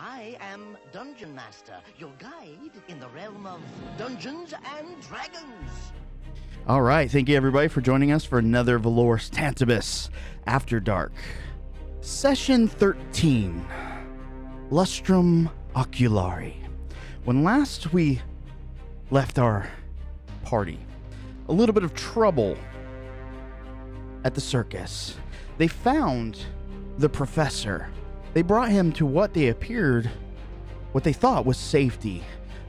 I am Dungeon Master, your guide in the realm of Dungeons and Dragons. All right, thank you everybody for joining us for another Valoris Tantibus Afterdark. Session 13, Lustrum Oculari. When last we left our party, a little bit of trouble at the circus. They found the professor. They brought him to what they thought was safety,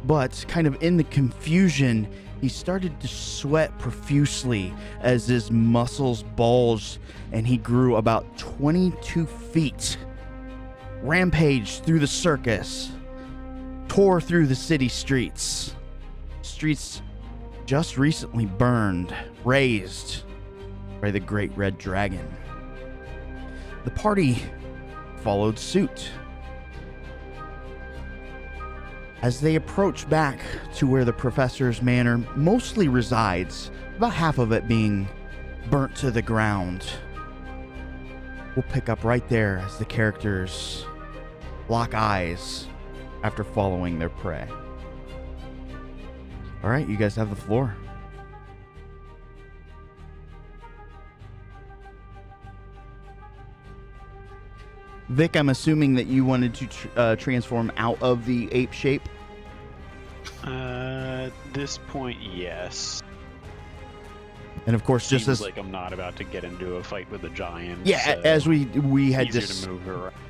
but kind of in the confusion, he started to sweat profusely as his muscles bulged and he grew about 22 feet. Rampaged through the circus, tore through the city streets. Streets just recently burned, razed by the Great Red Dragon. The party followed suit. As they approach back to where the professor's manor mostly resides, about half of it being burnt to the ground, we'll pick up right there as the characters lock eyes after following their prey. All right, you guys have the floor. Vic, I'm assuming that you wanted to transform out of the ape shape? At this point, yes. And of course, Seems just as like I'm not about to get into a fight with a giant. yeah, so as we had just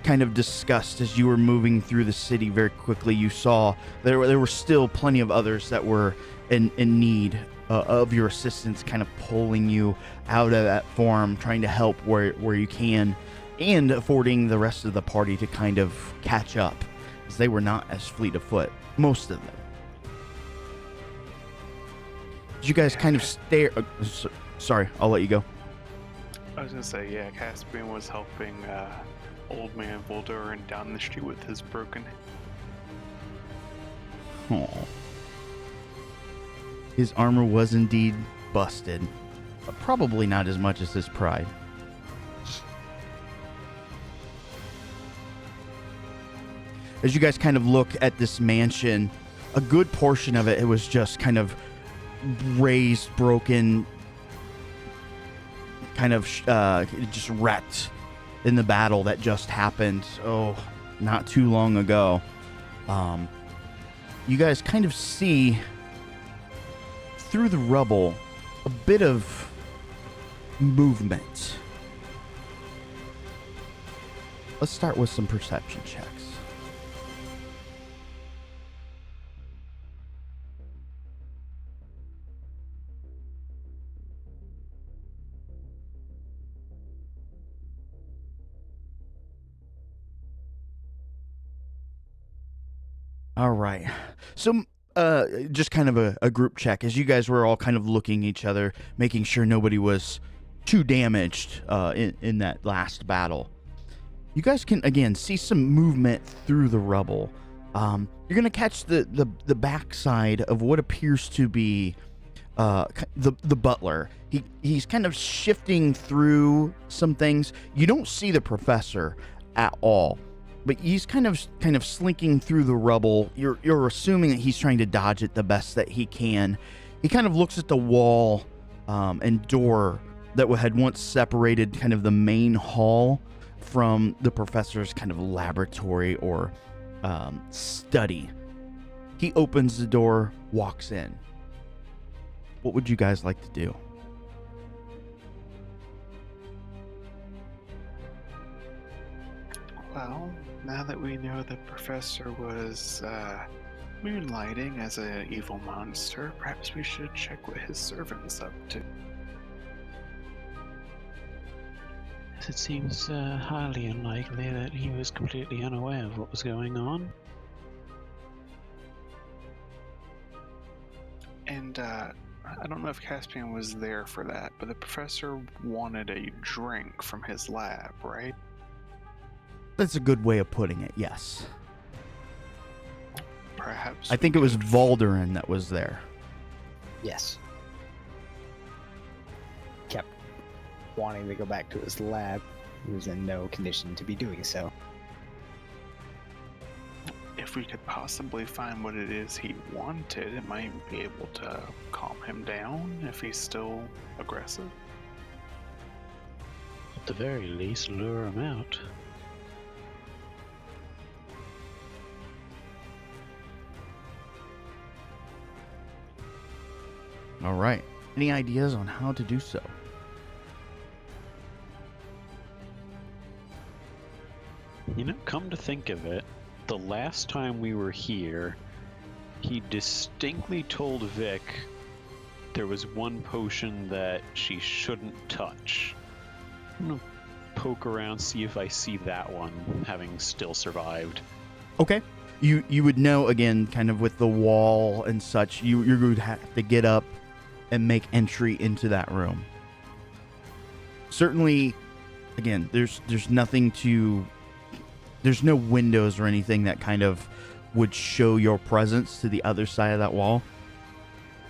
kind of discussed as you were moving through the city very quickly, you saw there were still plenty of others that were in need of your assistance, kind of pulling you out of that form, trying to help where you can, and affording the rest of the party to kind of catch up, as they were not as fleet of foot, most of them. Did you guys kind of stare? Sorry, I'll let you go. I was gonna say, yeah, Caspian was helping old man Voldurin down the street with his broken. Oh. His armor was indeed busted, but probably not as much as his pride. As you guys kind of look at this mansion, a good portion of it was just kind of razed, broken, kind of just wrecked in the battle that just happened, not too long ago. You guys kind of see through the rubble a bit of movement. Let's start with some perception checks. All right. So, just kind of a group check as you guys were all kind of looking at each other, making sure nobody was too damaged in that last battle. You guys can, again, see some movement through the rubble. You're going to catch the backside of what appears to be the butler. He's kind of shifting through some things. You don't see the professor at all, but he's kind of slinking through the rubble. You're assuming that he's trying to dodge it the best that he can. He kind of looks at the wall and door that had once separated kind of the main hall from the professor's kind of laboratory or study. He opens the door, walks in. What would you guys like to do? Well, now that we know the professor was moonlighting as an evil monster, perhaps we should check what his servant's up to. It seems highly unlikely that he was completely unaware of what was going on. And I don't know if Caspian was there for that, but the professor wanted a drink from his lab, right? That's a good way of putting it, yes. Perhaps. I think it was Voldurin that was there. Yes. Kept wanting to go back to his lab. He was in no condition to be doing so. if we could possibly find what it is he wanted, it might be able to calm him down if he's still aggressive. At the very least, lure him out. All right. Any ideas on how to do so? You know, come to think of it, the last time we were here, he distinctly told Vic there was one potion that she shouldn't touch. I'm gonna poke around, see if I see that one having still survived. Okay. You would know, again, kind of with the wall and such, you would have to get up and make entry into that room. Certainly, again, there's nothing to... There's no windows or anything that kind of would show your presence to the other side of that wall.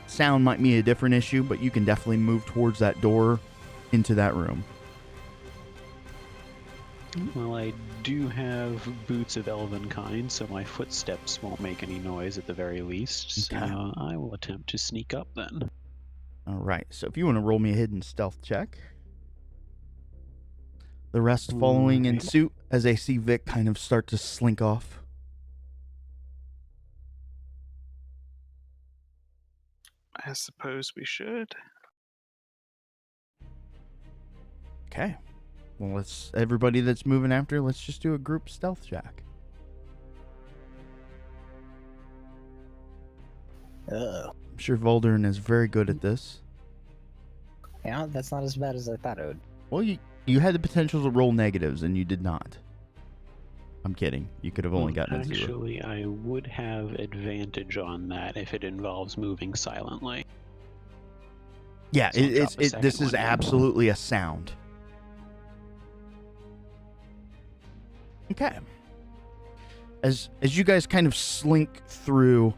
Sound might be a different issue, but you can definitely move towards that door into that room. Well, I do have boots of elven kind, so my footsteps won't make any noise at the very least. Okay. So I will attempt to sneak up then. All right, so if you want to roll me a hidden stealth check. The rest following in suit as they see Vic kind of start to slink off. I suppose we should. Okay. Well, everybody that's moving after, let's just do a group stealth check. Oh. I'm sure Voldern is very good at this. Yeah, that's not as bad as I thought it would. Well, you had the potential to roll negatives, and you did not. I'm kidding. You could have only gotten a 0. Actually, I would have advantage on that if it involves moving silently. Yeah, So I'll drop a this second is one. absolutely a sound. Okay. As you guys kind of slink through,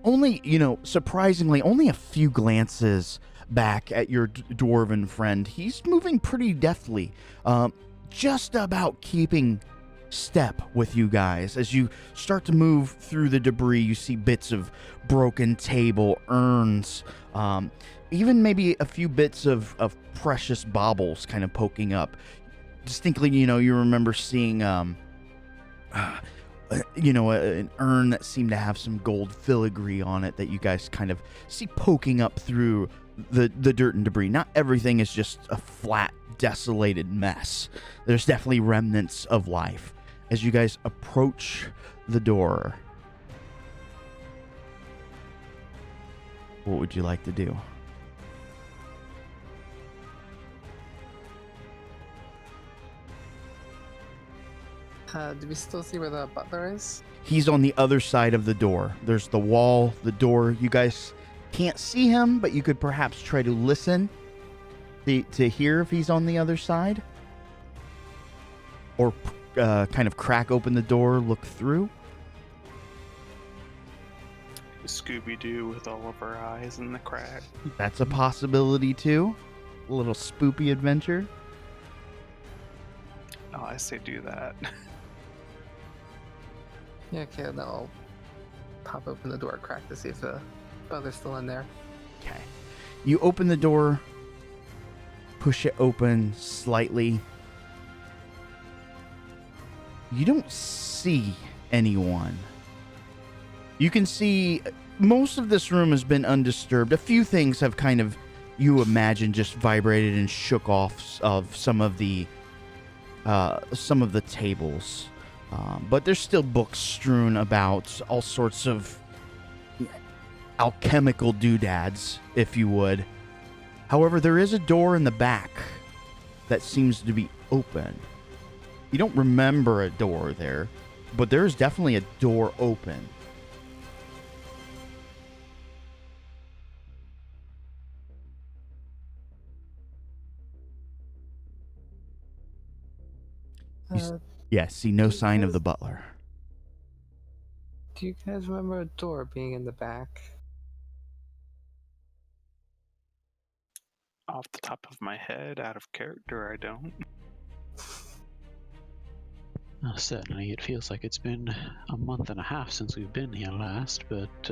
only, surprisingly, only a few glances back at your dwarven friend. He's moving pretty deftly, just about keeping step with you guys. As you start to move through the debris, you see bits of broken table, urns, even maybe a few bits of precious baubles kind of poking up. Distinctly, you remember seeing an urn that seemed to have some gold filigree on it that you guys kind of see poking up through the dirt and debris. Not everything is just a flat, desolated mess. There's definitely remnants of life. As you guys approach the door, what would you like to do? Do we still see where the butler is? He's on the other side of the door. There's the wall, the door. You guys can't see him, but you could perhaps try to listen to hear if he's on the other side. Or kind of crack open the door, look through. Scooby-Doo with all of our eyes in the crack. That's a possibility too. A little spoopy adventure. Oh, I say do that. Yeah, okay, then I'll pop open the door, crack to see if the butler's still in there. Okay. You open the door, push it open slightly. You don't see anyone. You can see most of this room has been undisturbed. A few things have kind of, you imagine, just vibrated and shook off of some of the tables. But there's still books strewn about, all sorts of alchemical doodads, if you would. However, there is a door in the back that seems to be open. You don't remember a door there, but there is definitely a door open. See no sign of the butler. Do you guys remember a door being in the back? Off the top of my head, out of character, I don't. Certainly, it feels like it's been a month and a half since we've been here last, but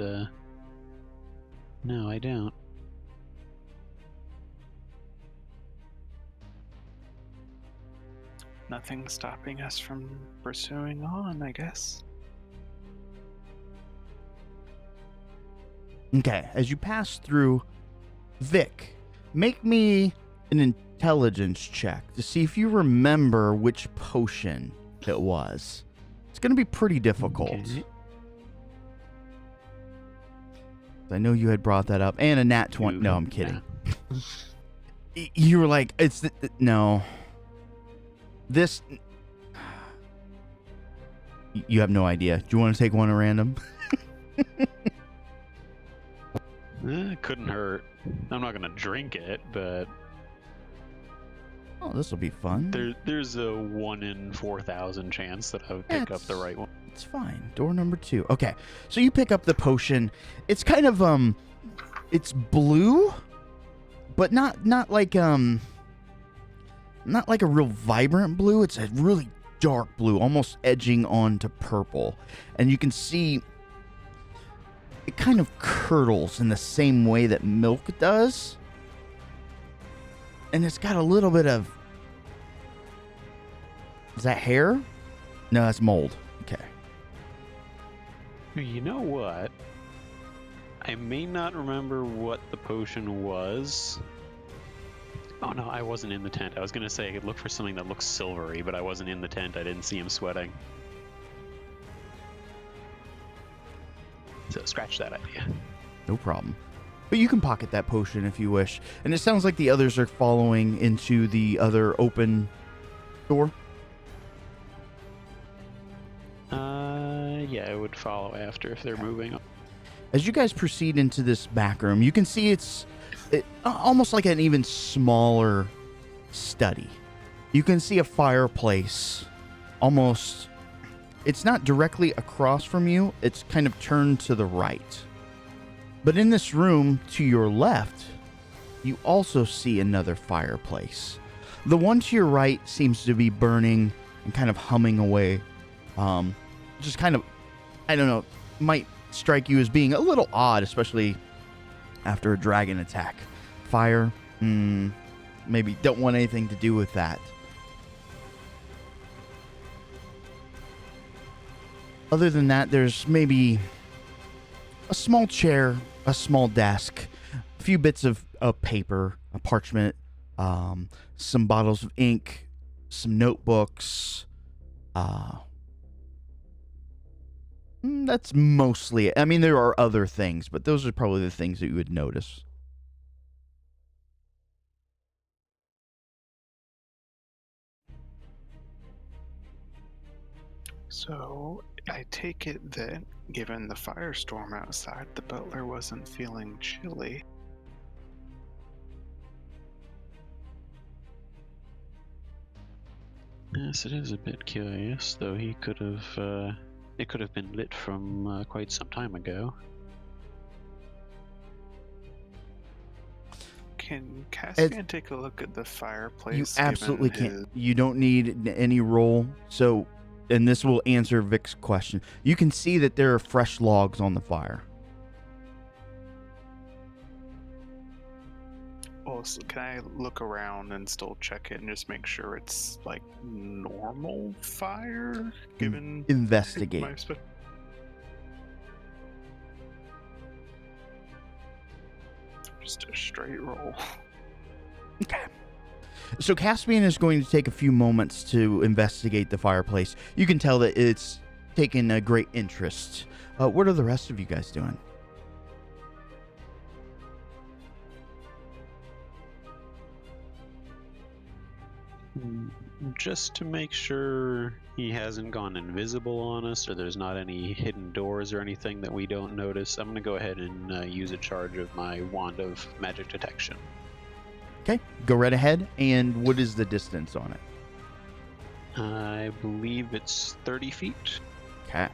no, I don't. Nothing stopping us from pursuing on, I guess. Okay, as you pass through, Vic, make me an intelligence check to see if you remember which potion it was. It's going to be pretty difficult. Okay. I know you had brought that up. And a nat 20. No, I'm kidding. You were like, no. This... You have no idea. Do you want to take one at random? It couldn't hurt. I'm not gonna drink it, but Oh, this will be fun. there's a 1 in 4,000 chance that I would pick up the right one. It's fine. Door number 2. Okay, so you pick up the potion. It's kind of it's blue, but not like a real vibrant blue. It's a really dark blue, almost edging onto purple, and you can see it kind of curdles in the same way that milk does, and it's got a little bit of... Is that hair? No, that's mold. Okay. You know what? I may not remember what the potion was. Oh no, I wasn't in the tent. I was gonna say I could look for something that looks silvery, but I wasn't in the tent. I didn't see him sweating. So scratch that idea. No problem. But you can pocket that potion if you wish. And it sounds like the others are following into the other open door. Yeah, I would follow after if they're moving. As you guys proceed into this back room, you can see it's almost like an even smaller study. You can see a fireplace almost... It's not directly across from you. It's kind of turned to the right. But in this room to your left, you also see another fireplace. The one to your right seems to be burning and kind of humming away. Just kind of, I don't know, might strike you as being a little odd, especially after a dragon attack. Fire, maybe don't want anything to do with that. Other than that, there's maybe a small chair, a small desk, a few bits of paper, a parchment, some bottles of ink, some notebooks. That's mostly it. I mean, there are other things, but those are probably the things that you would notice. So, I take it that, given the firestorm outside, the butler wasn't feeling chilly. Yes, it is a bit curious, though he could have, it could have been lit from quite some time ago. Can Caspian take a look at the fireplace? You absolutely given can't. You don't need any roll. So, and this will answer Vic's question. You can see that there are fresh logs on the fire. Oh, so can I look around and still check it and just make sure it's like normal fire? Given Investigate. my just a straight roll. Okay. So Caspian is going to take a few moments to investigate the fireplace. You can tell that it's taken a great interest. What are the rest of you guys doing? Just to make sure he hasn't gone invisible on us, or there's not any hidden doors or anything that we don't notice, I'm going to go ahead and use a charge of my Wand of Magic Detection. Okay, go right ahead. And what is the distance on it? I believe it's 30 feet. Okay.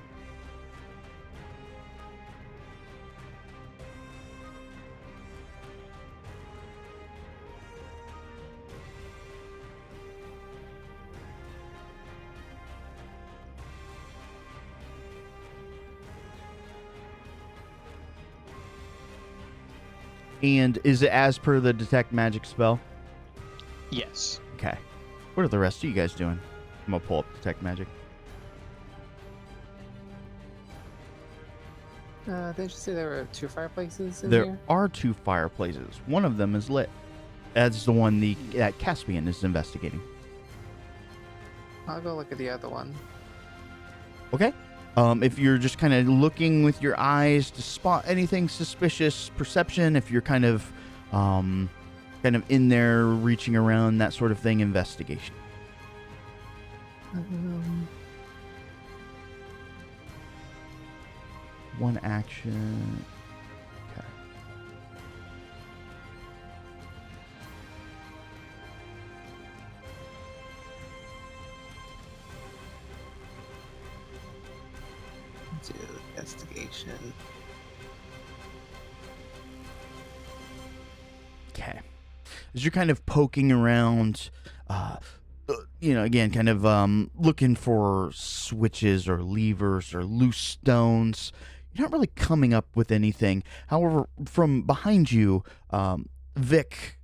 And is it as per the detect magic spell? Yes. Okay. What are the rest of you guys doing? I'm gonna pull up detect magic. Didn't you say there were 2 fireplaces in There here? are 2 fireplaces. One of them is lit. That's the one that Caspian is investigating. I'll go look at the other one. Okay. If you're just kind of looking with your eyes to spot anything suspicious, perception. If you're kind of in there reaching around, that sort of thing, investigation. One action. Okay. Do investigation. Okay. As you're kind of poking around, again, kind of looking for switches or levers or loose stones, you're not really coming up with anything. However, from behind you, Vic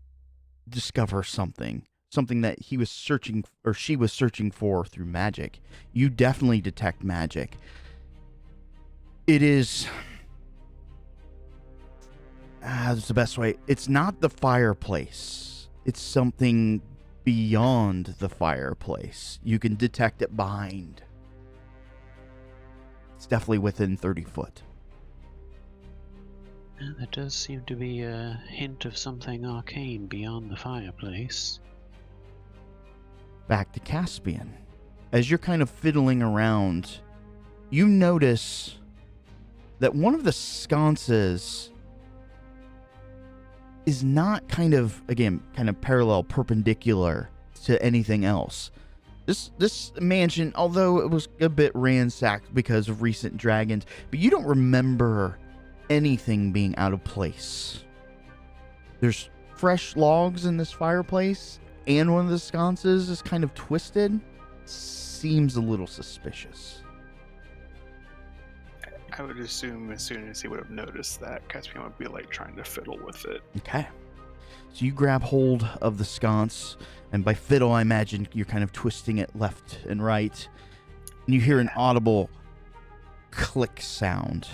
discovers something that he was searching, or she was searching for through magic. You definitely detect magic. It is... that's the best way. It's not the fireplace. It's something beyond the fireplace. You can detect it behind. It's definitely within 30 foot. There does seem to be a hint of something arcane beyond the fireplace. Back to Caspian. As you're kind of fiddling around, you notice that one of the sconces is not kind of parallel, perpendicular to anything else. This mansion, although it was a bit ransacked because of recent dragons, but you don't remember anything being out of place. There's fresh logs in this fireplace, and one of the sconces is kind of twisted. Seems a little suspicious. I would assume as soon as he would have noticed that, Caspian would be like trying to fiddle with it. Okay. So you grab hold of the sconce, and by fiddle, I imagine you're kind of twisting it left and right, and you hear an audible click sound.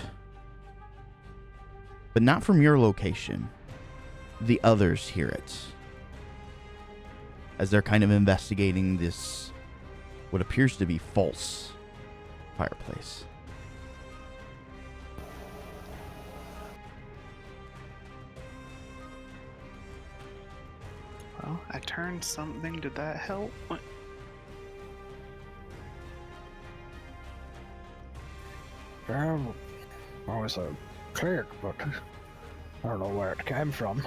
But not from your location. The others hear it. As they're kind of investigating this, what appears to be false fireplace. Well, I turned something. Did that help? What? I was a cleric, but I don't know where it came from.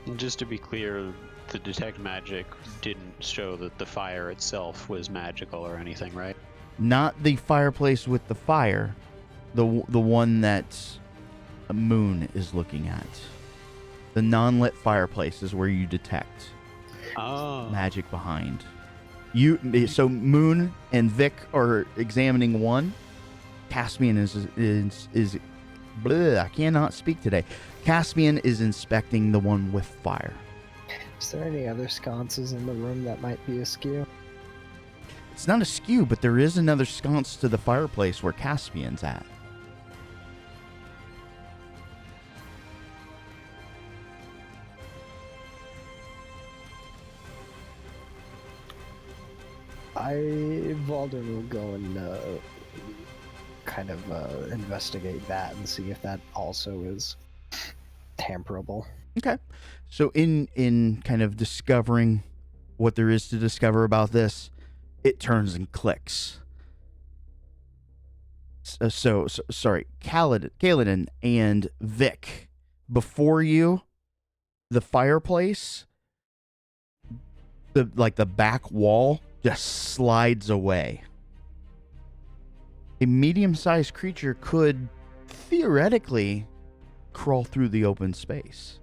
And just to be clear, the detect magic didn't show that the fire itself was magical or anything, right? Not the fireplace with the fire. The one that Moon is looking at. The non-lit fireplace is where you detect magic behind. So Moon and Vic are examining one. Caspian is I cannot speak today. Caspian is inspecting the one with fire. Is there any other sconces in the room that might be askew? It's not askew, but there is another sconce to the fireplace where Caspian's at. Valden will go and investigate that and see if that also is tamperable. Okay. So in kind of discovering what there is to discover about this, it turns and clicks. Sorry, Kaladin and Vic. Before you, the fireplace, the back wall just slides away. A medium-sized creature could theoretically crawl through the open space.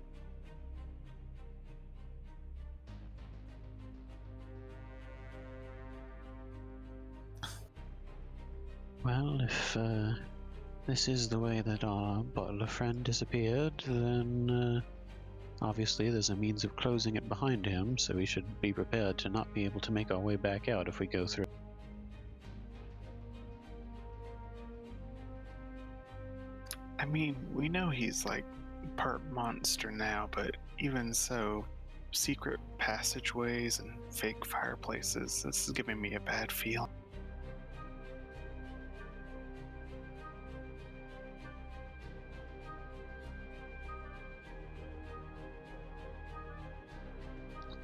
Well, if this is the way that our butler friend disappeared, then obviously there's a means of closing it behind him, so we should be prepared to not be able to make our way back out if we go through. I mean, we know he's like part monster now, but even so, secret passageways and fake fireplaces, this is giving me a bad feel.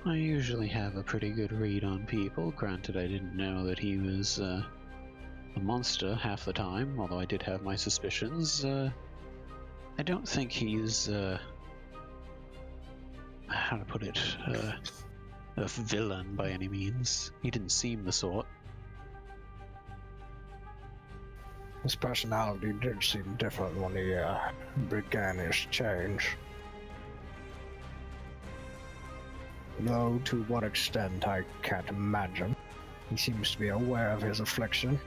I usually have a pretty good read on people. Granted, I didn't know that he was a monster half the time, although I did have my suspicions. I don't think he's, how to put it, a villain by any means. He didn't seem the sort. His personality did seem different when he began his change. Though to what extent I can't imagine. He seems to be aware of his affliction.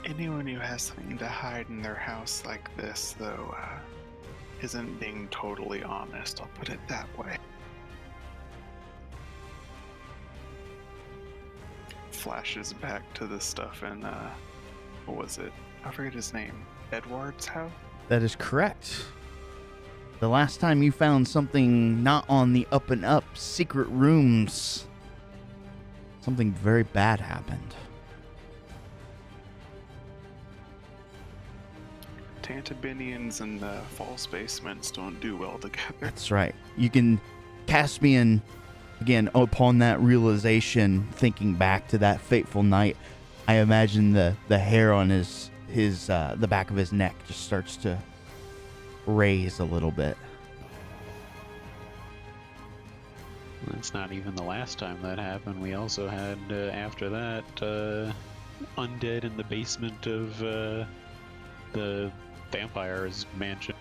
Anyone who has something to hide in their house like this, though, isn't being totally honest, I'll put it that way. Flashes back to the stuff in, what was it? I forget his name. Edward's house? That is correct. The last time you found something not on the up and up secret rooms, something very bad happened. Tantibinians and the false basements don't do well together. That's right. You can, Caspian, again, upon that realization, thinking back to that fateful night, I imagine the hair on his the back of his neck just starts to raise a little bit. It's not even the last time that happened. We also had, after that, undead in the basement of the vampire's mansion.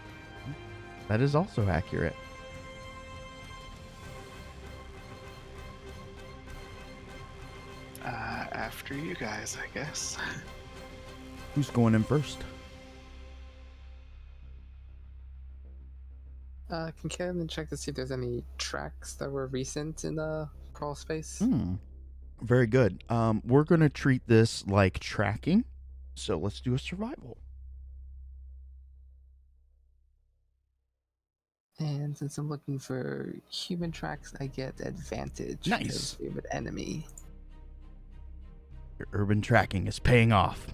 That is also accurate. After you guys, I guess. Who's going in first? Can Kevin check to see if there's any tracks that were recent in the crawl space? Very good. We're going to treat this like tracking, so let's do a survival. And since I'm looking for human tracks, I get advantage. Nice. Because we have an enemy. Your urban tracking is paying off.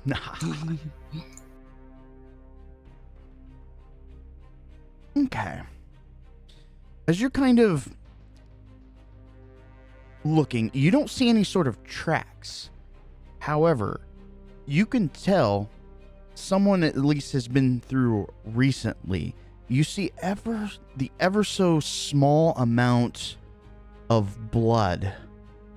Okay. As you're kind of looking, you don't see any sort of tracks. However, you can tell someone at least has been through recently. You see the ever so small amount of blood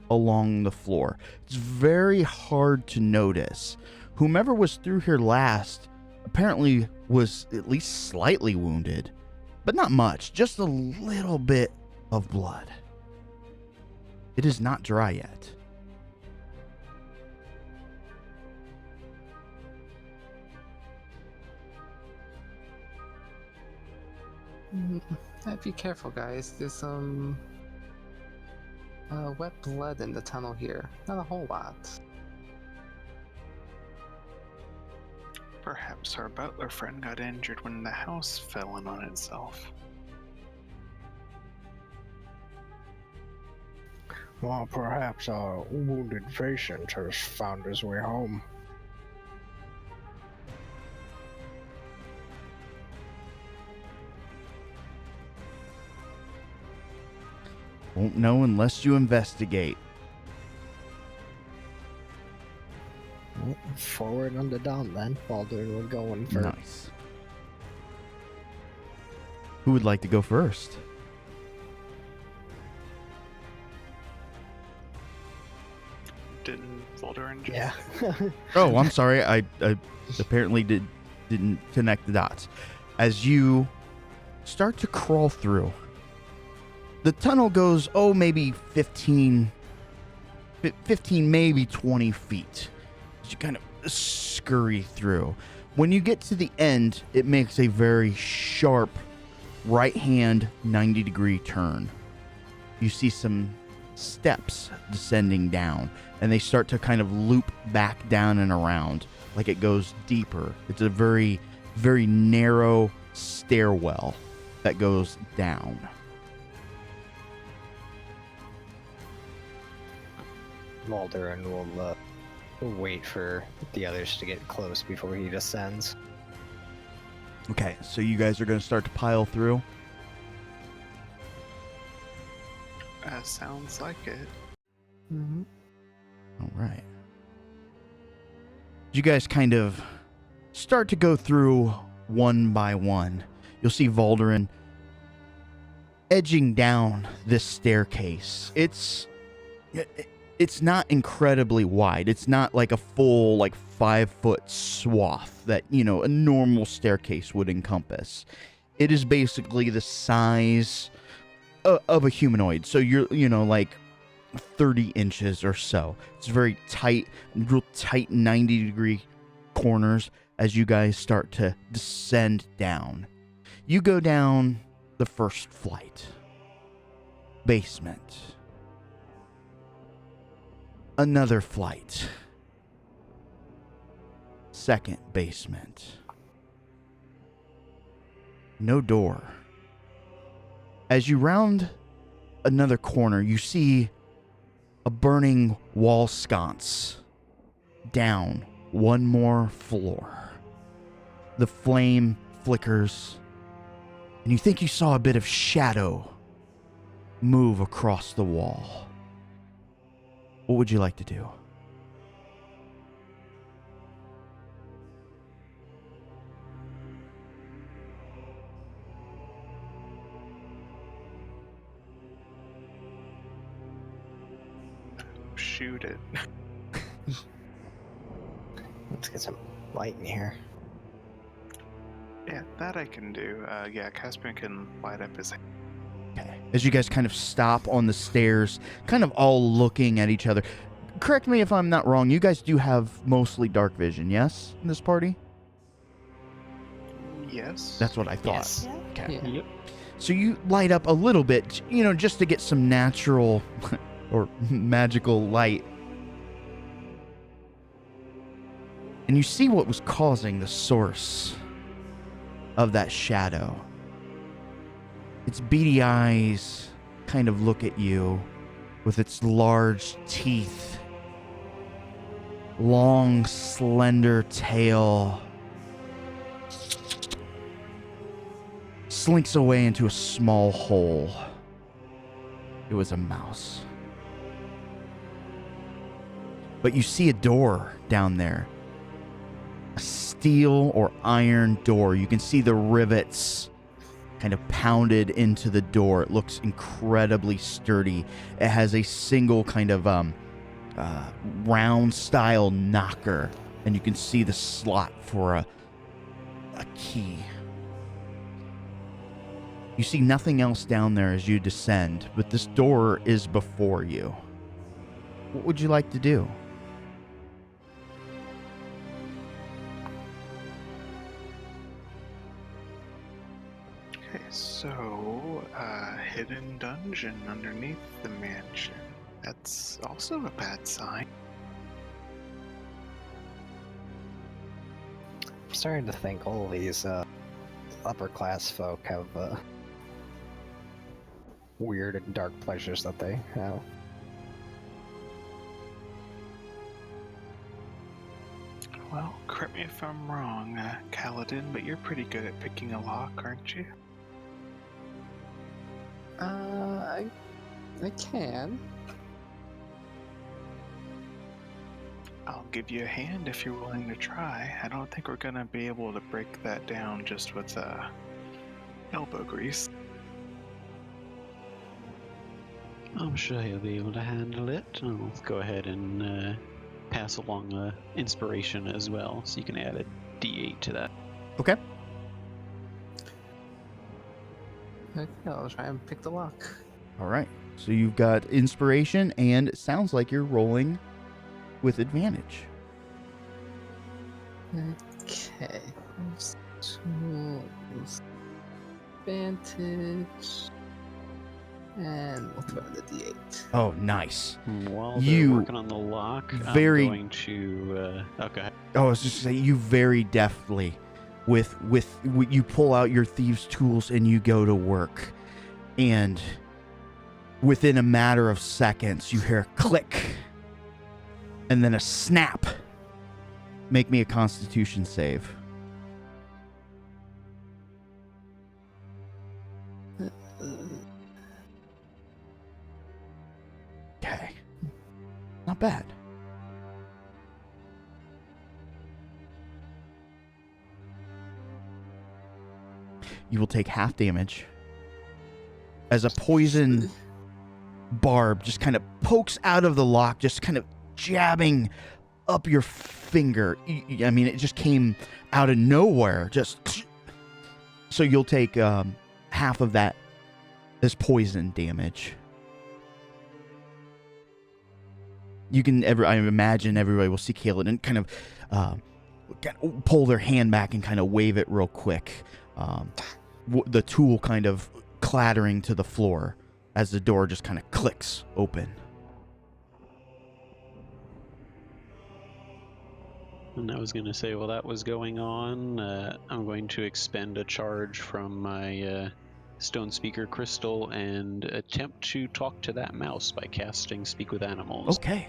along the floor. It's very hard to notice. Whomever was through here last apparently was at least slightly wounded, but not much, just a little bit of blood. It is not dry yet. Be careful, guys. There's some wet blood in the tunnel here. Not a whole lot. Perhaps our butler friend got injured when the house fell in on itself. Well, perhaps our wounded patient has found his way home. Won't know unless you investigate. Forward and the down then. Baldwin will go in first. Nice. Who would like to go first? Didn't Voldaren just... Yeah. Oh, I'm sorry. I apparently didn't connect the dots. As you start to crawl through, the tunnel goes, maybe 15, maybe 20 feet. as you kind of scurry through. When you get to the end, it makes a very sharp right-hand 90-degree turn. You see some steps descending down, and they start to kind of loop back down and around like it goes deeper. It's a very, very narrow stairwell that goes down. Mulder will wait for the others to get close before he descends. Okay, so you guys are going to start to pile through. Sounds like it. Mm-hmm. All right. You guys kind of start to go through one by one. You'll see Valderin edging down this staircase. It's not incredibly wide. It's not like a full 5-foot swath that, a normal staircase would encompass. It is basically the size of a humanoid. So you're, 30 inches or so. It's very tight, real tight 90-degree corners as you guys start to descend down. You go down the first flight. Basement. Another flight. Second basement. No door. As you round another corner, you see a burning wall sconce. Down one more floor. The flame flickers, and you think you saw a bit of shadow move across the wall. What would you like to do? Shoot it. Let's get some light in here. Yeah, that I can do. Yeah, Caspian can light up his. Okay. As you guys kind of stop on the stairs, kind of all looking at each other. Correct me if I'm not wrong, you guys do have mostly dark vision, yes, in this party? Yes. That's what I thought. Yes. Okay. Yeah. Yep. So you light up a little bit, just to get some natural or magical light. And you see what was causing the source of that shadow. Its beady eyes kind of look at you with its large teeth, long, slender tail, slinks away into a small hole. It was a mouse. But you see a door down there. A steel or iron door. You can see the rivets kind of pounded into the door. It looks incredibly sturdy. It has a single kind of round style knocker, and you can see the slot for a key. You see nothing else down there as you descend, but this door is before you. What would you like to do? Okay, so hidden dungeon underneath the mansion. That's also a bad sign. I'm starting to think all these upper class folk have weird and dark pleasures that they have. Well, correct me if I'm wrong, Kaladin, but you're pretty good at picking a lock, aren't you? I can. I'll give you a hand if you're willing to try. I don't think we're gonna be able to break that down just with elbow grease. I'm sure he'll be able to handle it. I'll go ahead and pass along inspiration as well, so you can add a D8 to that. Okay. Okay, I'll try and pick the lock. All right. So you've got inspiration, and it sounds like you're rolling with advantage. Okay. Tools. Advantage. And we'll throw in the D8. Oh, nice. While they're You working on the lock, very- I'm going to. Okay. Oh, I was just saying, you very deftly, with you pull out your thieves' tools and you go to work, and within a matter of seconds, you hear a click, and then a snap. Make me a Constitution save. Okay, not bad. You will take half damage as a poison barb just kind of pokes out of the lock, just kind of jabbing up your finger. I mean, it just came out of nowhere. Just so you'll take half of that as poison damage. You can I imagine everybody will see Kaelin kind of pull their hand back and kind of wave it real quick. The tool kind of clattering to the floor as the door just kind of clicks open. And I was going to say, while that was going on, I'm going to expend a charge from my stone speaker crystal and attempt to talk to that mouse by casting Speak with Animals. Okay.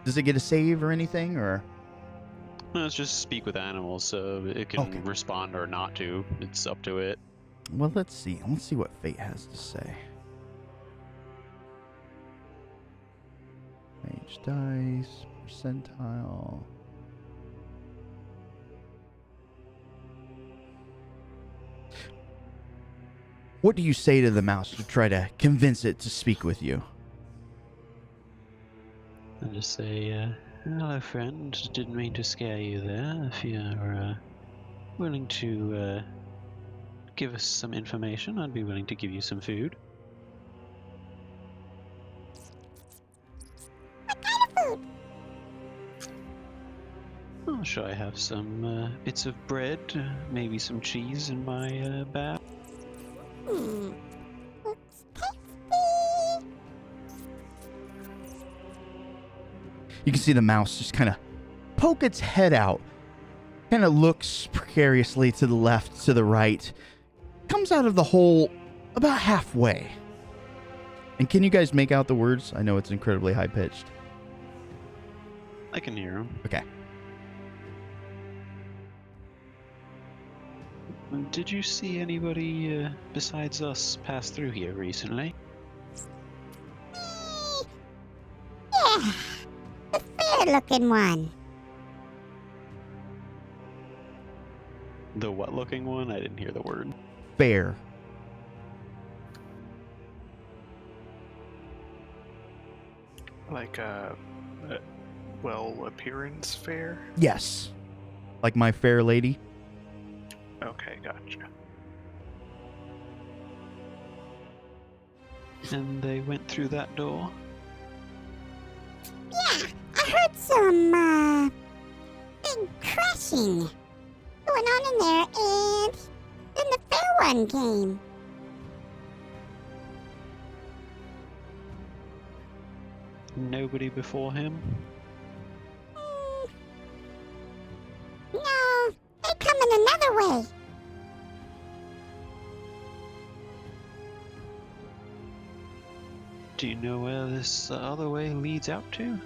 Does it get a save or anything, or? No, it's just Speak with Animals, so it can respond or not to. It's up to it. Well, let's see. Let's see what Fate has to say. Mage dice, percentile. What do you say to the mouse to try to convince it to speak with you? I just say, hello friend, didn't mean to scare you there. If you're willing to give us some information, I'd be willing to give you some food. What kind of food? Oh, sure, I have some bits of bread, maybe some cheese in my bag. Looks tasty. You can see the mouse just kind of poke its head out, kind of looks precariously to the left, to the right, comes out of the hole about halfway. And can you guys make out the words? I know it's incredibly high-pitched. I can hear him. Okay. Did you see anybody besides us pass through here recently? Yeah, the fair-looking one. The what-looking one? I didn't hear the word. Fair. Like a appearance fair? Yes. Like my fair lady. Okay, gotcha. And they went through that door? Yeah, I heard some, big crashing going on in there, and then the fair one came. Nobody before him? No, they're coming another way. Do you know where this other way leads out to?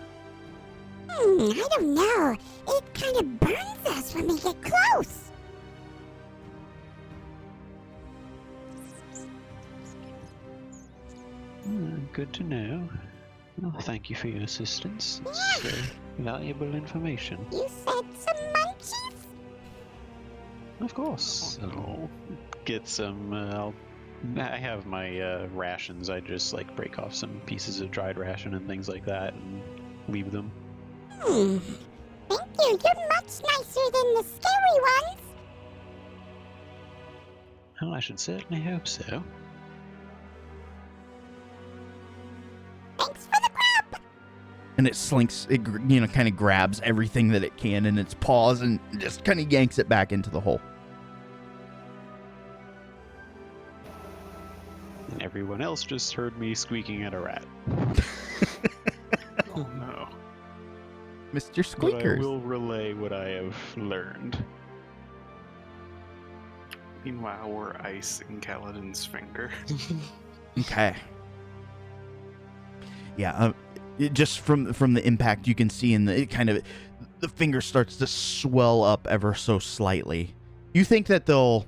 I don't know. It kind of burns us when we get close. Good to know. Well, thank you for your assistance. It's valuable information. You said some munchies? Of course. I'll get some. I have my rations. I just like break off some pieces of dried ration and things like that and leave them. Thank you. You're much nicer than the scary ones. Well, I should certainly hope so. Thanks for the grub. And it slinks, it kind of grabs everything that it can in its paws and just kind of yanks it back into the hole. And everyone else just heard me squeaking at a rat. Oh no. Mr. But I Squeakers. will relay what I have learned. Meanwhile, we're icing Kaladin's finger. Okay. Yeah, just from the impact, you can see the finger starts to swell up ever so slightly. You think that they'll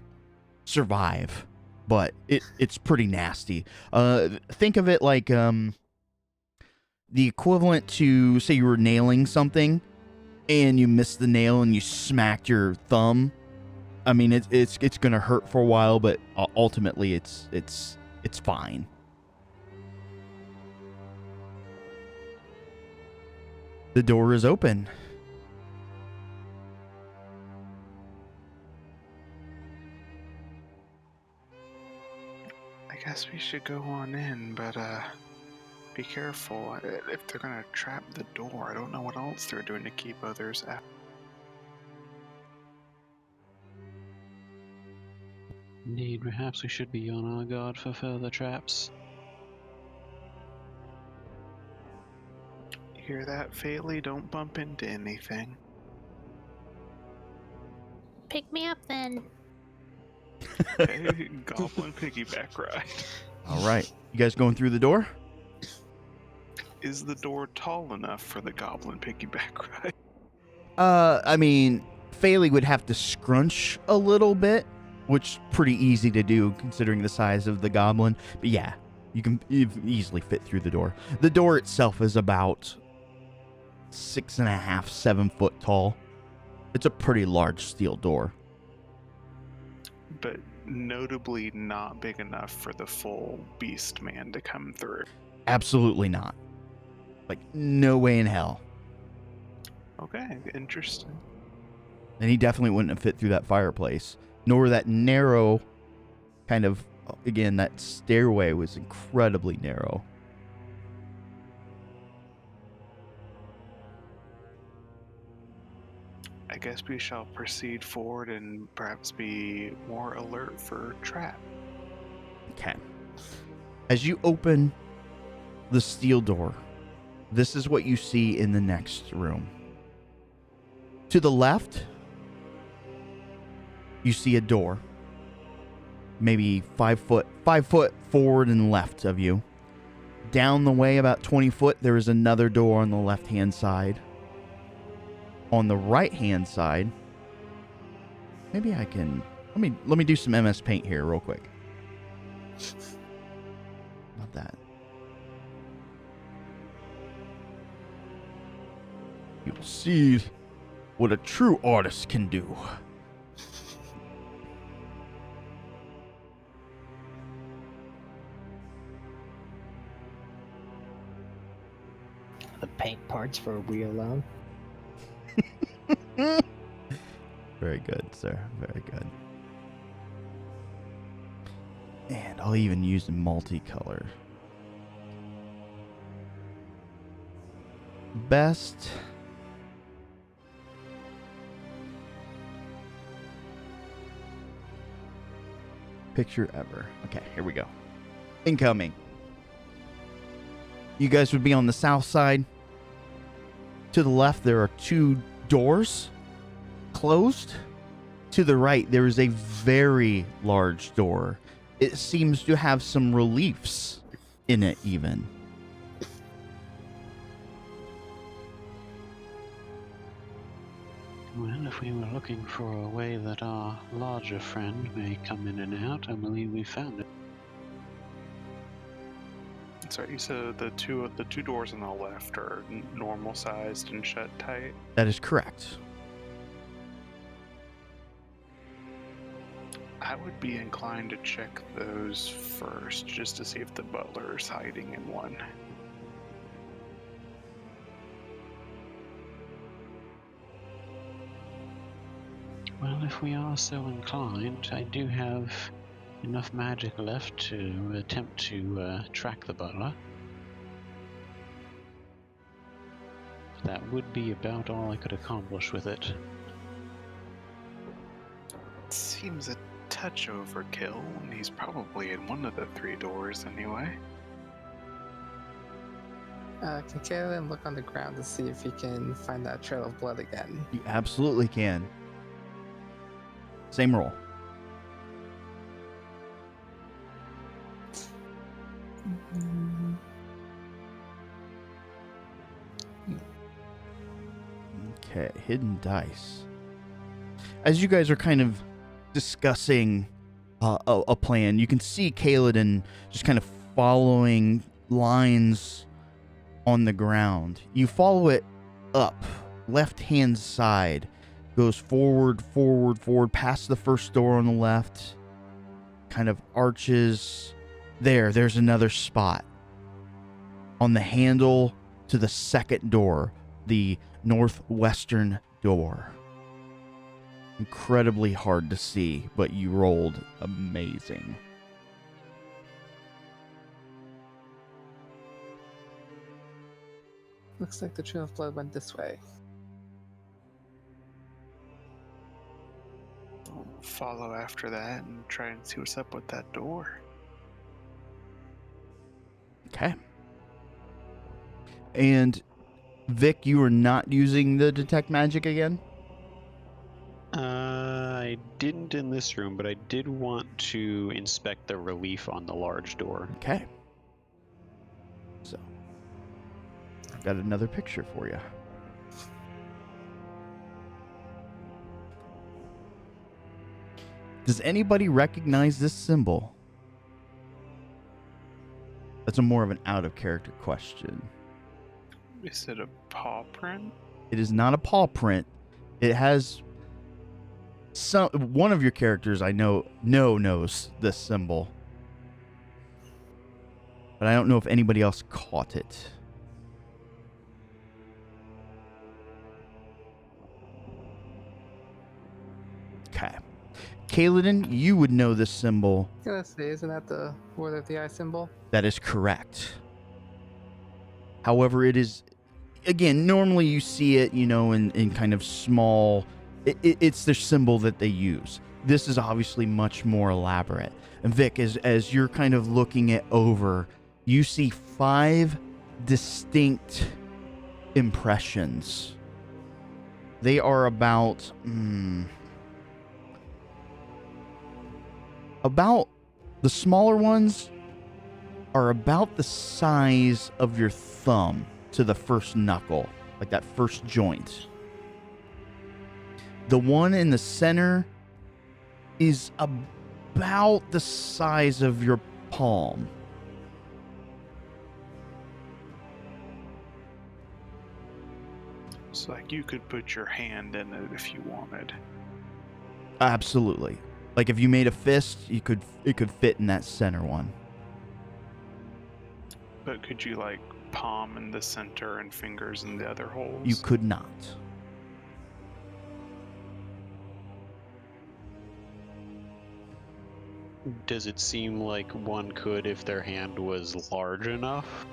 survive, but it's pretty nasty. Think of it like the equivalent to, say you were nailing something and you missed the nail and you smacked your thumb. I mean, it's gonna hurt for a while, but ultimately it's fine. The door is open. I guess we should go on in, but be careful. If they're gonna trap the door, I don't know what else they're doing to keep others out. Indeed, perhaps we should be on our guard for further traps. Hear that, Failey? Don't bump into anything. Pick me up then. Hey, Goblin piggyback ride. All right, you guys going through the door? Is the door tall enough for the Goblin piggyback ride? I mean, Faley would have to scrunch a little bit, which is pretty easy to do considering the size of the goblin. But yeah, you can easily fit through the door. The door itself is about 6.5, 7 foot tall. It's a pretty large steel door. But notably not big enough for the full beast man to come through. Absolutely not. Like, no way in hell. Okay, interesting. And he definitely wouldn't have fit through that fireplace. Nor that narrow kind of, again, that stairway was incredibly narrow. I guess we shall proceed forward and perhaps be more alert for trap. Okay. As you open the steel door, this is what you see in the next room. To the left, you see a door. Maybe 5 foot forward and left of you. Down the way about 20 foot, there is another door on the left-hand side. On the right-hand side, maybe I can, let me do some MS Paint here real quick. Not that. You'll see what a true artist can do. The paint parts for we alone. Very good, sir. Very good. And I'll even use the multicolor. Best picture ever. Okay, here we go. Incoming. You guys would be on the south side. To the left, there are 2 doors closed. To the right, there is a very large door. It seems to have some reliefs in it, even. Well, if we were looking for a way that our larger friend may come in and out, I believe we found it. Sorry, so the two doors on the left are normal sized and shut tight. That is correct. I would be inclined to check those first, just to see if the butler is hiding in one. Well, if we are so inclined, I do have enough magic left to attempt to track the butler. That would be about all I could accomplish with it. Seems a touch overkill, and he's probably in one of the 3 doors anyway. Can Kaelin look on the ground to see if he can find that trail of blood again? You absolutely can. Same roll. Okay, hidden dice. As you guys are kind of discussing a plan, you can see Kaladin just kind of following lines on the ground. You follow it up, left-hand side, goes forward, past the first door on the left, kind of arches. There's another spot. On the handle to the second door, the northwestern door. Incredibly hard to see, but you rolled amazing. Looks like the trail of blood went this way. I'll follow after that and try and see what's up with that door. Okay. And Vic, you are not using the detect magic again? I didn't in this room, but I did want to inspect the relief on the large door. Okay. So, I've got another picture for you. Does anybody recognize this symbol? That's a more of an out-of-character question. Is it a paw print? It is not a paw print. It has one of your characters I know knows this symbol. But I don't know if anybody else caught it. Okay. Kaladin, you would know this symbol. I was gonna say, isn't that the Word of the Eye symbol? That is correct. However, it is, again, normally you see it, in kind of small, it's their symbol that they use. This is obviously much more elaborate. And Vic, as you're kind of looking it over, you see 5 distinct impressions. They are about the smaller ones are about the size of your thumb to the first knuckle, like that first joint. The one in the center is about the size of your palm. So, like, you could put your hand in it if you wanted. Absolutely. Like if you made a fist, it could fit in that center one. But could you, like, palm in the center and fingers in the other holes? You could not. Does it seem like one could if their hand was large enough?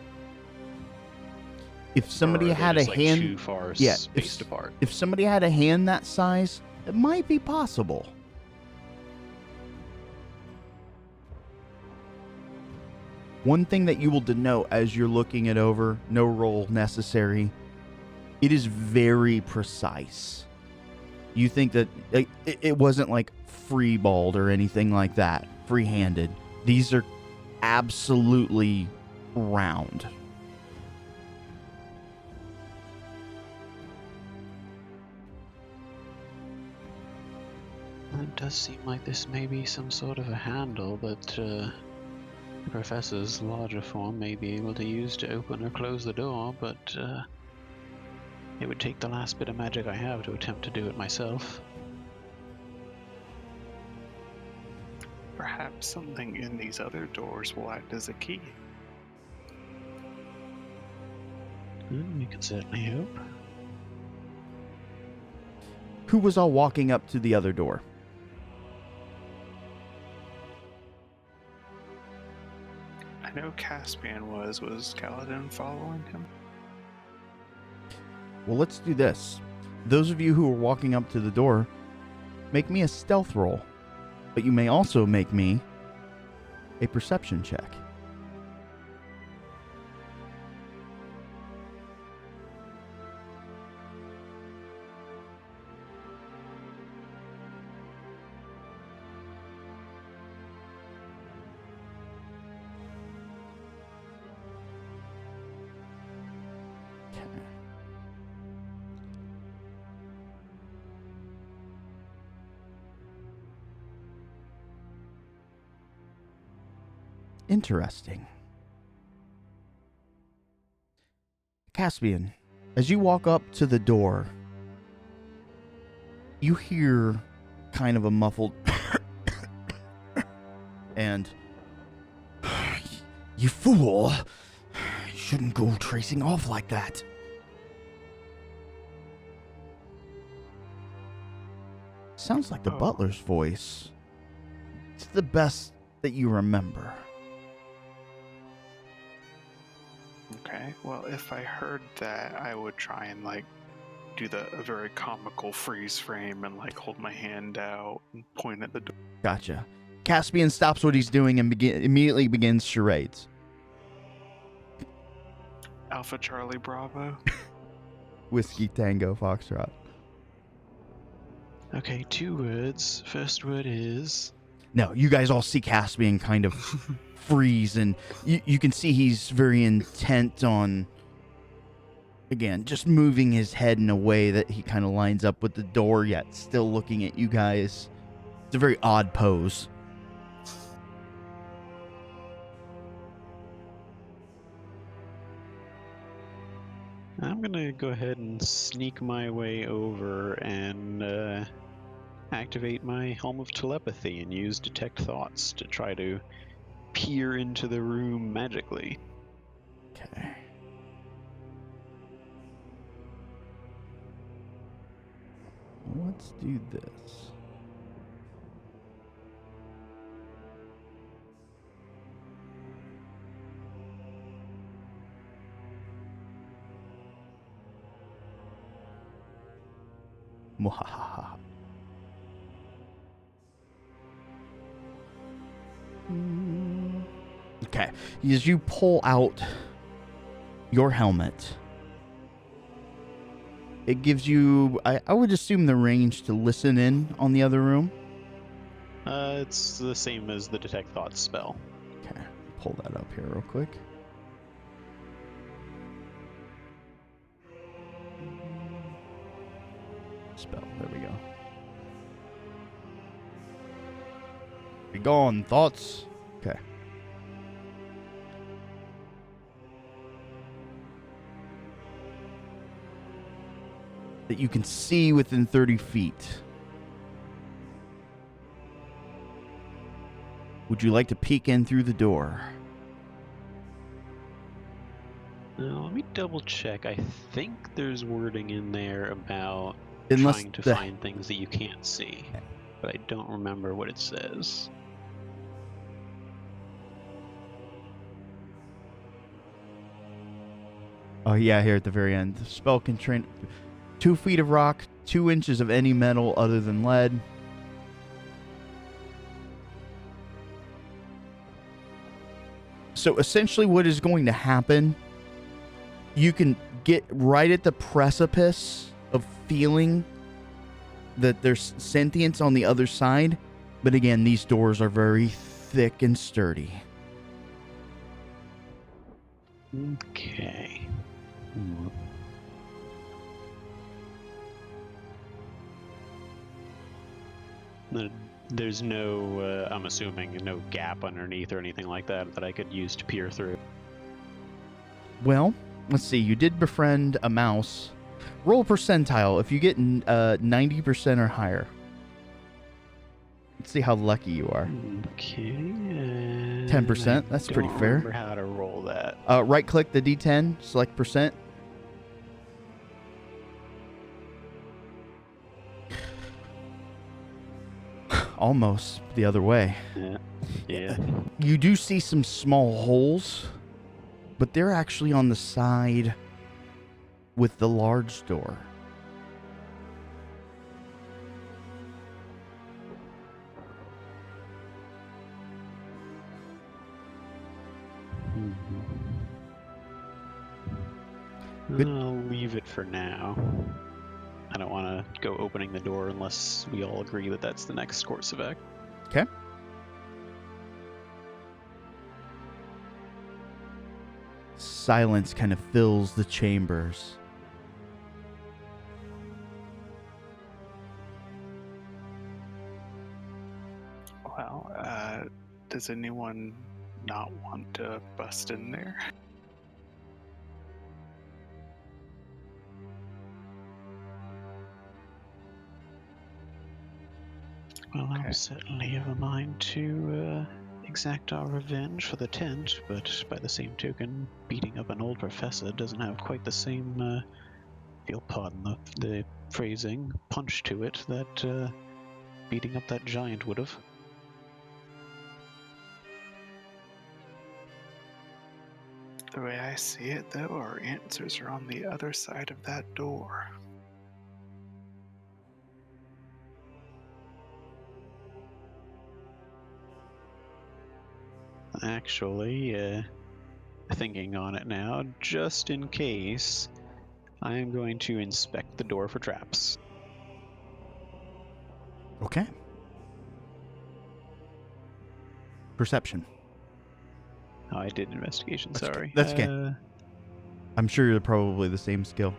If somebody Or are they had a just, like, hand, too far yeah, spaced apart. If somebody had a hand that size, it might be possible. One thing that you will denote as you're looking it over, no roll necessary, it is very precise. You think that it wasn't like free-balled or anything like that, free-handed. These are absolutely round. It does seem like this may be some sort of a handle that the Professor's larger form may be able to use to open or close the door, but it would take the last bit of magic I have to attempt to do it myself. Perhaps something in these other doors will act as a key. We can certainly hope. Who was all walking up to the other door? I know Caspian was Kaladin following him? Well, let's do this. Those of you who are walking up to the door, make me a stealth roll. But you may also make me a perception check. Interesting. Caspian, as you walk up to the door, you hear kind of a muffled and you fool, you shouldn't go tracing off like that. Sounds like the butler's voice. It's the best that you remember. Okay, well, if I heard that, I would try and, like, do a very comical freeze frame and, like, hold my hand out and point at the door. Gotcha. Caspian stops what he's doing and immediately begins charades. Alpha Charlie Bravo. Whiskey Tango Foxtrot. Okay, 2 words. First word is... No, you guys all see Caspian kind of freeze, and you can see he's very intent on, again, just moving his head in a way that he kind of lines up with the door, yet still looking at you guys. It's a very odd pose. I'm gonna go ahead and sneak my way over and activate my Helm of Telepathy and use Detect Thoughts to try to peer into the room magically. Okay. Let's do this. Mwahaha. Okay, as you pull out your helmet, it gives you, I would assume, the range to listen in on the other room. It's the same as the Detect Thoughts spell. Okay, pull that up here real quick. Spell, there we go. Be gone, thoughts. Okay. That you can see within 30 feet. Would you like to peek in through the door? Now, let me double check. I think there's wording in there about Unless trying to find things that you can't see, but I don't remember what it says. Oh yeah, here at the very end. The spell can train 2 feet of rock, 2 inches of any metal other than lead. So essentially what is going to happen, you can get right at the precipice of feeling that there's sentience on the other side. But again, these doors are very thick and sturdy. Okay. There's no, I'm assuming, no gap underneath or anything like that that I could use to peer through. Well, let's see. You did befriend a mouse. Roll a percentile if you get 90% or higher. Let's see how lucky you are. Okay. 10%. That's pretty fair. I don't remember how to roll that. Right click the D10, select percent. Almost the other way. Yeah. You do see some small holes, but they're actually on the side with the large door. Good. I'll leave it for now. I don't want to go opening the door unless we all agree that that's the next course of action. Okay. Silence kind of fills the chambers. Well, does anyone not want to bust in there? Well, Okay. I'm certainly of a mind to exact our revenge for the tent, but by the same token, beating up an old professor doesn't have quite the same, if you'll pardon the phrasing, punch to it that beating up that giant would have. The way I see it, though, our answers are on the other side of that door. Actually, thinking on it now, just in case, I am going to inspect the door for traps. Okay. Perception. Oh, I did investigation, That's sorry. okay. That's okay. I'm sure you're probably the same skill.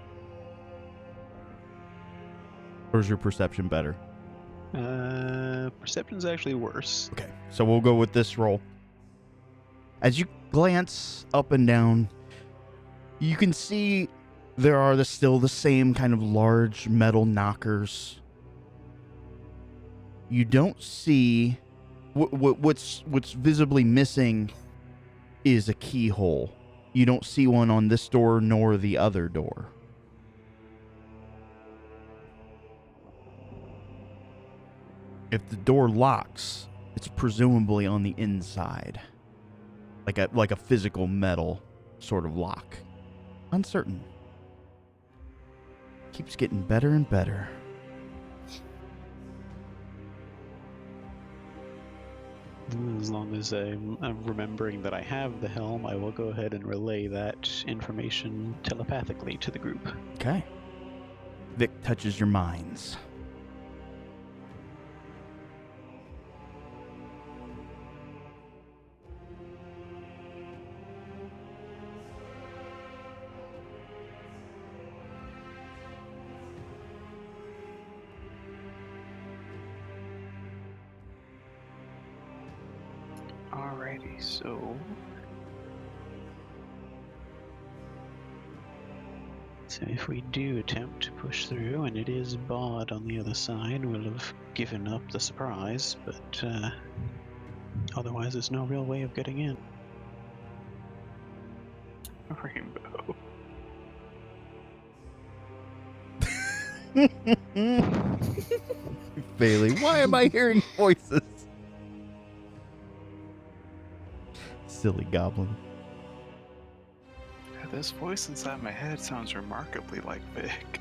Or is your perception better? Perception's actually worse. Okay, so we'll go with this roll. As you glance up and down, you can see there are still the same kind of large metal knockers. You don't see what's visibly missing is a keyhole. You don't see one on this door nor the other door. If the door locks, it's presumably on the inside. Like a physical metal sort of lock. Uncertain. Keeps getting better and better. As long as I'm remembering that I have the helm, I will go ahead and relay that information telepathically to the group. Okay. Vic touches your minds. Alrighty, so So if we do attempt to push through and it is barred on the other side, we'll have given up the surprise, but otherwise there's no real way of getting in. rainbow. Bailey, why am I hearing voices? Silly goblin. This voice inside my head sounds remarkably like Vic.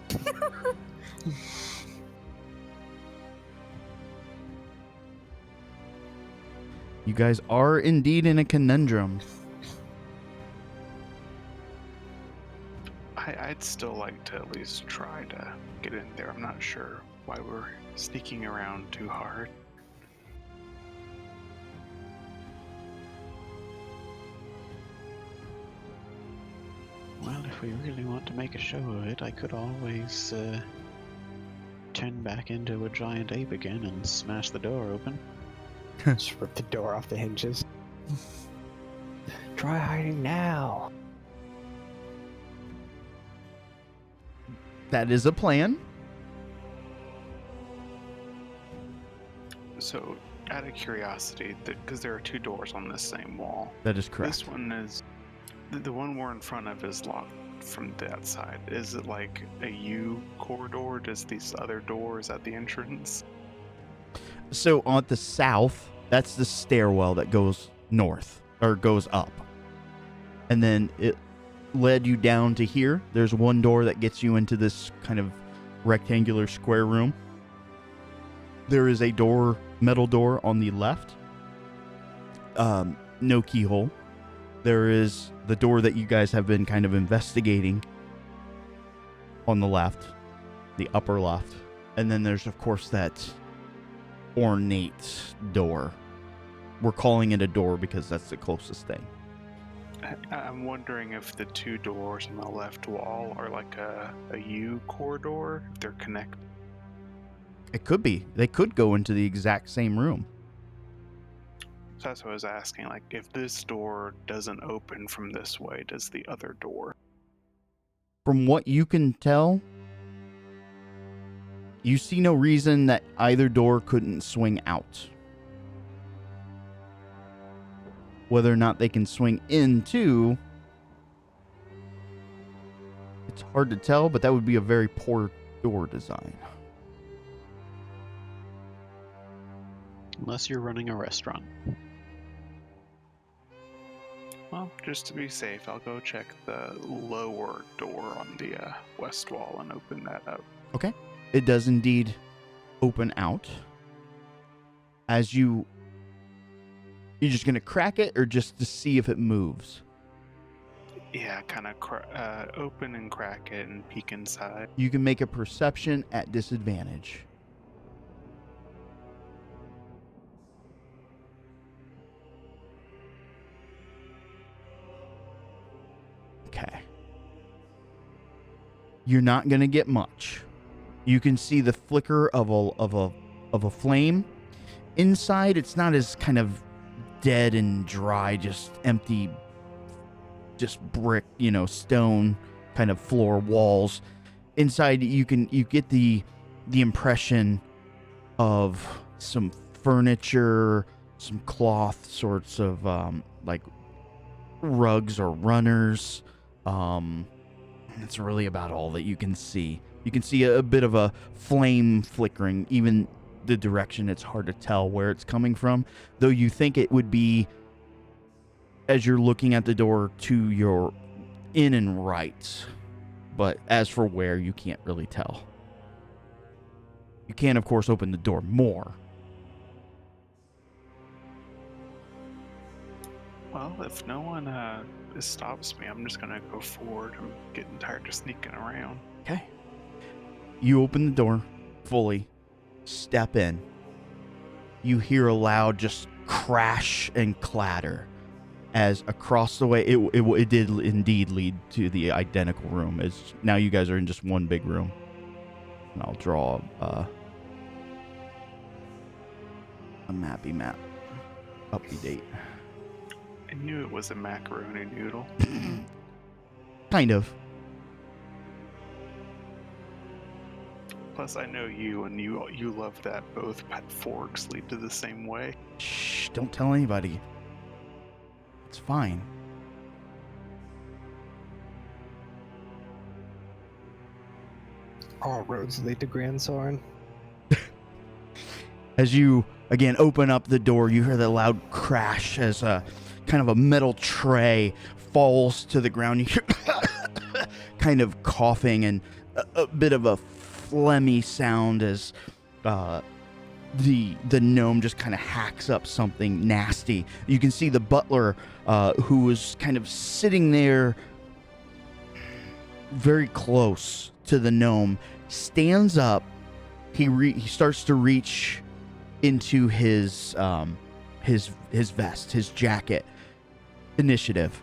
You guys are indeed in a conundrum. I'd still like to at least try to get in there. I'm not sure why we're sneaking around too hard. Well, if we really want to make a show of it, I could always turn back into a giant ape again and smash the door open. Just rip the door off the hinges. Try hiding now. That is a plan. So, out of curiosity, because there are two doors on this same wall. That is correct. This one is the one we're in front of is locked from that side. Is it like a U corridor? Does these other doors at the entrance? So on the south, that's the stairwell that goes north or goes up. And then it led you down to here. There's one door that gets you into this kind of rectangular square room. There is a door, metal door on the left. No keyhole. There is the door that you guys have been kind of investigating on the left, the upper left. And then there's, of course, that ornate door. We're calling it a door because that's the closest thing. I'm wondering if the two doors on the left wall are like a U corridor, if they're connected. It could be. They could go into the exact same room. So that's what I was asking. Like, if this door doesn't open from this way, does the other door? From what you can tell, you see no reason that either door couldn't swing out. Whether or not they can swing into, it's hard to tell, but that would be a very poor door design. Unless you're running a restaurant. Well, just to be safe, I'll go check the lower door on the west wall and open that up. Okay. It does indeed open out. As you're just going to crack it or just to see if it moves? Yeah, kind of open and crack it and peek inside. You can make a perception at disadvantage. Okay. You're not going to get much. You can see the flicker of a flame. Inside, it's not as kind of dead and dry, just empty, just brick, stone kind of floor walls. Inside, you get the impression of some furniture, some cloth sorts of like rugs or runners. That's really about all that you can see. You can see a bit of a flame flickering, even the direction. It's hard to tell where it's coming from, though you think it would be as you're looking at the door to your in and right. But as for where, you can't really tell. You can, of course, open the door more. Well, if no one stops me, I'm just gonna go forward. I'm getting tired of sneaking around. Okay. You open the door fully, step in. You hear a loud just crash and clatter as across the way, it did indeed lead to the identical room. As now you guys are in just one big room. And I'll draw a mappy map. Up-to-date. I knew it was a macaroni noodle. Kind of. Plus, I know you, and you love that both forks lead to the same way. Shh, don't tell anybody. It's fine. All roads lead to Grand Soren. As you, again, open up the door, you hear the loud crash as a kind of a metal tray falls to the ground. You hear kind of coughing and a bit of a phlegmy sound as the gnome just kind of hacks up something nasty. You can see the butler who was kind of sitting there very close to the gnome stands up. He starts to reach into his vest, his jacket. Initiative.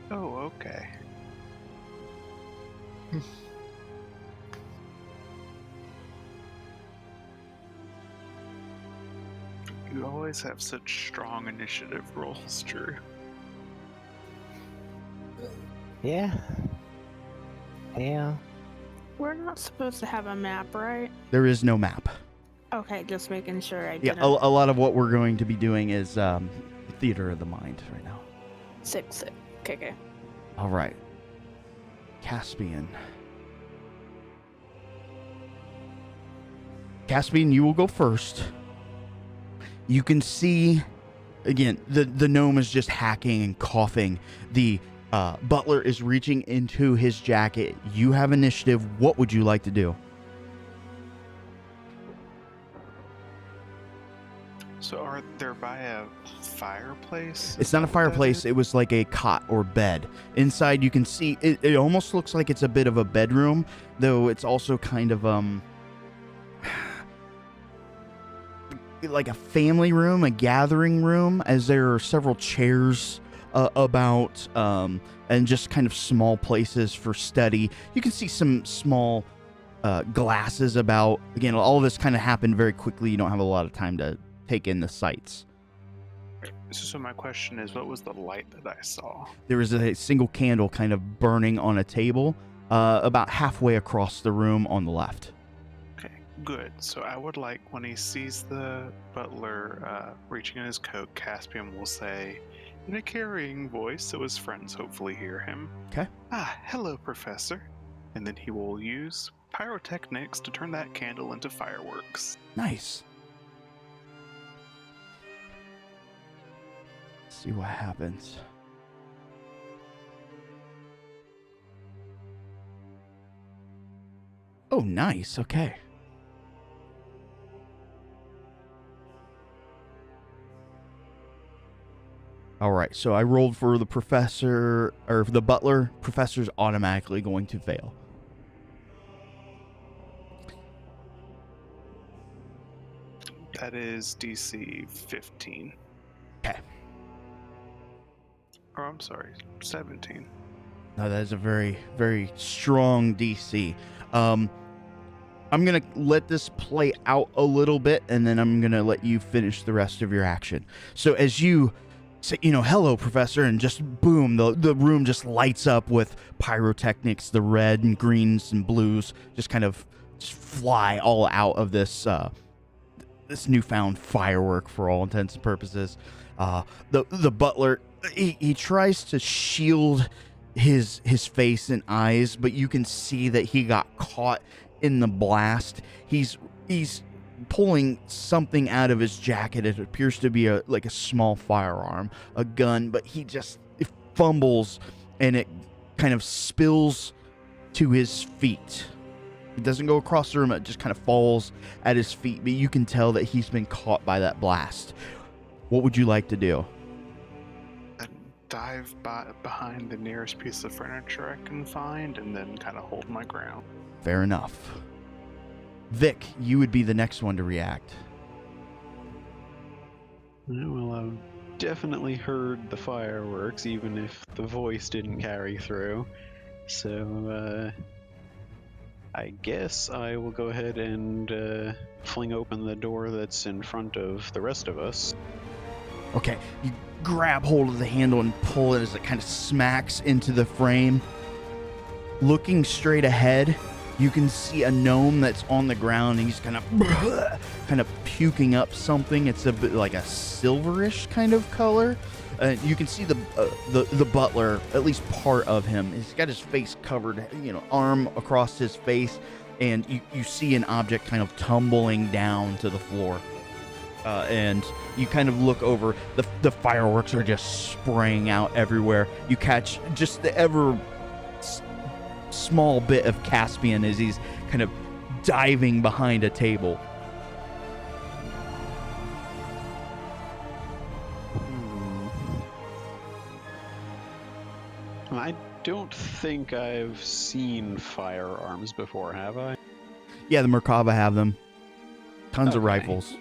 Oh, okay. You always have such strong initiative rolls, Drew. Yeah. Yeah. We're not supposed to have a map, right? There is no map. Okay, just making sure I Yeah, didn't. a lot of what we're going to be doing is theater of the mind right now. Six. Okay. All right. Caspian. Caspian, you will go first. You can see again, the gnome is just hacking and coughing. The butler is reaching into his jacket. You have initiative. What would you like to do? So are they by a fireplace? It's not a fireplace. It was like a cot or bed. Inside you can see, it almost looks like it's a bit of a bedroom, though it's also kind of, like a family room, a gathering room, as there are several chairs about, and just kind of small places for study. You can see some small glasses about. Again, all of this kind of happened very quickly. You don't have a lot of time to take in the sights. So my question is, what was the light that I saw? There is a single candle kind of burning on a table about halfway across the room on the left. Okay, good. So I would like, when he sees the butler reaching in his coat, Caspian will say, in a carrying voice so his friends hopefully hear him, Okay. Hello, Professor. And then he will use pyrotechnics to turn that candle into fireworks. Nice. See what happens. Oh, nice. Okay. All right. So I rolled for the professor, or for the butler. Professor's automatically going to fail. That is DC 15. Okay. Or I'm sorry, 17. No, that is a very, very strong DC. I'm going to let this play out a little bit, and then I'm going to let you finish the rest of your action. So as you say, hello, Professor, and just boom, the room just lights up with pyrotechnics. The red and greens and blues just kind of just fly all out of this this newfound firework for all intents and purposes. The butler, he tries to shield his face and eyes, but you can see that he got caught in the blast. He's pulling something out of his jacket. It appears to be like a small firearm, a gun, but he just fumbles and it kind of spills to his feet. It doesn't go across the room, it just kind of falls at his feet, but you can tell that he's been caught by that blast. What would you like to do? I'd dive behind the nearest piece of furniture I can find and then kind of hold my ground. Fair enough. Vic, you would be the next one to react. Well, I've definitely heard the fireworks, even if the voice didn't carry through. So, I guess I will go ahead and fling open the door that's in front of the rest of us. Okay, you grab hold of the handle and pull it as it kind of smacks into the frame. Looking straight ahead, you can see a gnome that's on the ground. He's kind of puking up something. It's a bit like a silverish kind of color. You can see the butler, at least part of him. He's got his face covered, arm across his face, and you see an object kind of tumbling down to the floor. And you kind of look over. The fireworks are just spraying out everywhere. You catch just the ever small bit of Caspian as he's kind of diving behind a table. I don't think I've seen firearms before, have I? Yeah, the Merkaba have them. Tons of Okay. rifles.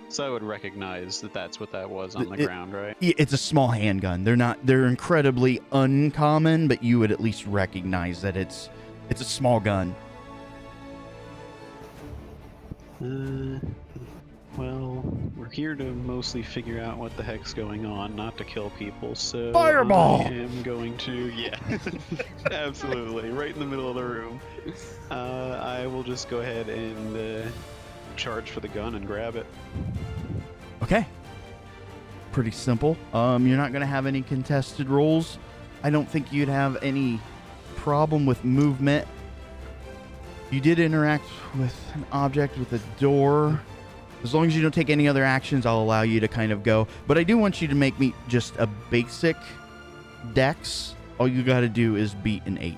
So I would recognize that that's what that was on the ground, right? It's a small handgun. They're incredibly uncommon, but you would at least recognize that it's a small gun. Well, we're here to mostly figure out what the heck's going on, not to kill people, so Fireball! I am going to, yeah, absolutely, right in the middle of the room. I will just go ahead and charge for the gun and grab it. Okay. Pretty simple. You're not going to have any contested rolls. I don't think you'd have any problem with movement. You did interact with an object with a door. As long as you don't take any other actions, I'll allow you to kind of go. But I do want you to make me just a basic dex. All you got to do is beat an 8.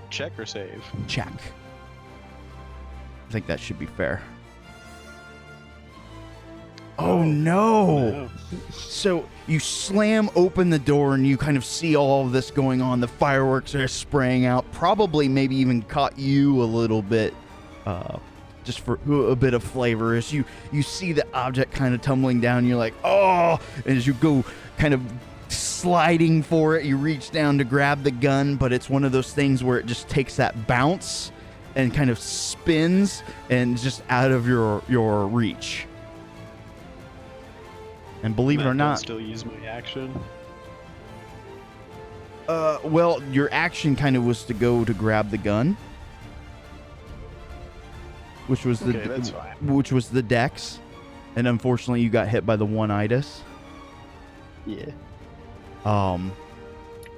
Check or save? Check. I think that should be fair. Oh no! So you slam open the door and you kind of see all of this going on. The fireworks are spraying out. Probably maybe even caught you a little bit, just for a bit of flavor. As you see the object kind of tumbling down, you're like, oh! And as you go kind of sliding for it, you reach down to grab the gun, but it's one of those things where it just takes that bounce and kind of spins and just out of your reach. And believe it or not, still use my action. Well, your action kind of was to go to grab the gun, which was that's fine. which was the dex, and unfortunately, you got hit by the one-itis. Yeah.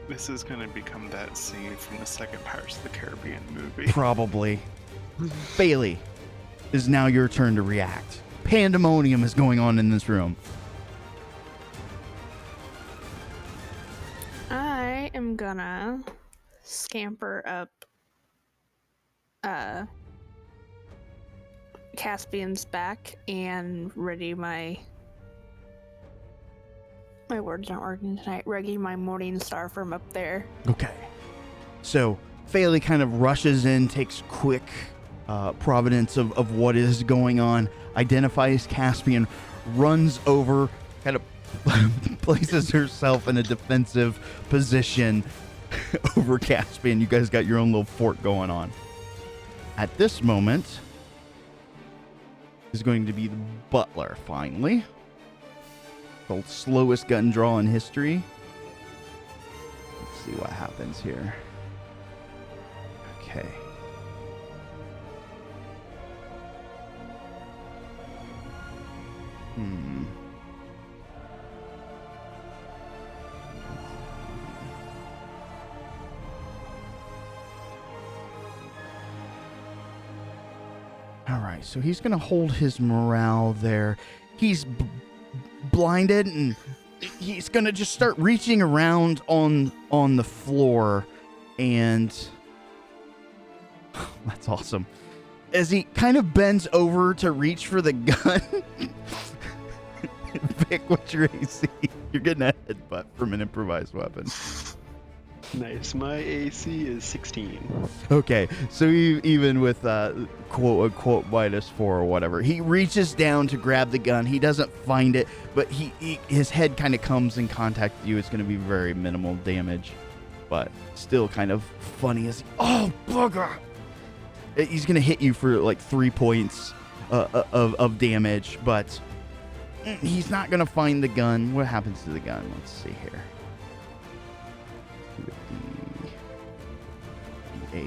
This is going to become that scene from the second Pirates of the Caribbean movie. Probably. Bailey, is now your turn to react. Pandemonium is going on in this room. I am gonna scamper up Caspian's back and ready my words aren't working tonight. Ready my morning star from up there. Okay. So, Bailey kind of rushes in, takes quick providence of what is going on, identifies Caspian, runs over, kind of places herself in a defensive position over Caspian. You guys got your own little fort going on. At this moment is going to be the butler, finally. The slowest gun draw in history. Let's see what happens here. Okay. All right, so he's going to hold his morale there. He's blinded, and he's going to just start reaching around on the floor, and that's awesome. As he kind of bends over to reach for the gun, Vic, what's your AC? You're getting a headbutt from an improvised weapon. Nice. My AC is 16. Okay, so even with quote-unquote -4 or whatever, he reaches down to grab the gun. He doesn't find it, but his head kind of comes in contact with you. It's going to be very minimal damage, but still kind of funny as, oh, bugger! He's going to hit you for like 3 points of damage, but he's not going to find the gun. What happens to the gun? Let's see here. 8,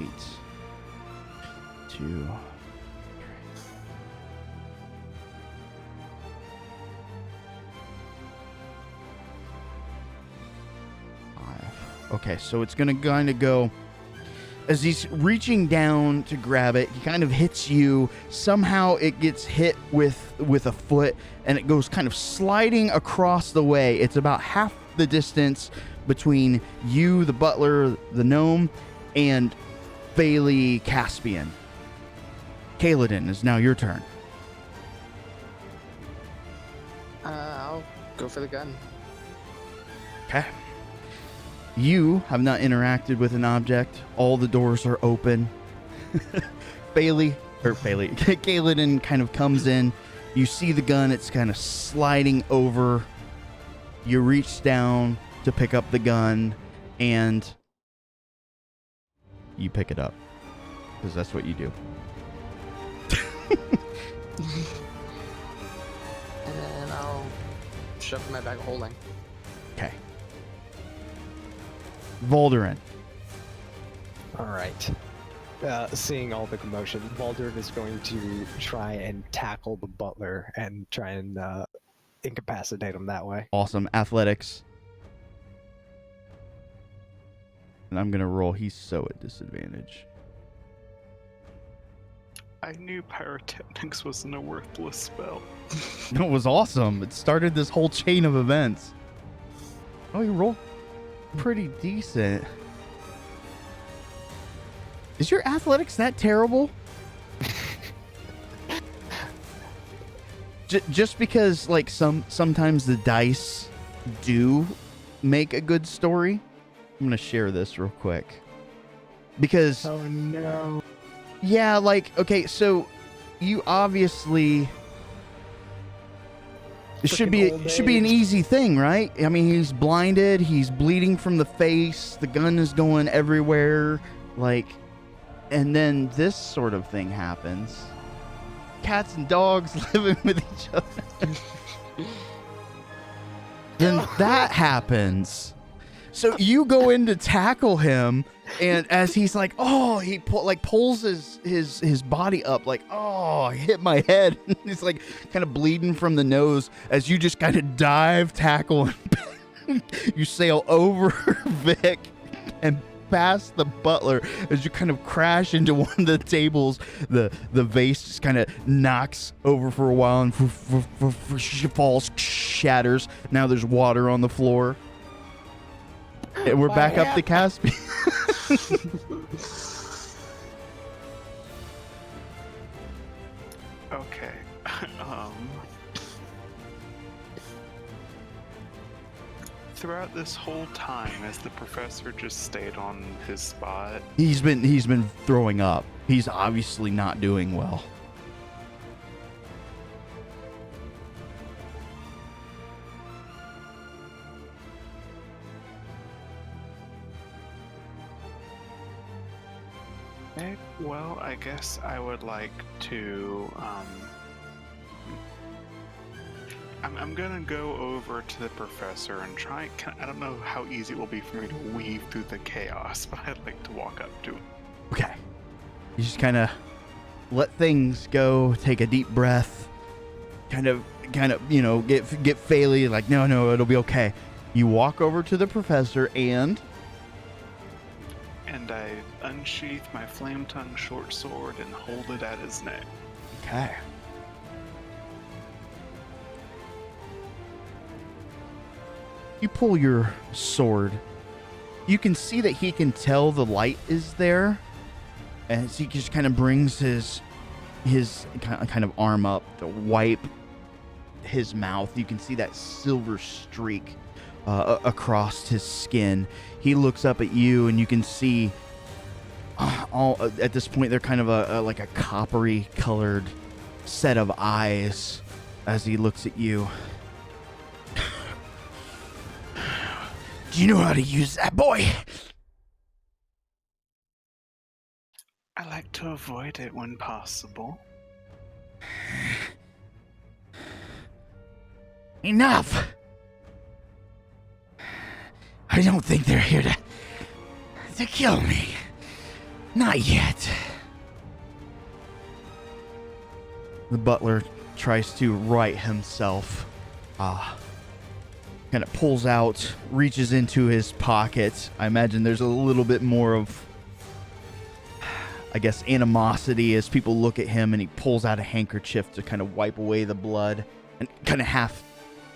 2, 3. Okay, so it's gonna kind of go as he's reaching down to grab it. He kind of hits you. Somehow it gets hit with a foot, and it goes kind of sliding across the way. It's about half the distance between you, the butler, the gnome, and Bailey Caspian. Kaladin, is now your turn. I'll go for the gun. Okay. You have not interacted with an object. All the doors are open. Kaladin kind of comes in. You see the gun. It's kind of sliding over. You reach down to pick up the gun, and you pick it up, because that's what you do. And then I'll shove my bag of holding. Okay. Volderin. All right. Seeing all the commotion, Volderin is going to try and tackle the butler and try and incapacitate him that way. Awesome. Athletics. And I'm going to roll. He's so at disadvantage. I knew pyrotechnics wasn't a worthless spell. No, it was awesome. It started this whole chain of events. Oh, you rolled pretty decent. Is your athletics that terrible? Just because, like, sometimes the dice do make a good story. I'm gonna share this real quick because Oh no. yeah, like, okay, so you obviously it should be an easy thing, right? I mean, he's blinded, he's bleeding from the face, the gun is going everywhere, like, and then this sort of thing happens. Cats and dogs living with each other. Then that happens. So you go in to tackle him, and as he's like, oh, he pulls his body up, like, oh, I hit my head. He's like kind of bleeding from the nose as you just kind of dive, tackle, and you sail over Vic and past the butler as you kind of crash into one of the tables. The vase just kind of knocks over for a while and falls, shatters. Now there's water on the floor. And we're back up to Caspian. Okay. Throughout this whole time, has the professor just stayed on his spot? He's been throwing up. He's obviously not doing well. Okay, well, I guess I would like to, I'm gonna go over to the professor and try. I don't know how easy it will be for me to weave through the chaos, but I'd like to walk up to him. Okay. You just kind of let things go, take a deep breath, kind of, you know, get faily, like, no, it'll be okay. You walk over to the professor and I unsheath my flame tongue short sword and hold it at his neck. okay. You pull your sword. You can see that he can tell the light is there, as he just kind of brings his kind of arm up to wipe his mouth. You can see that silver streak across his skin. He looks up at you, and you can see all at this point they're kind of like a coppery colored set of eyes as he looks at you. Do you know how to use that, boy? I like to avoid it when possible. Enough! I don't think they're here to kill me. Not yet. The butler tries to right himself. Kind of pulls out, reaches into his pocket. I imagine there's a little bit more of, I guess, animosity as people look at him, and he pulls out a handkerchief to kind of wipe away the blood and kind of half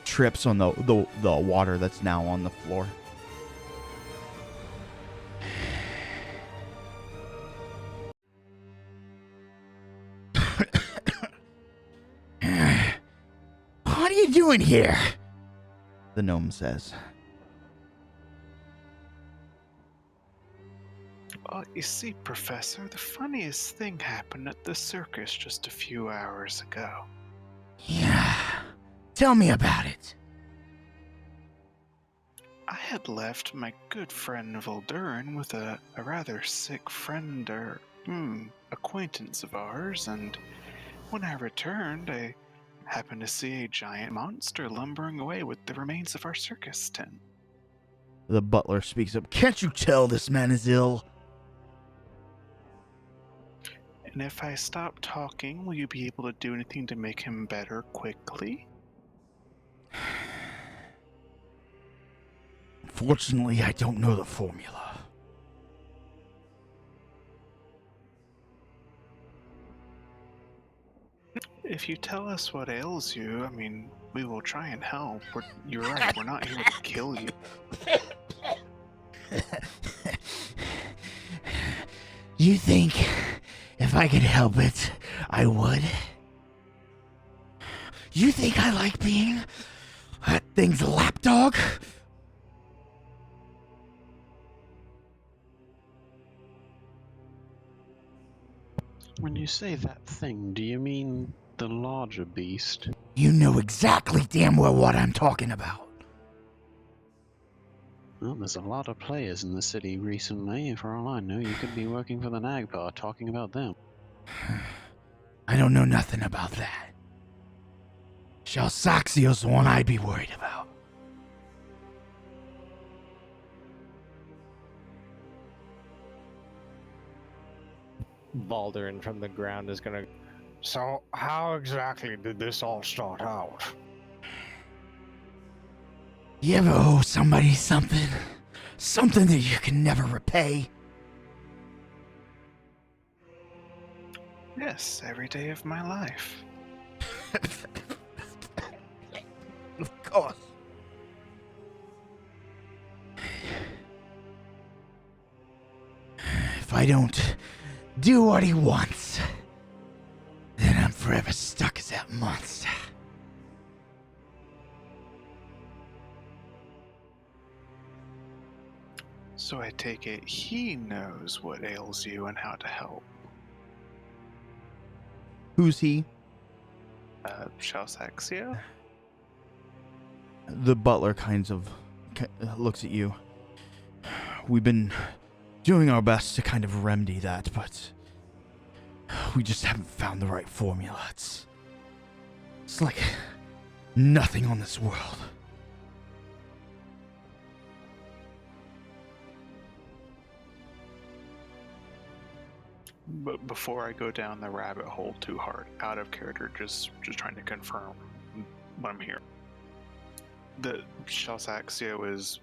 trips on the water that's now on the floor. What are you doing here? The gnome says. You see, Professor, the funniest thing happened at the circus just a few hours ago. Yeah. Tell me about it. I had left my good friend Voldurin with a rather sick friend or acquaintance of ours, and when I returned, I happened to see a giant monster lumbering away with the remains of our circus tent. The butler speaks up. Can't you tell this man is ill? And if I stop talking, will you be able to do anything to make him better quickly? Fortunately, I don't know the formula. If you tell us what ails you, I mean, we will try and help. You're right, we're not here to kill you. You think if I could help it, I would? You think I like being that thing's lapdog? When you say that thing, do you mean the larger beast? You know exactly damn well what I'm talking about. Well, there's a lot of players in the city recently. For all I know, you could be working for the Nagpar talking about them. I don't know nothing about that. Shalsaxio's the one I'd be worried about. Baldurin from the ground is gonna. So, how exactly did this all start out? You ever owe somebody something? Something that you can never repay? Yes, every day of my life. Of course. If I don't do what he wants, then I'm forever stuck as that monster. So I take it he knows what ails you and how to help. Who's he? Shalsaxio? The butler looks at you. We've been doing our best to kind of remedy that, but we just haven't found the right formula. It's like nothing on this world. But before I go down the rabbit hole too hard, out of character, just trying to confirm what I'm hearing. The Shalsaxio is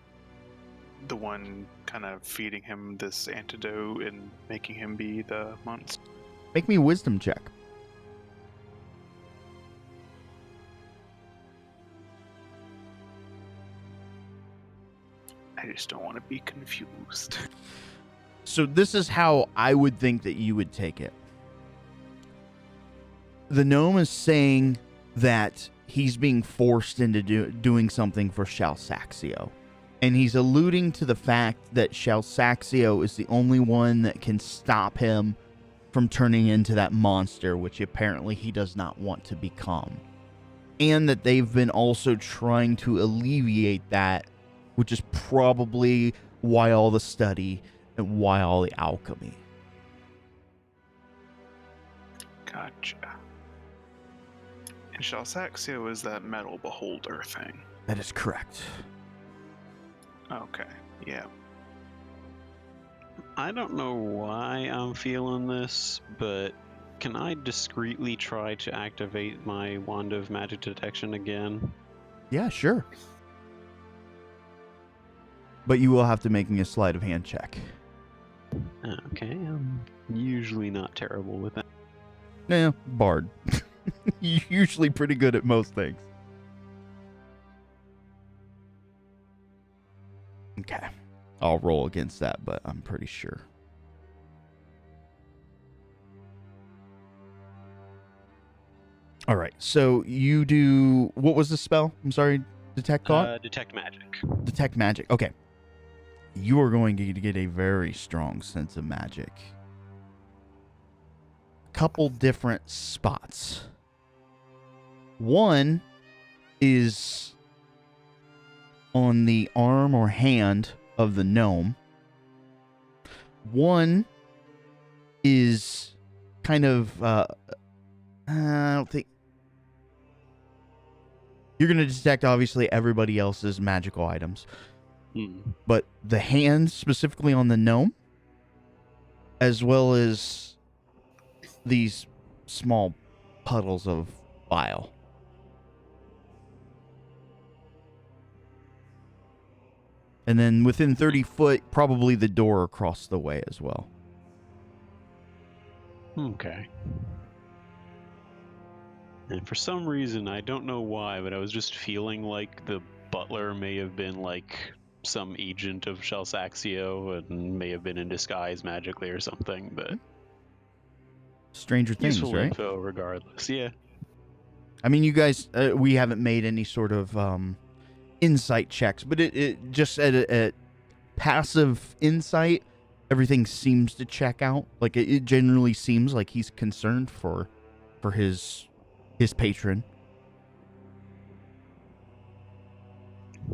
the one kind of feeding him this antidote and making him be the monster. Make me a wisdom check. I just don't want to be confused. So this is how I would think that you would take it. The gnome is saying that he's being forced into doing something for Shalsaxio. And he's alluding to the fact that Shalsaxio is the only one that can stop him from turning into that monster, which apparently he does not want to become. And that they've been also trying to alleviate that, which is probably why all the study and why all the alchemy. Gotcha. And Shalsaxio is that metal beholder thing. That is correct. Okay, yeah. I don't know why I'm feeling this, but can I discreetly try to activate my Wand of Magic Detection again? Yeah, sure. But you will have to make me a sleight of hand check. Okay, I'm usually not terrible with that. Yeah, bard. Usually pretty good at most things. Okay. I'll roll against that, but I'm pretty sure. All right. So you do... What was the spell? I'm sorry. Detect thought? Detect magic. Detect magic. Okay. You are going to get a very strong sense of magic. Couple different spots. One is on the arm or hand of the gnome. One is kind of I don't think you're going to detect obviously everybody else's magical items. But the hands specifically on the gnome, as well as these small puddles of bile. And then within 30 foot, probably the door across the way as well. Okay. And for some reason, I don't know why, but I was just feeling like the butler may have been like some agent of Shelsaxio and may have been in disguise magically or something, but Stranger Things, useful right? info regardless. Yeah. I mean, you guys, we haven't made any sort of insight checks, but it just at passive insight, everything seems to check out. Like it generally seems like he's concerned for his patron.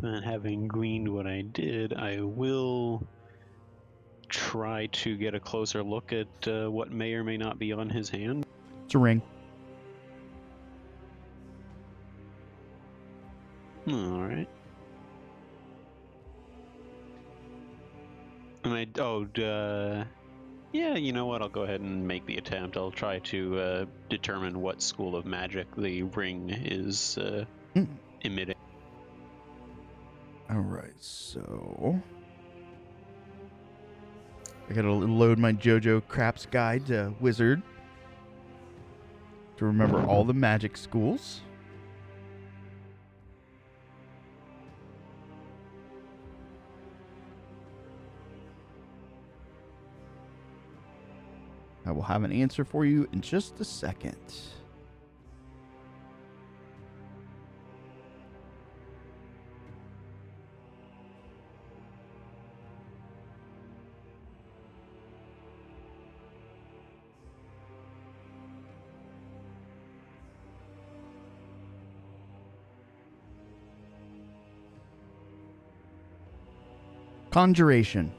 And having gleaned what I did, I will try to get a closer look at what may or may not be on his hand. It's a ring. All right. And yeah, you know what? I'll go ahead and make the attempt. I'll try to determine what school of magic the ring is emitting. All right, so I gotta load my JoJo Craps Guide to Wizard to remember all the magic schools. I will have an answer for you in just a second. Conjuration.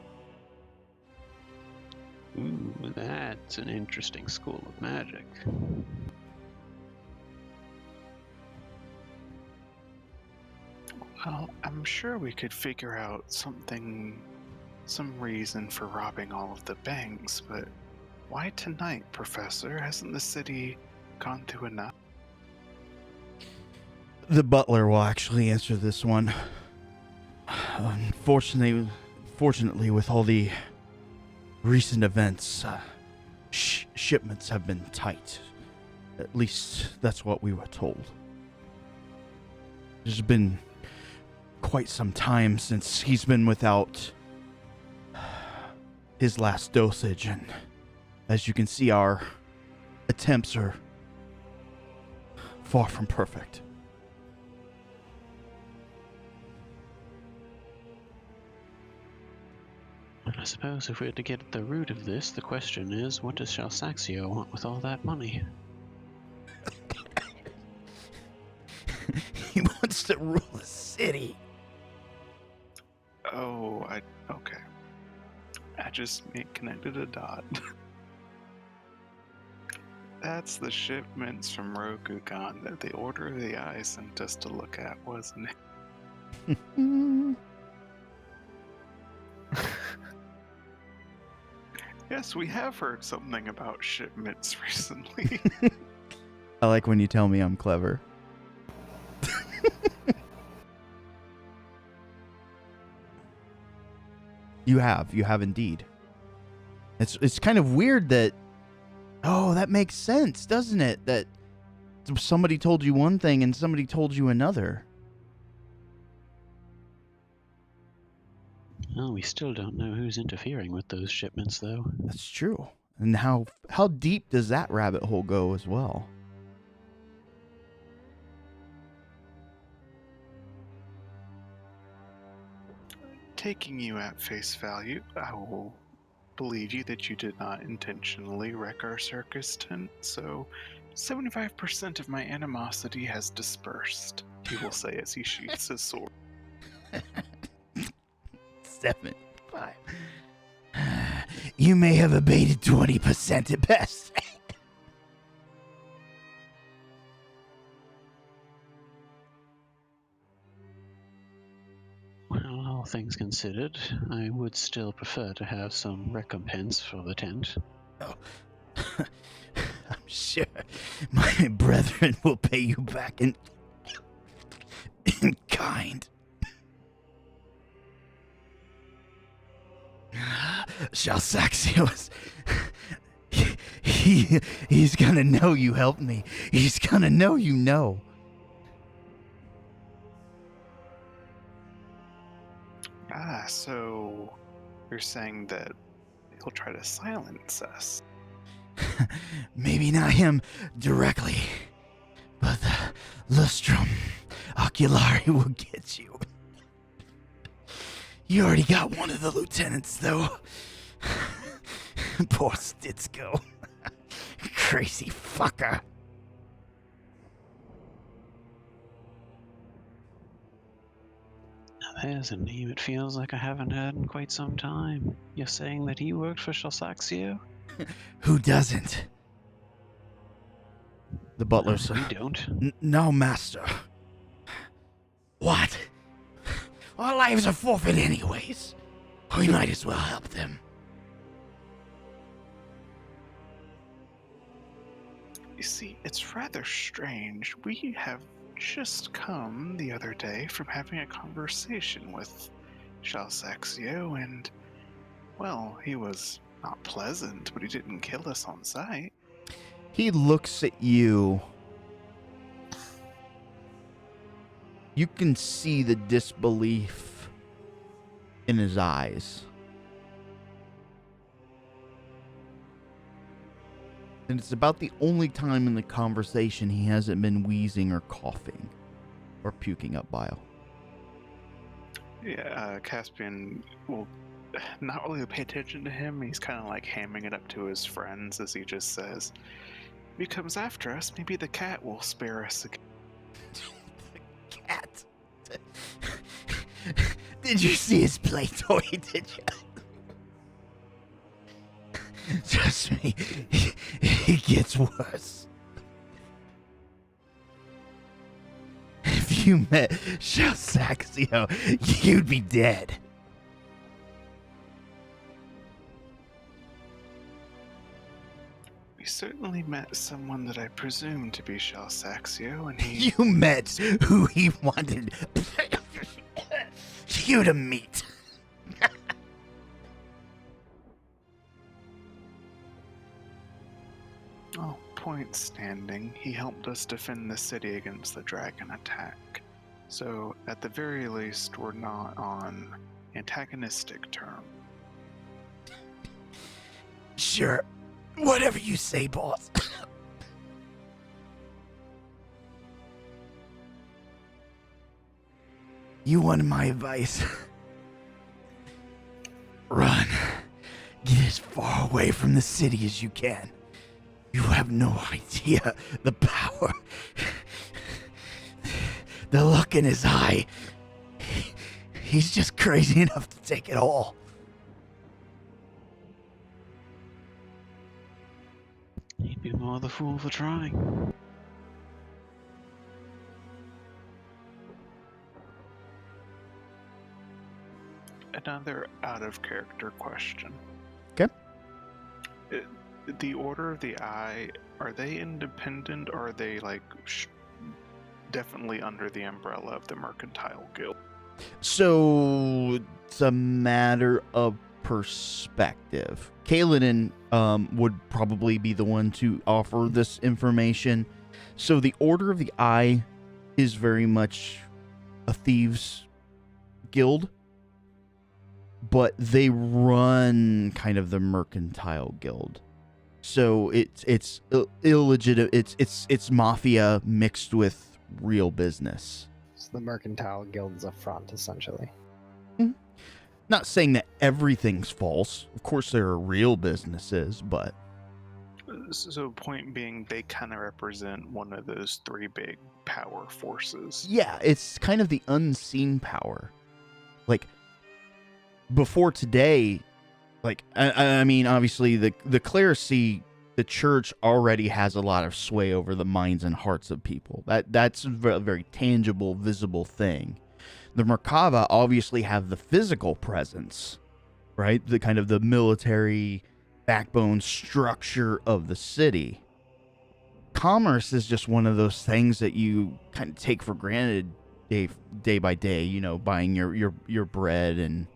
Ooh, that's an interesting school of magic. Well, I'm sure we could figure out some reason for robbing all of the banks, but why tonight, Professor? Hasn't the city gone through enough? The butler will actually answer this one. Fortunately, with all the recent events, shipments have been tight. At least that's what we were told. There's been quite some time since he's been without his last dosage, and as you can see, our attempts are far from perfect. I suppose if we were to get at the root of this, the question is, what does Shelsaxio want with all that money? He wants to rule the city. Oh, okay. I just connected a dot. That's the shipments from Rokugan that the Order of the Eye sent us to look at, wasn't it? Yes, we have heard something about shipments recently. I like when you tell me I'm clever. You have indeed. It's kind of weird that, oh, that makes sense, doesn't it? That somebody told you one thing and somebody told you another. Well, we still don't know who's interfering with those shipments, though. That's true. And how deep does that rabbit hole go as well? Taking you at face value, I will believe you that you did not intentionally wreck our circus tent, so 75% of my animosity has dispersed, he will say as he sheaths his sword. 75. You may have abated 20% at best. Well, all things considered, I would still prefer to have some recompense for the tent. Oh. I'm sure my brethren will pay you back in kind. Shelsaxio He's gonna know you helped me. He's gonna know you know. Ah, so you're saying that he'll try to silence us? Maybe not him directly, but the Lustrum Oculari will get you. You already got one of the lieutenants, though. Poor Stitsko. Crazy fucker. There's a name it feels like I haven't heard in quite some time. You're saying that he worked for Shalsaxio? Who doesn't? The butler said, We don't. No, master. What? Our lives are forfeit anyways. We might as well help them. You see, it's rather strange. We have just come the other day from having a conversation with Shalsaxio, and, well, he was not pleasant, but he didn't kill us on sight. He looks at you. You can see the disbelief in his eyes. And it's about the only time in the conversation he hasn't been wheezing or coughing or puking up bile. Yeah, Caspian will not really pay attention to him. He's kind of like hamming it up to his friends as he just says, if he comes after us, maybe the cat will spare us again. The cat? Did you see his play toy, did you? Trust me, it gets worse. If you met Shalsaxio, you'd be dead. We certainly met someone that I presume to be Shalsaxio, and he... You met who he wanted you to meet. Oh, point standing. He helped us defend the city against the dragon attack. So, at the very least, we're not on antagonistic terms. Sure. Whatever you say, boss. You wanted my advice. Run. Get as far away from the city as you can. You have no idea the power. The look in his eye. He's just crazy enough to take it all. He'd be more the fool for trying. Another out-of-character question. Okay. The Order of the Eye, are they independent, or are they, like, definitely under the umbrella of the Mercantile Guild? So, it's a matter of perspective. Kaladin would probably be the one to offer this information. So the Order of the Eye is very much a thieves guild, but they run kind of the Mercantile Guild. So it's illegitimate. It's mafia mixed with real business. So the Mercantile Guild's a front, essentially. Mm-hmm. Not saying that everything's false. Of course, there are real businesses, but... So, point being, they kind of represent one of those three big power forces. Yeah, it's kind of the unseen power. Like, before today, like, I mean, obviously, the clerisy, the church already has a lot of sway over the minds and hearts of people. That's a very tangible, visible thing. The Merkava obviously have the physical presence, right? The kind of the military backbone structure of the city. Commerce is just one of those things that you kind of take for granted day by day, you know, buying your bread and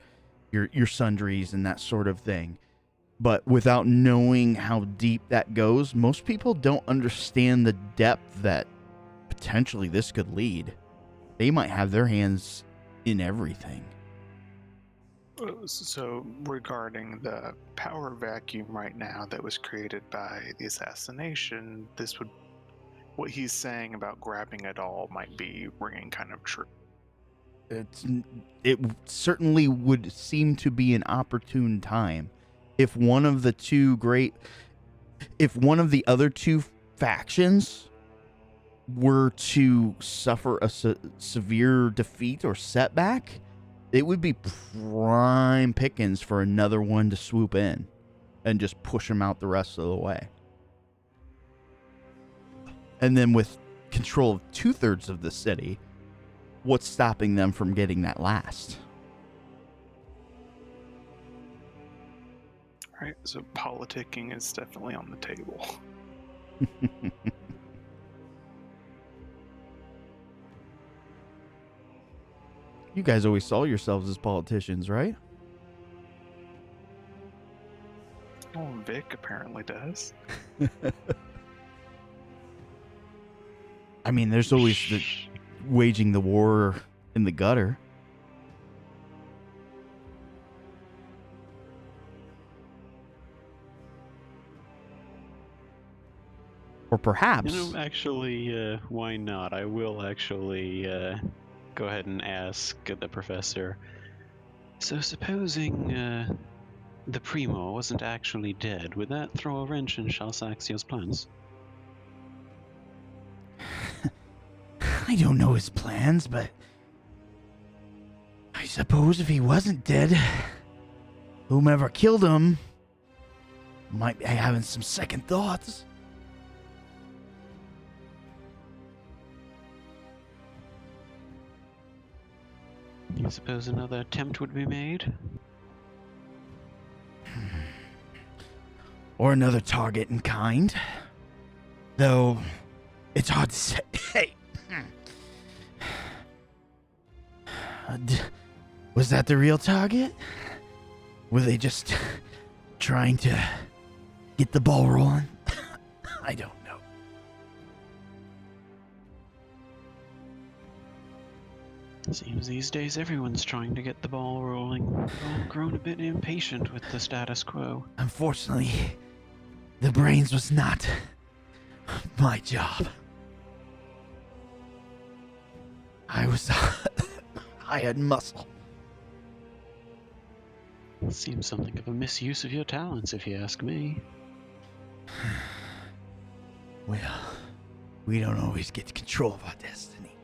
your sundries and that sort of thing. But without knowing how deep that goes, most people don't understand the depth that potentially this could lead. They might have their hands in everything. So, regarding the power vacuum right now that was created by the assassination, what he's saying about grabbing it all might be ringing kind of true. It certainly would seem to be an opportune time. If one of the other two factions were to suffer a severe defeat or setback, it would be prime pickings for another one to swoop in and just push them out the rest of the way. And then with control of 2/3 of the city, what's stopping them from getting that last? Right, so politicking is definitely on the table. You guys always saw yourselves as politicians, right? Oh, Vic apparently does. I mean, there's always the waging the war in the gutter. Or perhaps... Actually, why not? I will actually go ahead and ask the professor. So supposing the Primo wasn't actually dead, would that throw a wrench in Shalsaxio's plans? I don't know his plans, but I suppose if he wasn't dead, whomever killed him might be having some second thoughts. You suppose another attempt would be made? Or another target in kind. Though, it's hard to say. Was that the real target? Were they just trying to get the ball rolling? I don't know. Seems these days everyone's trying to get the ball rolling. We've all grown a bit impatient with the status quo. Unfortunately, the brains was not my job. I had muscle. Seems something of a misuse of your talents, if you ask me. Well, we don't always get control of our destiny.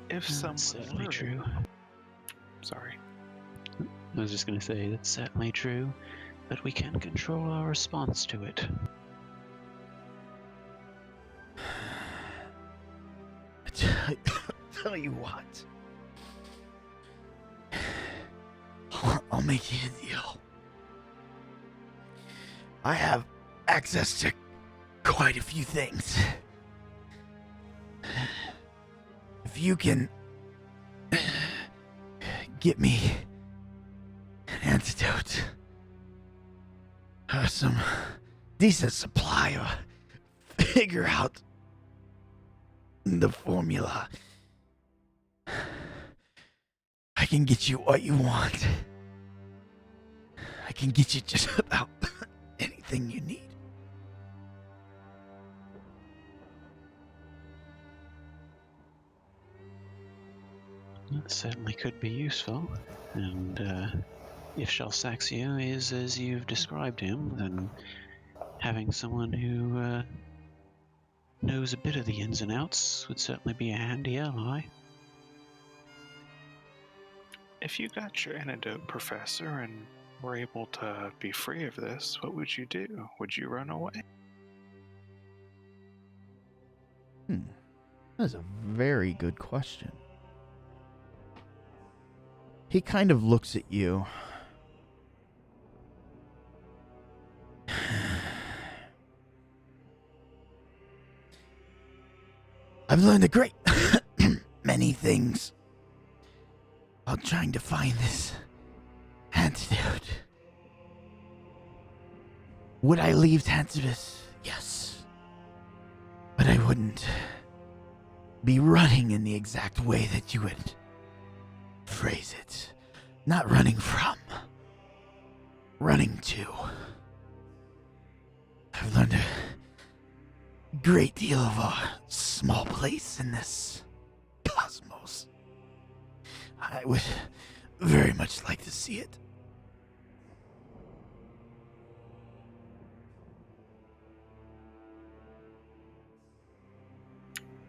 If someone certainly true. Sorry. I was just going to say, that's certainly true, but we can control our response to it. Tell you what. I'll make you a deal. I have access to quite a few things. If you can get me an antidote or some decent supply or figure out the formula, I can get you what you want. I can get you just about anything you need. That certainly could be useful, and if Shalsaxio is as you've described him, then having someone who knows a bit of the ins and outs would certainly be a handy ally. If you got your antidote, Professor, and were able to be free of this, what would you do? Would you run away? That's a very good question. He kind of looks at you. I've learned a great many things while trying to find this antidote. Would I leave Tantibus? Yes. But I wouldn't be running in the exact way that you would phrase it. Not running from. Running to. I've learned a great deal of a small place in this cosmos. I would very much like to see it.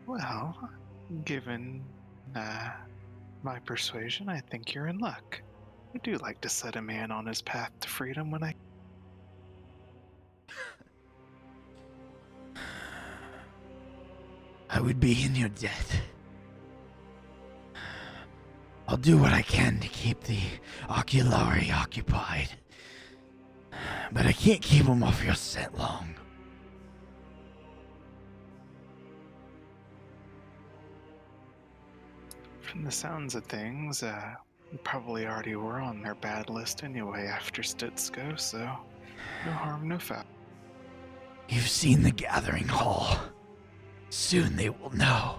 Well, given my persuasion, I think you're in luck. I do like to set a man on his path to freedom when I... I would be in your debt. I'll do what I can to keep the Oculari occupied. But I can't keep them off your scent long. From the sounds of things, we probably already were on their bad list anyway after Stitsko, so no harm, no foul. You've seen the Gathering Hall. Soon they will know.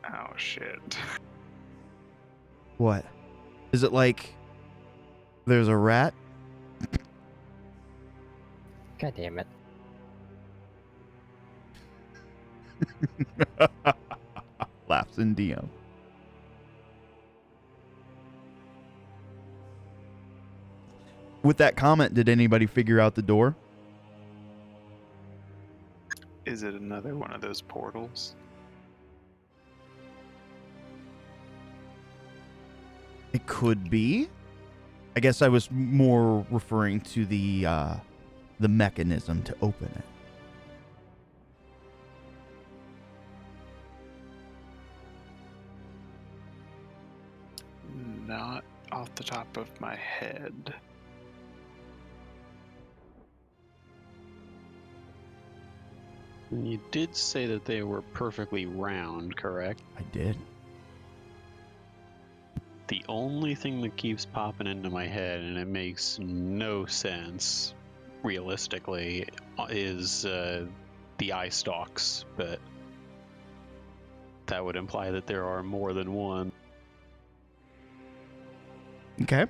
Oh, shit. What? Is it like there's a rat? God damn it. Laughs in DM. With that comment, did anybody figure out the door? Is it another one of those portals? It could be. I guess I was more referring to the mechanism to open it. Not off the top of my head. You did say that they were perfectly round, correct? I did. The only thing that keeps popping into my head, and it makes no sense realistically, is the eye stalks, but that would imply that there are more than one. Okay.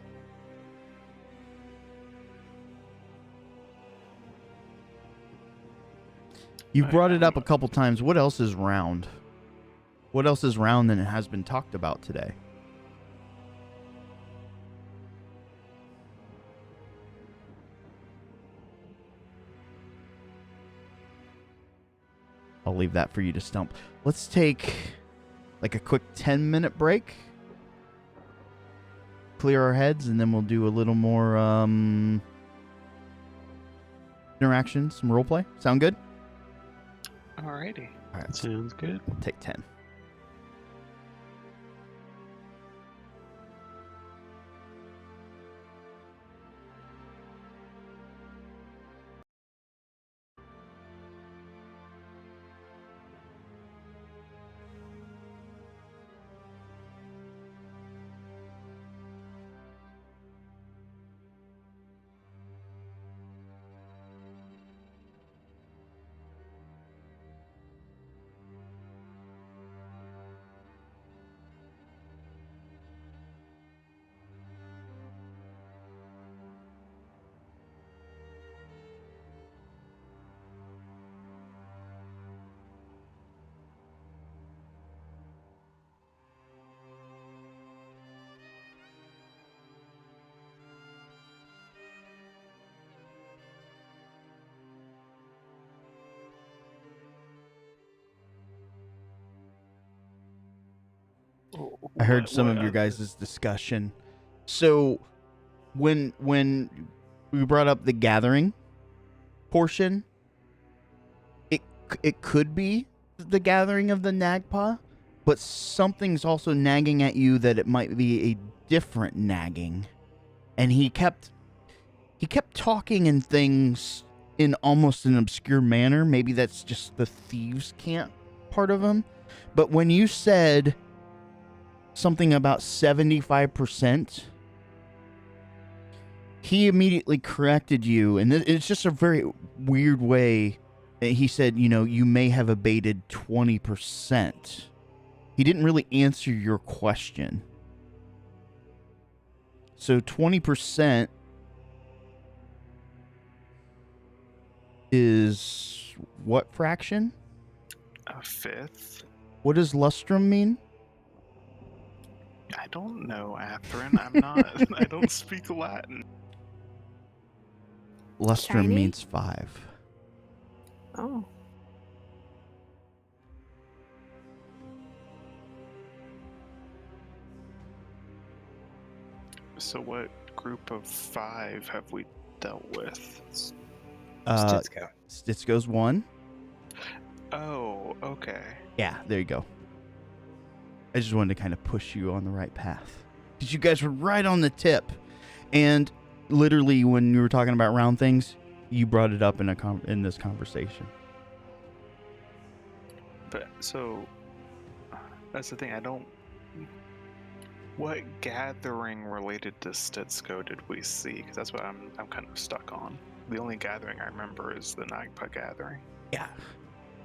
You've brought it up a couple times. What else is round? What else is round than it has been talked about today? I'll leave that for you to stump. Let's take like a quick 10-minute break. Clear our heads, and then we'll do a little more interaction, some roleplay. Sound good? Alrighty. All right, Sounds good. take 10. I heard some of your guys' discussion. So, when we brought up the gathering portion, it could be the gathering of the Nagpa, but something's also nagging at you that it might be a different nagging. And he kept talking and things in almost an obscure manner. Maybe that's just the thieves' camp part of him. But when you said something about 75%, he immediately corrected you. And it's just a very weird way. He said, you may have abated 20%. He didn't really answer your question. So 20% is what fraction? A fifth? What does lustrum mean? I don't know, Atherin. I'm not. I don't speak Latin. Lustrum Shiny? means 5. Oh. So, what group of 5 have we dealt with? Stitsko. Stitsko's 1. Oh, okay. Yeah, there you go. I just wanted to kind of push you on the right path. Because you guys were right on the tip. And literally, when you were talking about round things, you brought it up in this conversation. But so that's the thing. I don't. What gathering related to Stitsko did we see? Because that's what I'm kind of stuck on. The only gathering I remember is the Nagpa gathering. Yeah.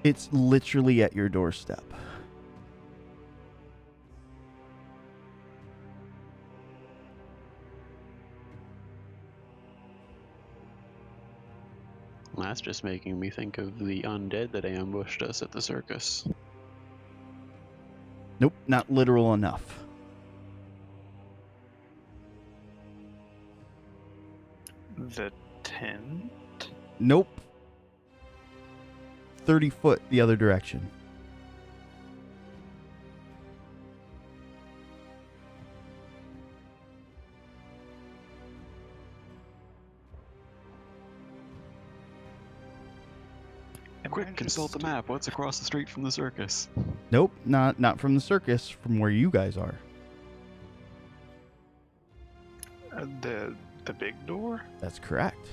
It's literally at your doorstep. That's just making me think of the undead that ambushed us at the circus. Nope, not literal enough. The tent? Nope. 30 foot the other direction. Quick, consult the map. What's across the street from the circus? Nope, not from the circus, from where you guys are. The big door? That's correct.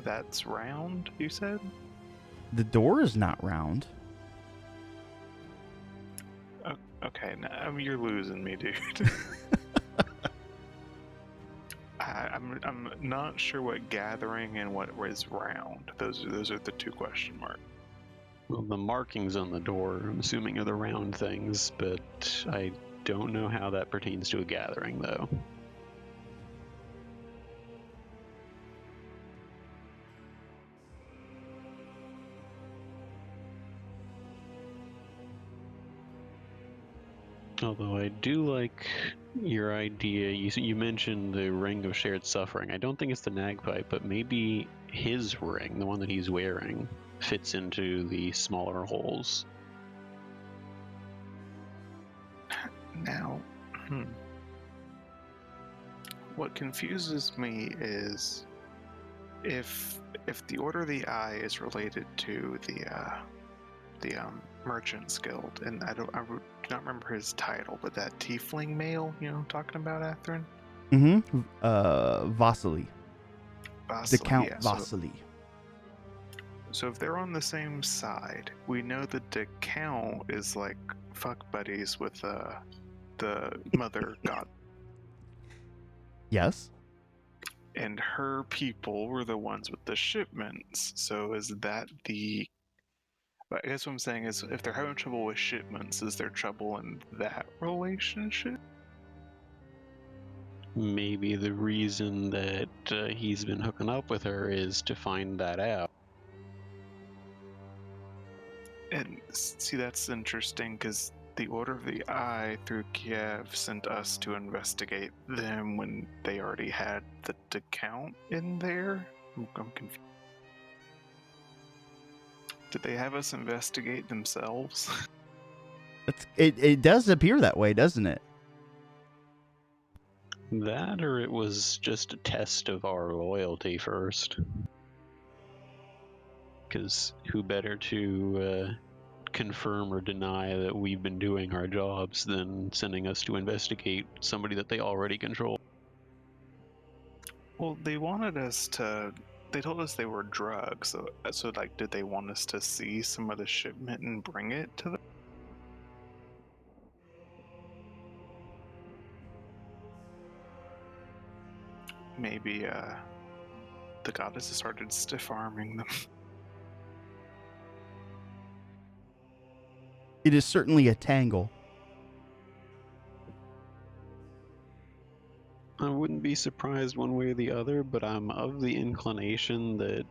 That's round, you said? The door is not round. Okay, you're losing me, dude. I'm not sure what gathering and what is round. Those are the two question marks. Well, the markings on the door, I'm assuming, are the round things, but I don't know how that pertains to a gathering, though. Although I do like your idea. You mentioned the ring of shared suffering. I don't think it's the Nagpipe, but maybe his ring, the one that he's wearing, fits into the smaller holes. Now, what confuses me is if the Order of the Eye is related to the Merchant's Guild, and I do not remember his title, but that tiefling male, talking about Atherin? Mm-hmm. Vasily. The Count yeah, Vasily. So if they're on the same side, we know that the Count is like fuck buddies with the mother god. Yes. And her people were the ones with the shipments. So is that I guess what I'm saying is, if they're having trouble with shipments, is there trouble in that relationship? Maybe the reason that he's been hooking up with her is to find that out. And see, that's interesting, because the Order of the Eye through Kiev sent us to investigate them when they already had the Count in there. I'm confused. Did they have us investigate themselves? It does appear that way, doesn't it? That, or it was just a test of our loyalty first. Because who better to confirm or deny that we've been doing our jobs than sending us to investigate somebody that they already control? Well, they wanted us to They told us they were drugs, so like, did they want us to see some of the shipment and bring it to them? Maybe the goddesses started stiff arming them. It is certainly a tangle. I wouldn't be surprised one way or the other, but I'm of the inclination that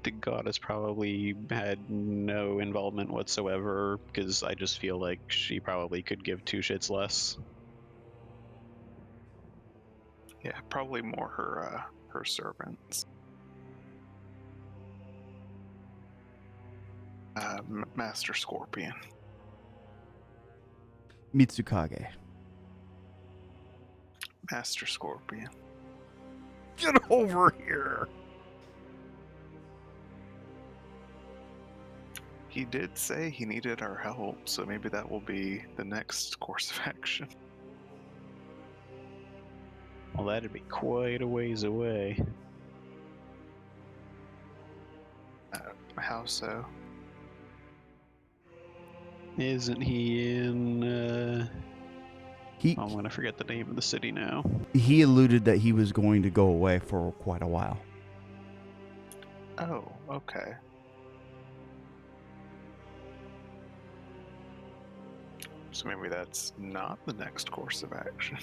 the goddess probably had no involvement whatsoever, because I just feel like she probably could give two shits less. Yeah, probably more her servants. Master Scorpion. Mitsukage. Master Scorpion. Get over here. He did say he needed our help, so maybe that will be the next course of action. Well, that'd be quite a ways away. How so? Isn't he in, He I'm gonna forget the name of the city now. he alluded that he was going to go away for quite a while. Oh, okay. So maybe that's not the next course of action.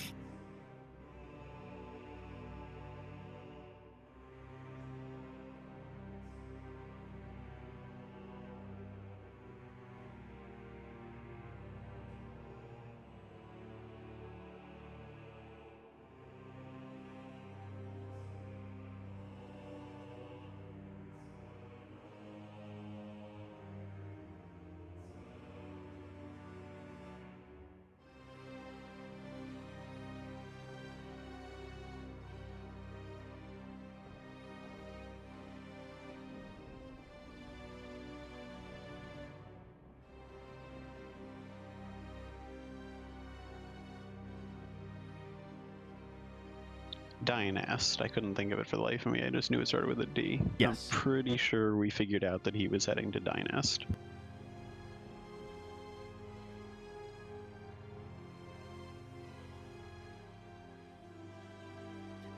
Dynast. I couldn't think of it for the life of me. I just knew it started with a D. Yes. I'm pretty sure we figured out that he was heading to Dynast.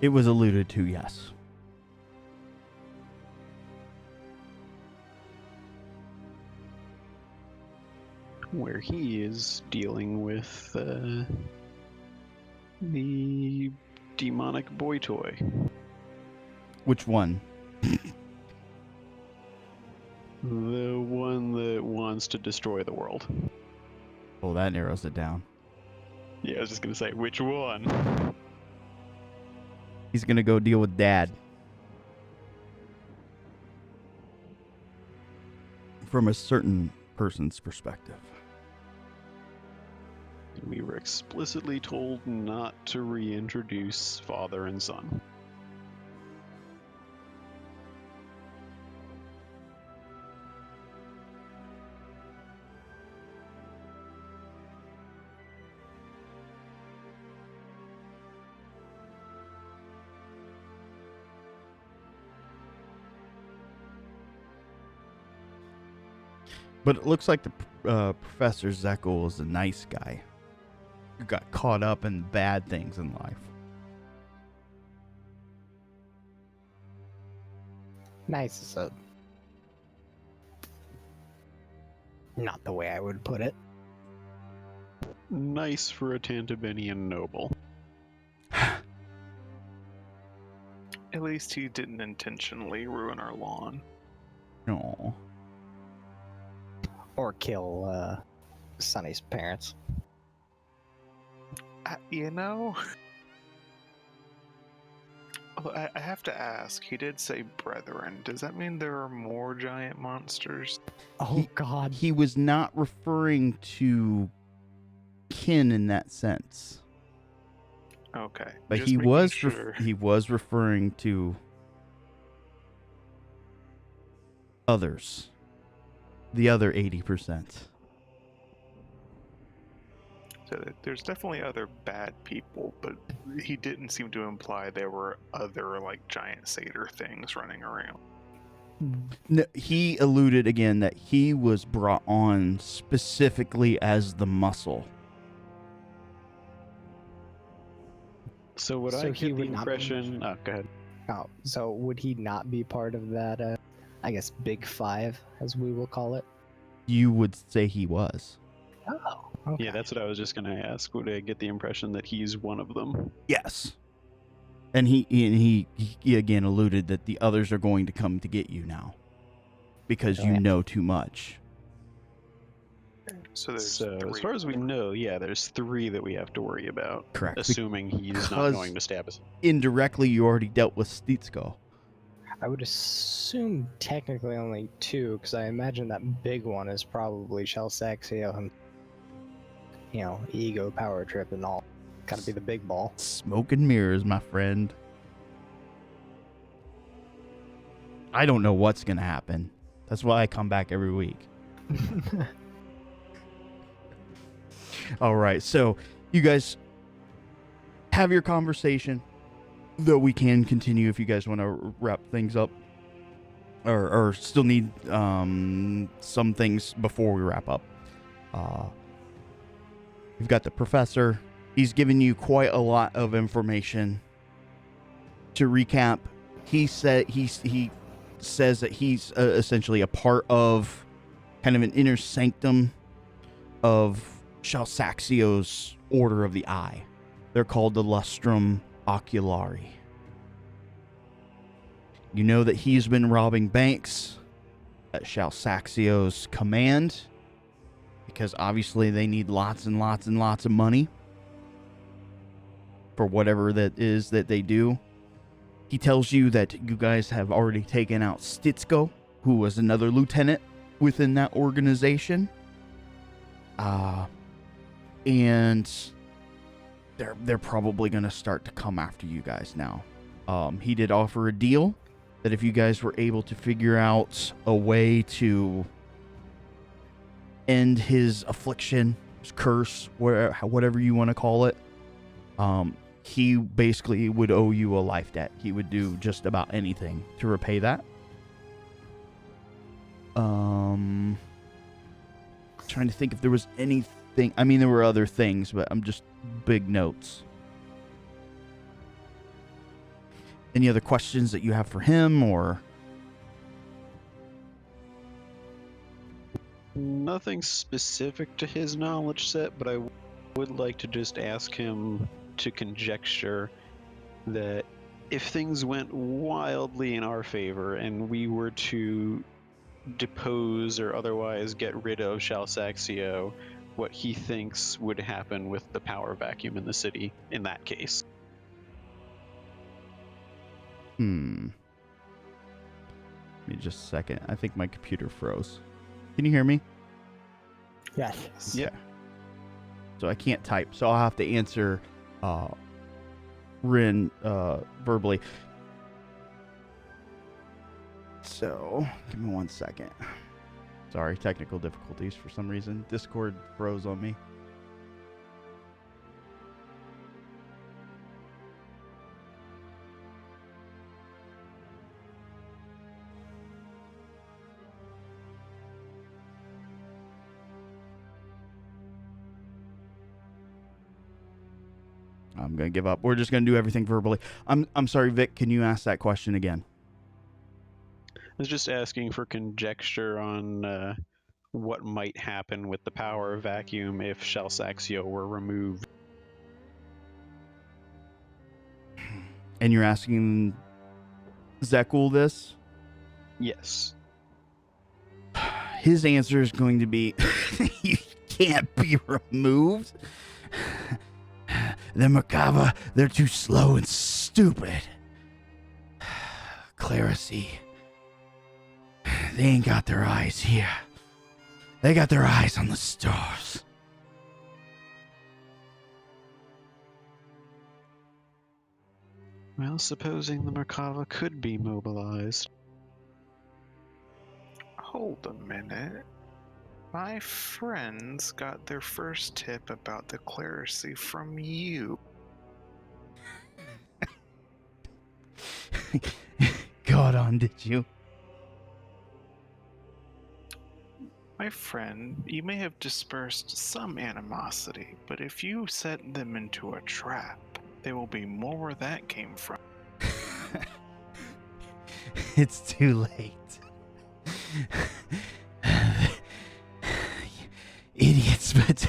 It was alluded to, yes. Where he is dealing with the demonic boy toy. Which one? The one that wants to destroy the world. Oh, that narrows it down. Yeah, I was just gonna say, which one? He's gonna go deal with Dad. From a certain person's perspective. We were explicitly told not to reintroduce father and son. But it looks like the Professor Zekel is a nice guy who got caught up in bad things in life. Nice is not the way I would put it. Nice for a Tantibenian noble. At least he didn't intentionally ruin our lawn. No. Or kill Sonny's parents. You know, I have to ask. He did say brethren. Does that mean there are more giant monsters? Oh, God. He was not referring to kin in that sense. Okay, But just he making was sure. he was referring to others. The other 80%. that there's definitely other bad people, but he didn't seem to imply there were other, like, giant satyr things running around. No, he alluded again that he was brought on specifically as the muscle. So would So I he get the would not be- impression? Oh, go ahead. Oh, so would he not be part of that, I guess, Big Five, as we will call it? You would say he was. Oh, okay. Yeah, that's what I was just gonna ask. Would I get the impression that he's one of them? Yes. And he again alluded that the others are going to come to get you now because Oh, you yeah. know too much. So there's So as 3 far as we more. know, yeah, there's 3 that we have to worry about. Correct. Assuming he's not Because- going to stab us. Indirectly, you already dealt with Stitsko. I would assume technically only 2, because I imagine that big one is probably Shelsaxio and, ego power trip and all. Gotta be the big ball. Smoke and mirrors, my friend. I don't know what's going to happen. That's why I come back every week. All right, so you guys have your conversation, though we can continue if you guys want to wrap things up, or still need some things before we wrap up. We've got the professor. He's given you quite a lot of information. To recap, he says that he's essentially a part of kind of an inner sanctum of Shelsaxio's Order of the Eye. They're called the Lustrum Oculari. You know that he's been robbing banks at Shelsaxio's command because obviously they need lots and lots and lots of money for whatever that is that they do. He tells you that you guys have already taken out Stitsko, who was another lieutenant within that organization. And they're probably going to start to come after you guys now. He did offer a deal that if you guys were able to figure out a way to end his affliction, his curse, whatever you want to call it, he basically would owe you a life debt. He would do just about anything to repay that. Trying to think if there was anything. I mean, there were other things, but I'm just big notes. Any other questions that you have for him, or? Nothing specific to his knowledge set, but I would like to just ask him to conjecture that if things went wildly in our favor and we were to depose or otherwise get rid of Shelsaxio, what he thinks would happen with the power vacuum in the city in that case. Give me just a second. I think my computer froze. Can you hear me? Yes. Yeah. So I can't type, so I'll have to answer Rin verbally. So, give me 1 second. Sorry, technical difficulties for some reason. Discord froze on me. I'm gonna give up. We're just gonna do everything verbally. I'm sorry, Vic. Can you ask that question again? I was just asking for conjecture on what might happen with the power vacuum if Shelsaxio were removed. And you're asking Zekul this? Yes. His answer is going to be, you can't be removed. The Merkava, they're too slow and stupid. Clerisy, they ain't got their eyes here. They got their eyes on the stars. Well, supposing the Merkava could be mobilized. Hold a minute. My friends got their first tip about the clerisy from you. Got on, did you? My friend, you may have dispersed some animosity, but if you set them into a trap, they will be more where that came from. It's too late. Idiots, but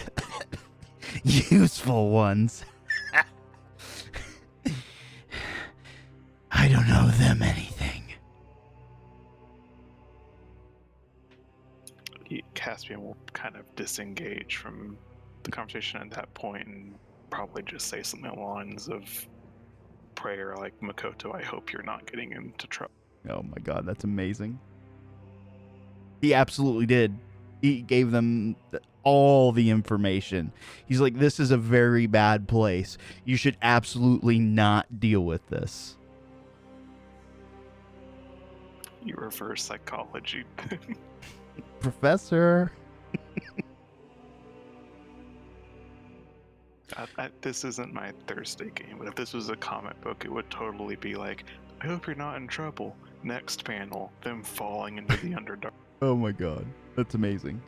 useful ones. I don't owe them anything. Caspian will kind of disengage from the conversation at that point and probably just say something along the lines of prayer like, Makoto, I hope you're not getting into trouble. Oh my god, that's amazing. He absolutely did. He gave them all the information. He's like, this is a very bad place. You should absolutely not deal with this. You reverse psychology. Professor. This isn't my Thursday game, but if this was a comic book, it would totally be like, I hope you're not in trouble. Next panel, them falling into the Underdark. Oh my god, that's amazing.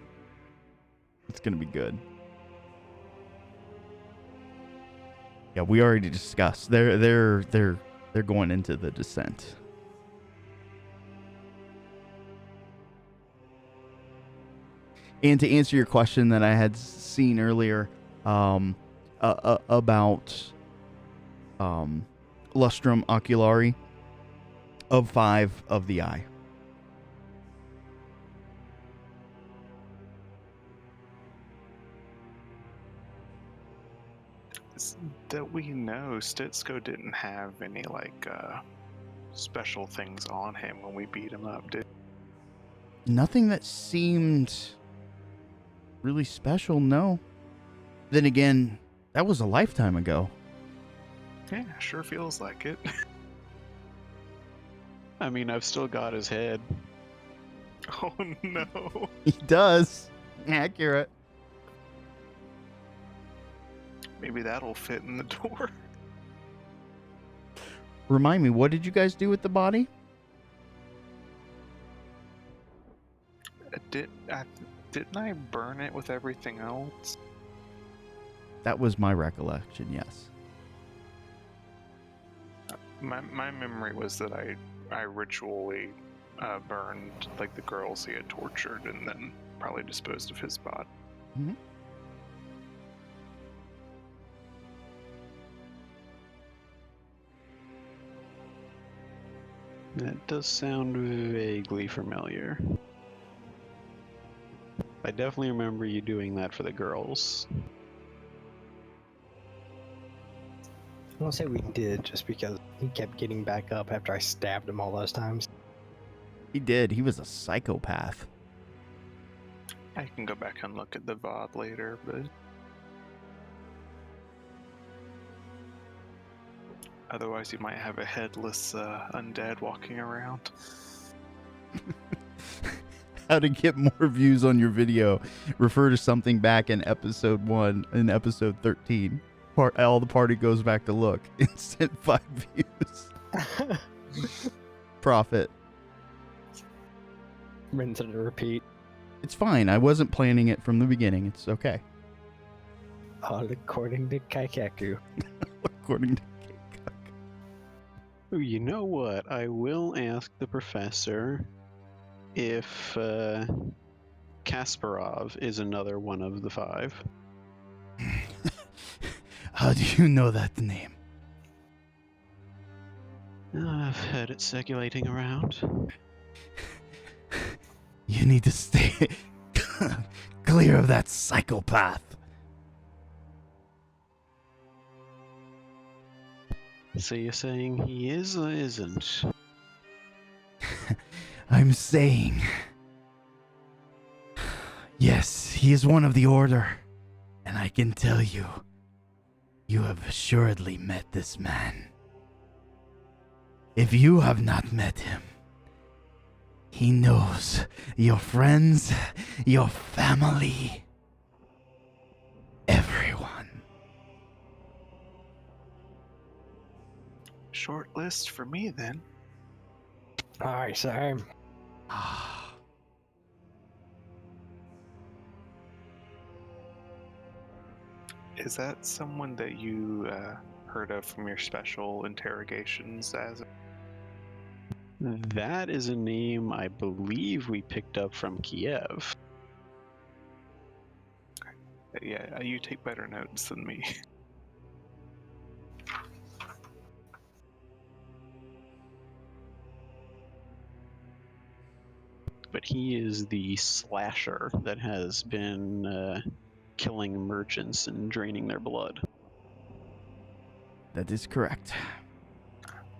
It's gonna be good. Yeah, we already discussed. They're going into the descent. And to answer your question that I had seen earlier, about Lustrum Oculari, of 5 of the eye. That we know, Stitsko didn't have any special things on him when we beat him up, did? Nothing that seemed really special, no. Then again, that was a lifetime ago. Yeah, sure feels like it. I mean, I've still got his head. Oh no. He does. Accurate. Maybe that'll fit in the door. Remind me, what did you guys do with the body? Didn't I burn it with everything else? That was my recollection, yes. My memory was that I ritually burned like the girls he had tortured and then probably disposed of his body. Mm-hmm. That does sound vaguely familiar. I definitely remember you doing that for the girls. I won't say we did, just because he kept getting back up after I stabbed him all those times. He did. He was a psychopath. I can go back and look at the VOD later, but otherwise you might have a headless undead walking around. How to get more views on your video. Refer to something back in episode 1, in episode 13. All the party goes back to look. Instant 5 views. Profit. Rinse and repeat. It's fine. I wasn't planning it from the beginning. It's okay. All according to Kaikaku. According to Ooh, you know what? I will ask the professor if Kasparov is another one of the 5. How do you know that name? I've heard it circulating around. You need to stay clear of that psychopath. So you're saying he is or isn't? I'm saying... Yes, he is one of the Order. And I can tell you, you have assuredly met this man. If you have not met him, He knows your friends, your family, everyone. Short list for me then. Aye, same. Ah, Is that someone that you heard of from your special interrogations as That is a name I believe we picked up from Kiev. yeah, you take better notes than me. But he is the slasher that has been killing merchants and draining their blood. that is correct.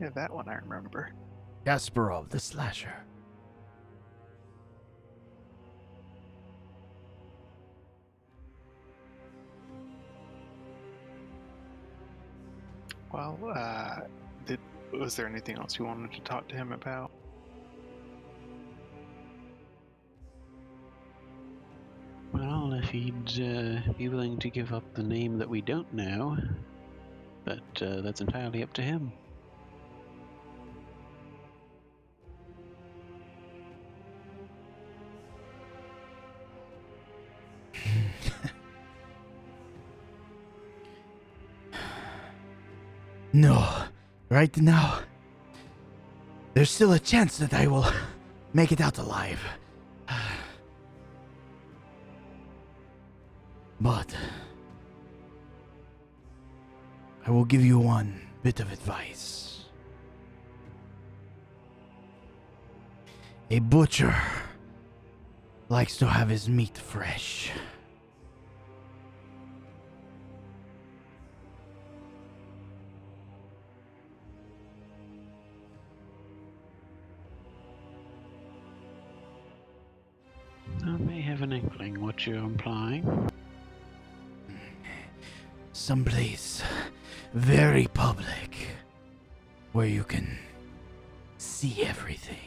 Yeah, that one I remember. Kasparov the Slasher. Well, was there anything else you wanted to talk to him about? Well, if he'd be willing to give up the name that we don't know, but that's entirely up to him. No, right now, there's still a chance that I will make it out alive. But I will give you one bit of advice. A butcher likes to have his meat fresh. I may have an inkling what you're implying. Someplace very public where you can see everything.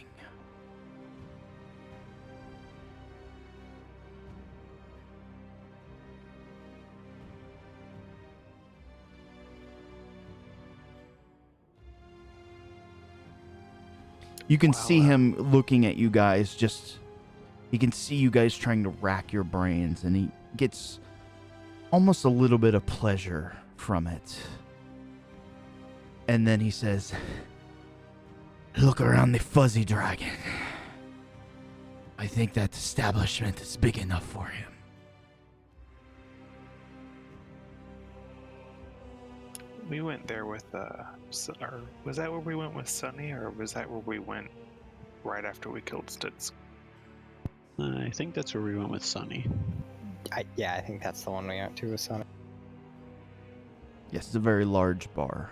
You can see him looking at you guys, he can see you guys trying to rack your brains, and he gets almost a little bit of pleasure from it. And then he says, "Look around the Fuzzy Dragon. I think that establishment is big enough for him." We went there with, or was that where we went with Sunny, or was that where we went right after we killed Stutz? I think that's where we went with Sunny. I think that's the one we went to with Sonic. Yes, it's a very large bar.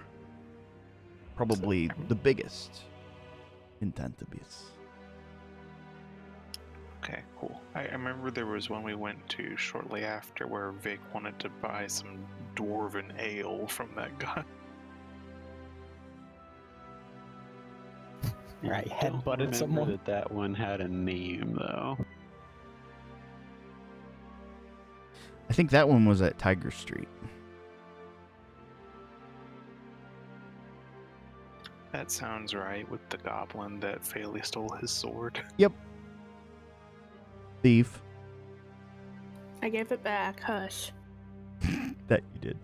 Probably the biggest in Tantibus. Okay, cool. I remember there was one we went to shortly after where Vic wanted to buy some dwarven ale from that guy. Right, I don't headbutted remember someone. that one had a name, though. I think that one was at Tiger Street. That sounds right, with the goblin that Faley stole his sword. Yep. Thief. I gave it back. Hush. That you did.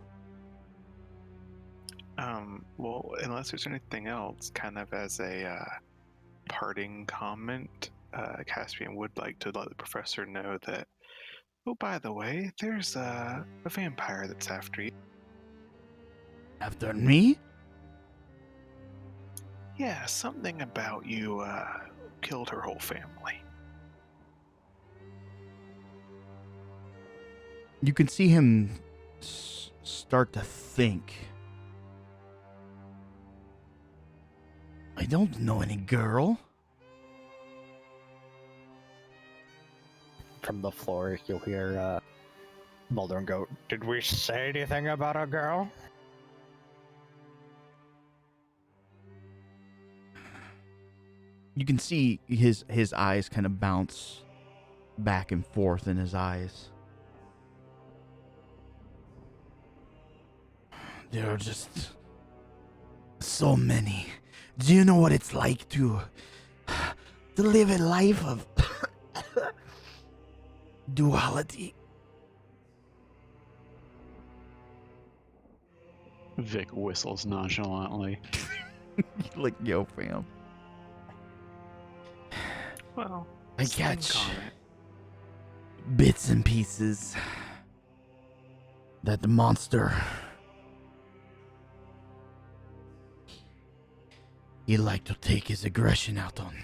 Well, unless there's anything else, kind of as a parting comment, Caspian would like to let the professor know that, oh, by the way, there's a vampire that's after you. After me? Yeah, something about you killed her whole family. You can see him start to think. I don't know any girl. From the floor, you'll hear Baldurn go, "Did we say anything about a girl?" You can see his eyes kind of bounce back and forth in his eyes. There are just so many. Do you know what it's like to live a life of duality? Vic whistles nonchalantly. Like, yo, fam. Well, I think catch on it. bits and pieces that the monster, he'd like to take his aggression out on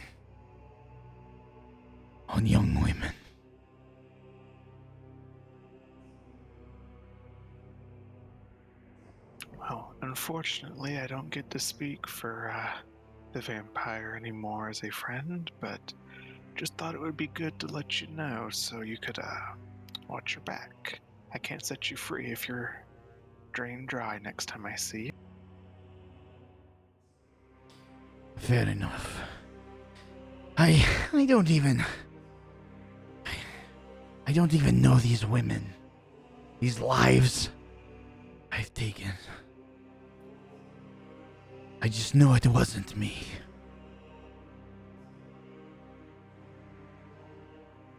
young women. Well, unfortunately, I don't get to speak for the vampire anymore as a friend, but just thought it would be good to let you know so you could watch your back. I can't set you free if you're drained dry next time I see you. Fair enough. I don't even know these women. These lives I've taken. I just know it wasn't me.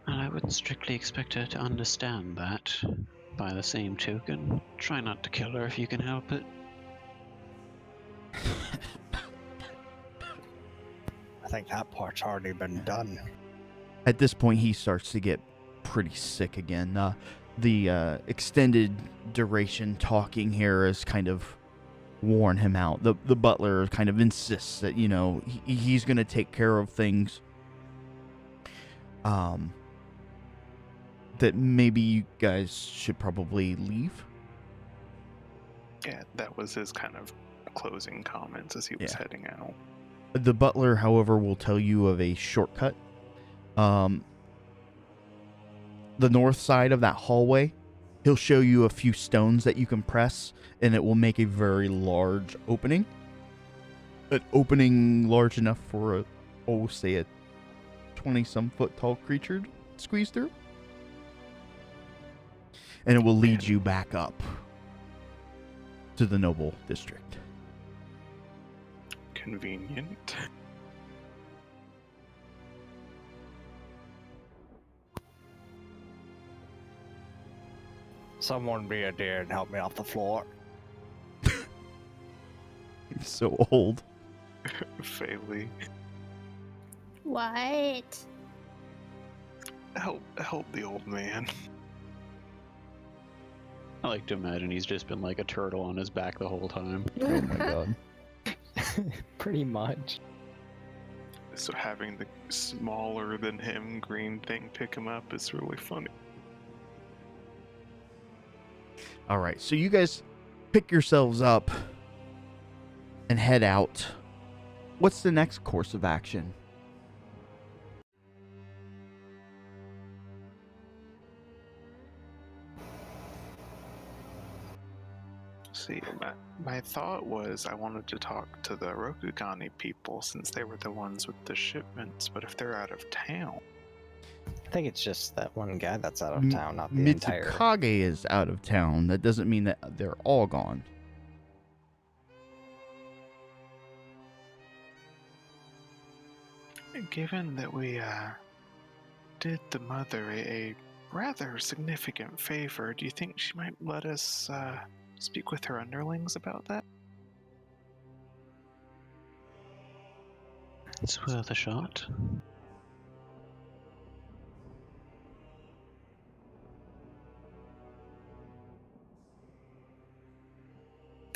And I wouldn't strictly expect her to understand that. By the same token, try not to kill her if you can help it. I think that part's already been done. At this point, he starts to get pretty sick again. The extended duration talking here has kind of worn him out. The butler kind of insists that, you know, he's going to take care of things. That maybe you guys should probably leave. Yeah, that was his kind of closing comments as he was heading out. The butler, however, will tell you of a shortcut. The north side of that hallway, he'll show you a few stones that you can press, and it will make a very large opening. An opening large enough for say a 20-some foot tall creature to squeeze through. And it will lead you back up to the noble district. Convenient. Someone be a dear and help me off the floor. He's so old. Fairly. What? Help the old man. I like to imagine he's just been like a turtle on his back the whole time. Oh my god. Pretty much. So having the smaller than him green thing pick him up is really funny. All right, so you guys pick yourselves up and head out. What's the next course of action? See, my thought was I wanted to talk to the Rokugani people since they were the ones with the shipments, but if they're out of town... I think it's just that one guy that's out of town, not the entire... Mitsukage is out of town. That doesn't mean that they're all gone. Given that we did the mother a rather significant favor, do you think she might let us speak with her underlings about that? It's worth a shot.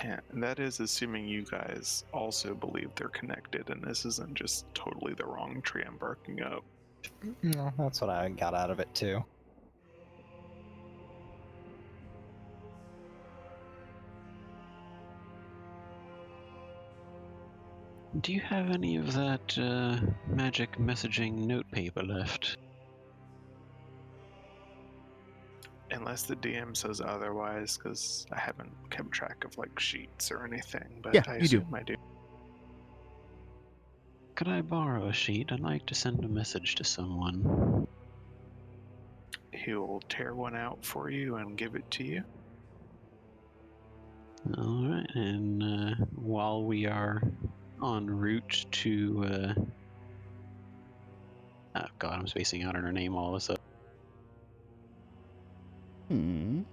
Yeah, and that is assuming you guys also believe they're connected and this isn't just totally the wrong tree I'm barking up. No, that's what I got out of it too. Do you have any of that magic messaging notepaper left? Unless the DM says otherwise, because I haven't kept track of like sheets or anything, but Yeah, I you do. assume I do. Could I borrow a sheet? I'd like to send a message to someone. He'll tear one out for you and give it to you. All right, and while we are en route to, oh god, I'm spacing out on her name all of a sudden.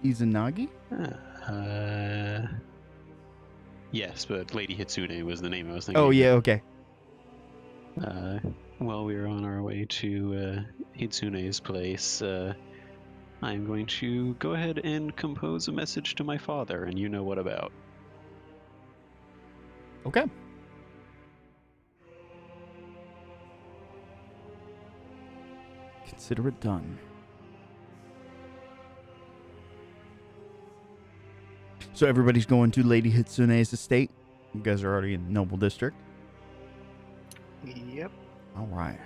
Izanagi? Yes, but Lady Hitsune was the name I was thinking. Oh, yeah, okay. While we are on our way to Hitsune's place, I'm going to go ahead and compose a message to my father, and you know what about. Okay. Consider it done. So everybody's going to Lady Hitsune's estate. You guys are already in the Noble District. Yep. All right.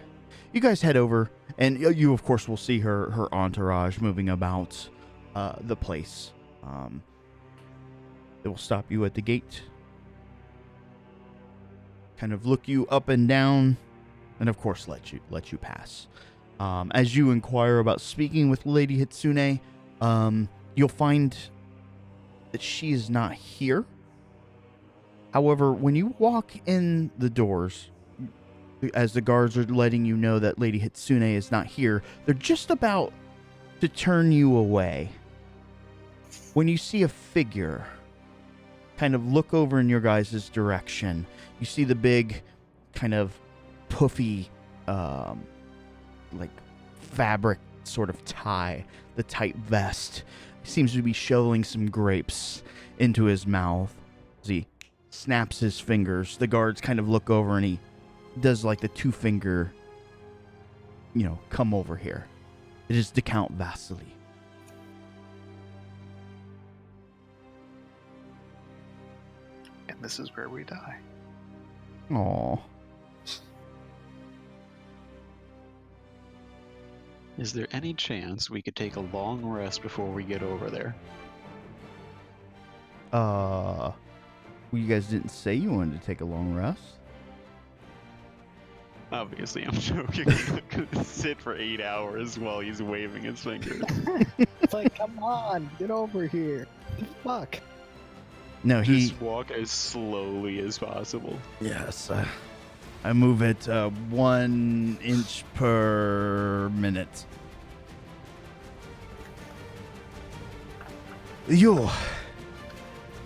You guys head over, and you, of course, will see her entourage moving about the place. They will stop you at the gate, kind of look you up and down, and of course let you pass. As you inquire about speaking with Lady Hitsune, you'll find that she is not here. However, when you walk in the doors, as the guards are letting you know that Lady Hitsune is not here, they're just about to turn you away when you see a figure kind of look over in your guys' direction. You see the big kind of puffy like fabric sort of tie, the tight vest. He seems to be shoveling some grapes into his mouth as he snaps his fingers. The guards kind of look over and he does like the 2-finger, come over here. It is the Count Vasily. And this is where we die. Aww. Is there any chance we could take a long rest before we get over there? Well, you guys didn't say you wanted to take a long rest. Obviously, I'm joking. I'm not gonna sit for 8 hours while he's waving his fingers. It's like, come on, get over here. Fuck. No, Just walk as slowly as possible. Yes, I move it 1 inch per minute.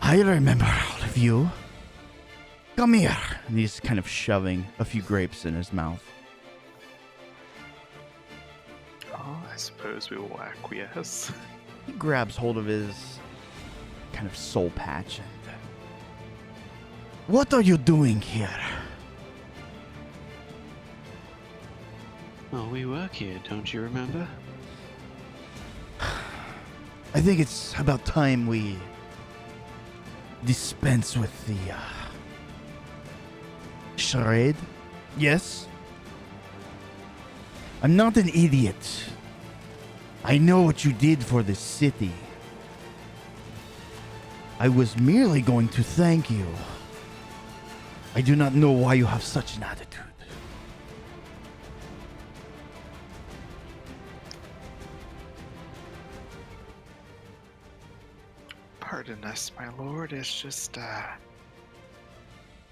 I remember all of you. Come here. And he's kind of shoving a few grapes in his mouth. Oh, I suppose we will acquiesce. He grabs hold of his kind of soul patch and... What are you doing here? Oh, we work here, don't you remember? I think it's about time we dispense with the charade. Yes? I'm not an idiot. I know what you did for this city. I was merely going to thank you. I do not know why you have such an attitude. Pardon us, my lord. It's just,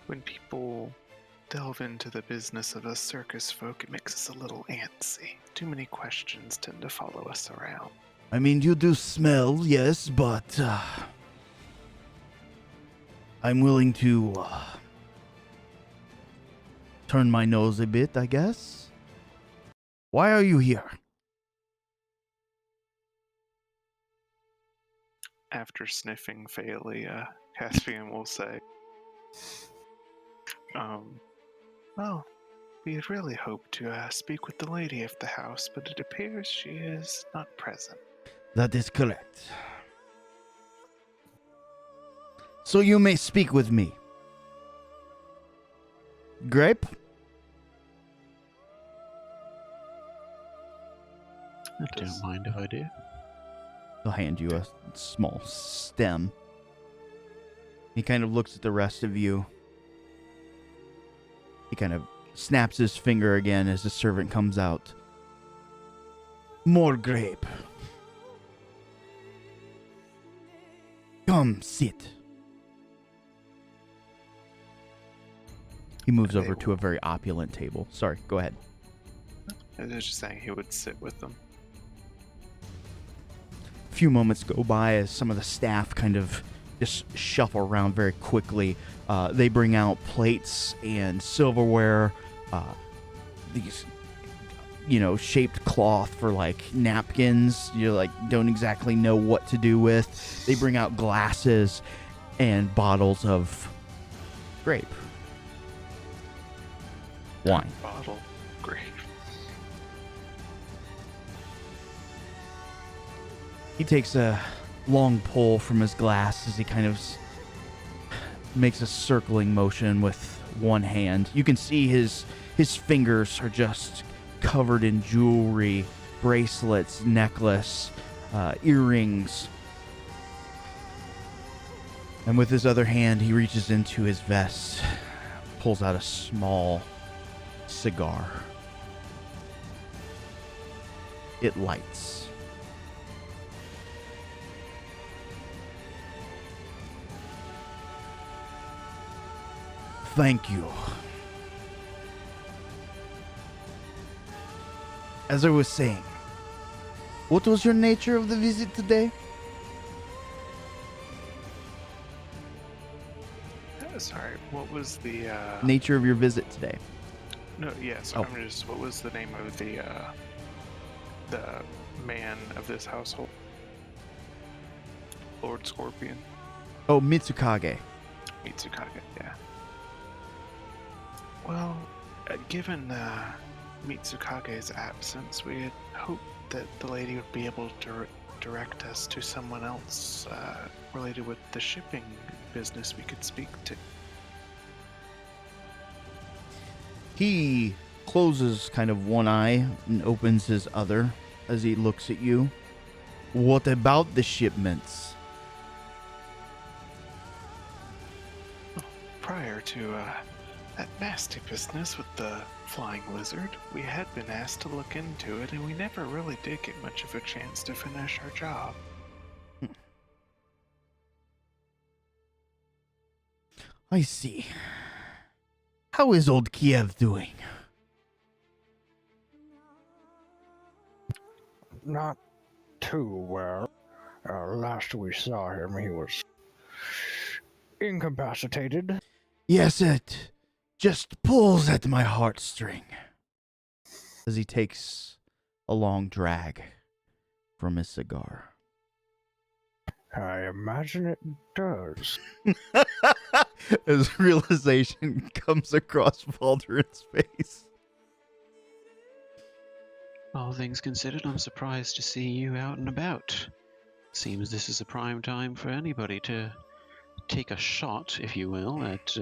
when people delve into the business of us circus folk, it makes us a little antsy. Too many questions tend to follow us around. I mean, you do smell, yes, but I'm willing to turn my nose a bit, I guess. Why are you here? After sniffing fairly, Caspian will say, well, we had really hoped to speak with the lady of the house, but it appears she is not present. That is correct. So you may speak with me. Grape? I don't mind if I do. He'll hand you a small stem. He kind of looks at the rest of you. He kind of snaps his finger again as the servant comes out. More grape. Come, sit. He moves over to a very opulent table. Sorry, go ahead. I was just saying he would sit with them. A few moments go by as some of the staff kind of just shuffle around very quickly. They bring out plates and silverware, these, shaped cloth for like napkins. You don't exactly know what to do with. They bring out glasses and bottles of grape wine. Bottle. Great. He takes a long pull from his glass as he kind of makes a circling motion with one hand. You can see his fingers are just covered in jewelry, bracelets, necklace, earrings. And with his other hand, he reaches into his vest, pulls out a small cigar. It lights. Thank you. As I was saying, what was your nature of the visit today? Sorry, what was the Nature of your visit today. No, yes. Oh. What was the name of the man of this household? Lord Scorpion. Oh, Mitsukage. Mitsukage, yeah. Well, given Mitsukage's absence, we had hoped that the lady would be able to direct us to someone else related with the shipping business we could speak to. He closes kind of one eye and opens his other as he looks at you. What about the shipments? Prior to that nasty business with the flying lizard, we had been asked to look into it, and we never really did get much of a chance to finish our job. I see. How is old Kiev doing? Not too well. Last we saw him, he was incapacitated. Yes, it just pulls at my heartstring. As he takes a long drag from his cigar. I imagine it does. As realization comes across Valdurin's face. All things considered, I'm surprised to see you out and about. Seems this is a prime time for anybody to take a shot, if you will, at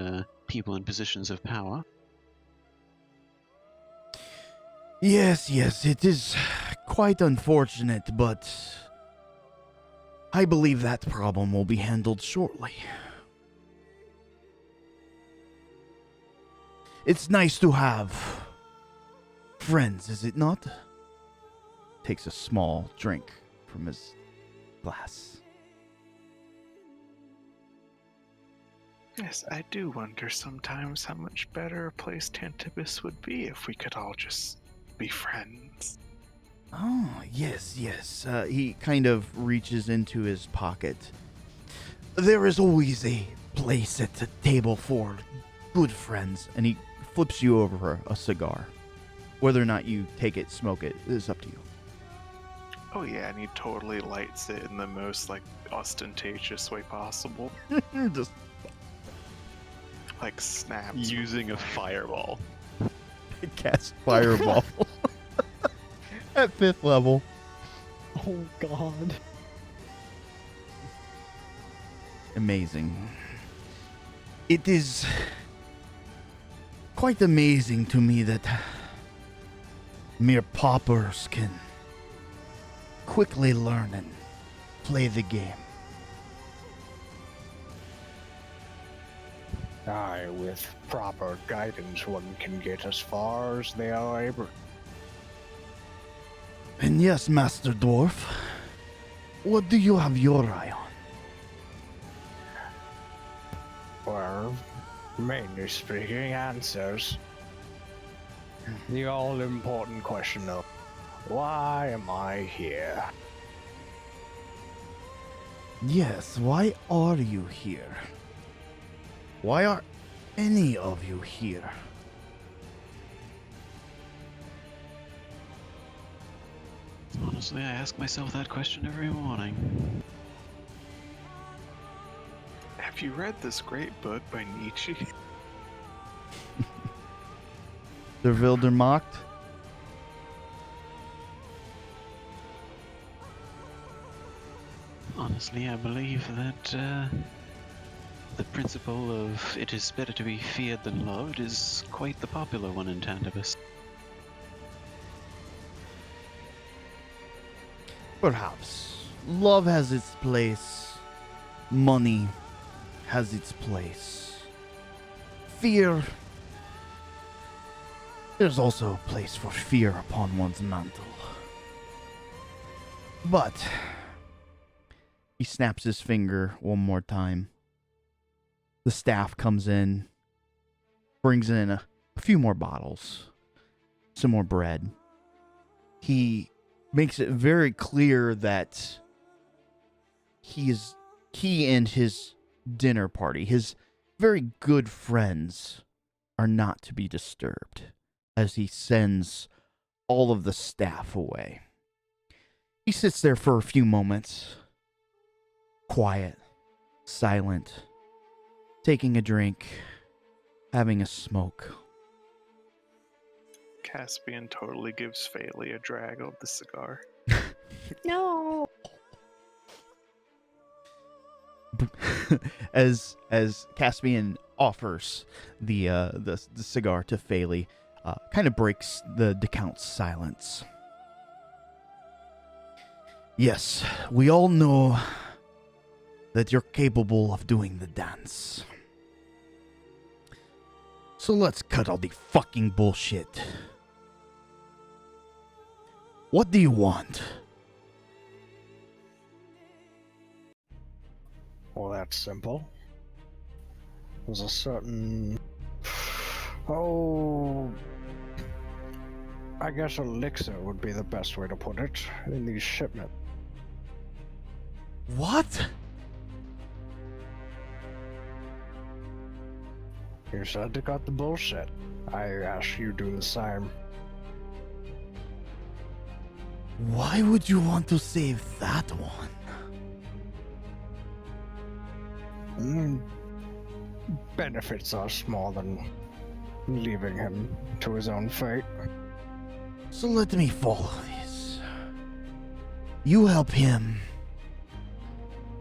people in positions of power. Yes, it is quite unfortunate, but I believe that problem will be handled shortly. It's nice to have friends, is it not? Takes a small drink from his glass. Yes, I do wonder sometimes how much better a place Tantibus would be if we could all just be friends. Oh, yes. He kind of reaches into his pocket. There is always a place at the table for good friends, and he flips you over a cigar. Whether or not you take it, smoke it, is up to you. Oh yeah, and he totally lights it in the most ostentatious way possible. Just snaps. Using a fireball. cast fireball at 5th level. Oh god. Amazing. It is quite amazing to me that mere paupers can quickly learn and play the game. Aye, with proper guidance, one can get as far as they are able. And yes, Master Dwarf, what do you have your eye on? Well, mainly speaking, answers. The all-important question of, why am I here? Yes, why are you here? Why are any of you here? Honestly, I ask myself that question every morning. Have you read this great book by Nietzsche? Der Wildermacht? Honestly, I believe that the principle of it is better to be feared than loved is quite the popular one in Tantibus. Perhaps. Love has its place. Money has its place. Fear. There's also a place for fear upon one's mantle. But he snaps his finger one more time. The staff comes in, brings in a few more bottles, some more bread. He makes it very clear that he and his dinner party, his very good friends, are not to be disturbed, as he sends all of the staff away. He sits there for a few moments, quiet, silent, taking a drink, having a smoke. Caspian totally gives Faley a drag of the cigar. No. as Caspian offers the cigar to Faley, kind of breaks the Count's silence. Yes, we all know that you're capable of doing the dance. So let's cut all the fucking bullshit. What do you want? Well, that's simple. There's a certain... Oh... I guess elixir would be the best way to put it in these shipments. What? You said to cut the bullshit. I ask you do the same. Why would you want to save that one? Benefits us more than leaving him to his own fate. So let me follow this. You help him.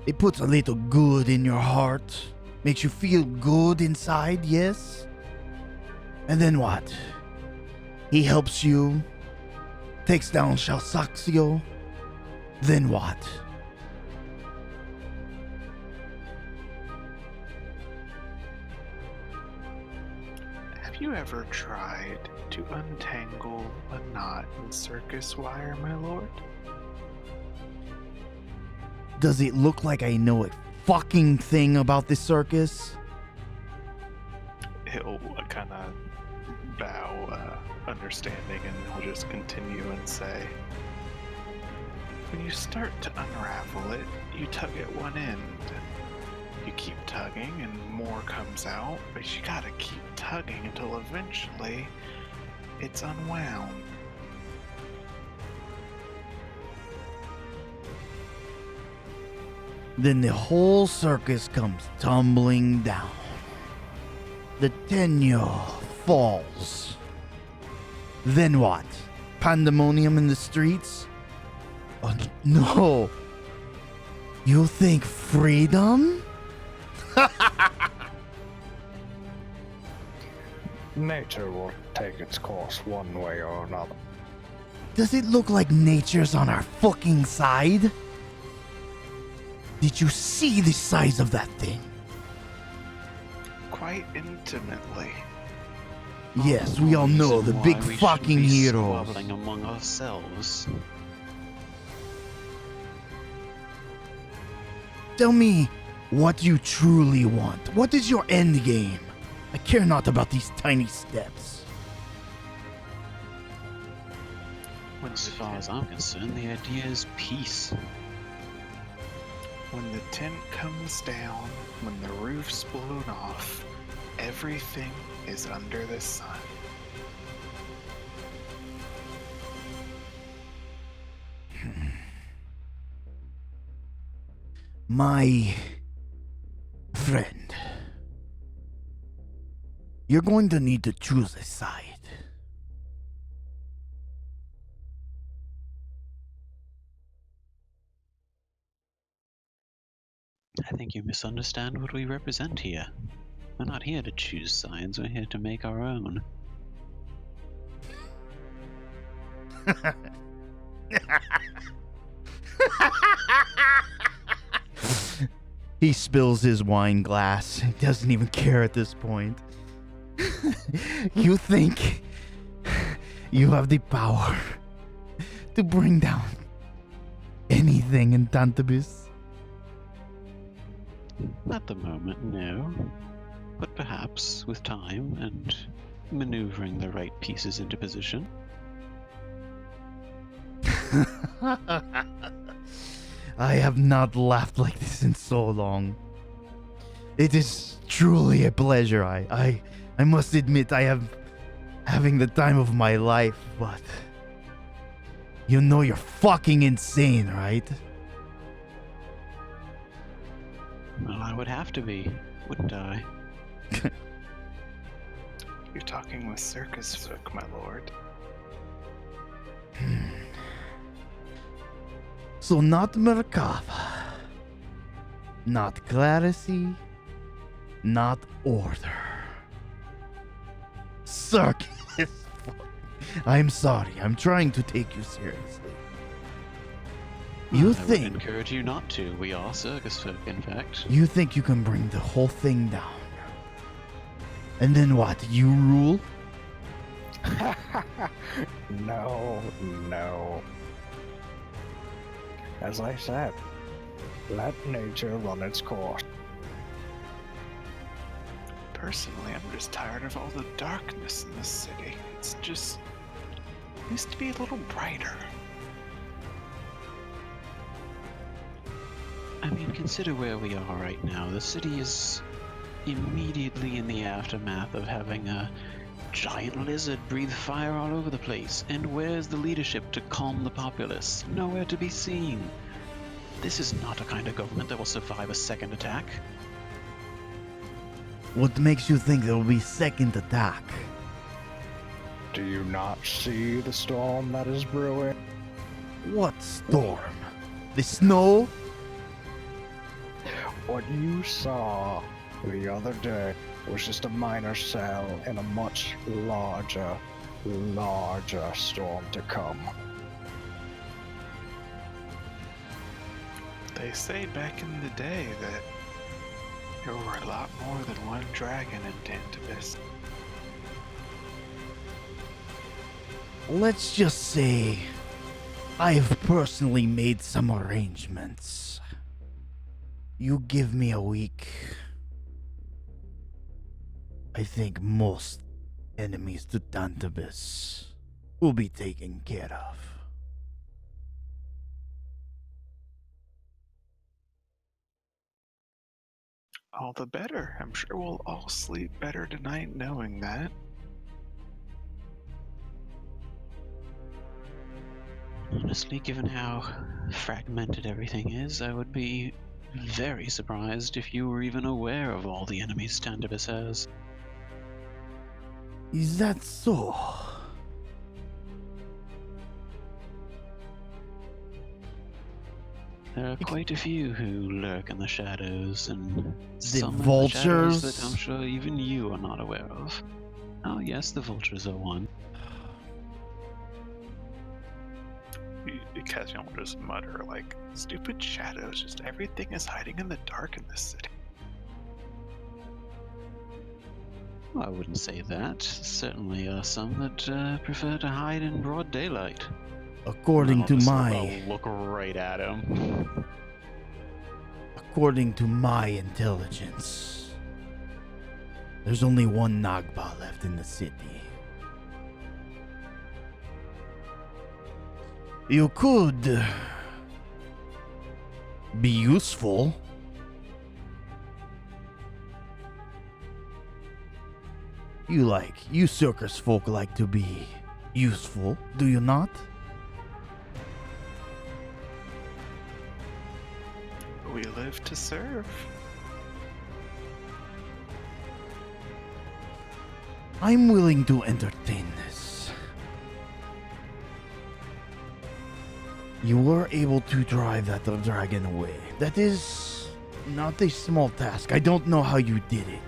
It puts a little good in your heart. Makes you feel good inside, yes? And then what? He helps you. Takes down Shalsaxio. Then what? Have you ever tried to untangle a knot in circus wire, my lord? Does it look like I know a fucking thing about this circus? He'll kind of bow, understanding, and he'll just continue and say, when you start to unravel it, you tug at one end. You keep tugging and more comes out, but you gotta keep tugging until eventually it's unwound. Then the whole circus comes tumbling down. The tenure falls. Then what? Pandemonium in the streets? Oh, no. You think freedom? Nature will take its course one way or another. Does it look like nature's on our fucking side? Did you see the size of that thing? quite intimately. Yes, we all know the Reason big why we should fucking be heroes. squabbling among ourselves. Tell me what you truly want. What is your end game? I care not about these tiny steps. As far as I'm concerned, the idea is peace. When the tent comes down, when the roof's blown off, everything is under the sun. My friend, you're going to need to choose a side. I think you misunderstand what we represent here. We're not here to choose sides, we're here to make our own. He spills his wine glass. He doesn't even care at this point. You think you have the power to bring down anything in Tantibus? At the moment, no. But perhaps, with time and maneuvering the right pieces into position. I have not laughed like this in so long. It is truly a pleasure. I must admit I am having the time of my life, but you know you're fucking insane, right? Well, I would have to be, wouldn't I? You're talking with circus folk, my lord. So not Merkava, not Clarity, not Order. Circus. I'm sorry, I'm trying to take you seriously. You I think would encourage you not to. We are circus folk, in fact. you think you can bring the whole thing down? And then what? You rule? No. As I said, let nature run its course. Personally, I'm just tired of all the darkness in this city. It's just used to be a little brighter. I mean, consider where we are right now. The city is immediately in the aftermath of having a giant lizard breathe fire all over the place. And where's the leadership to calm the populace? Nowhere to be seen. This is not a kind of government that will survive a second attack. What makes you think there will be second attack? Do you not see the storm that is brewing? What storm? The snow? What you saw the other day was just a minor cell in a much larger storm to come. They say back in the day that there were a lot more than one dragon in Tantibus. Let's just say I've personally made some arrangements. You give me a week. I think most enemies to Tantibus will be taken care of. All the better. I'm sure we'll all sleep better tonight knowing that. Honestly, given how fragmented everything is, I would be very surprised if you were even aware of all the enemies Tantibus has. Is that so? There are quite a few who lurk in the shadows, and The some in vultures? shadows that I'm sure even you are not aware of. Oh yes, the vultures are one. Cassian will just mutter like, stupid shadows, just everything is hiding in the dark in this city. Well, I wouldn't say that. Certainly are some that prefer to hide in broad daylight. According to I'll look right at him. According to my intelligence, there's only one Nagba left in the city. You could be useful. You circus folk like to be useful, do you not? We live to serve. I'm willing to entertain this. You were able to drive that dragon away. That is not a small task. I don't know how you did it.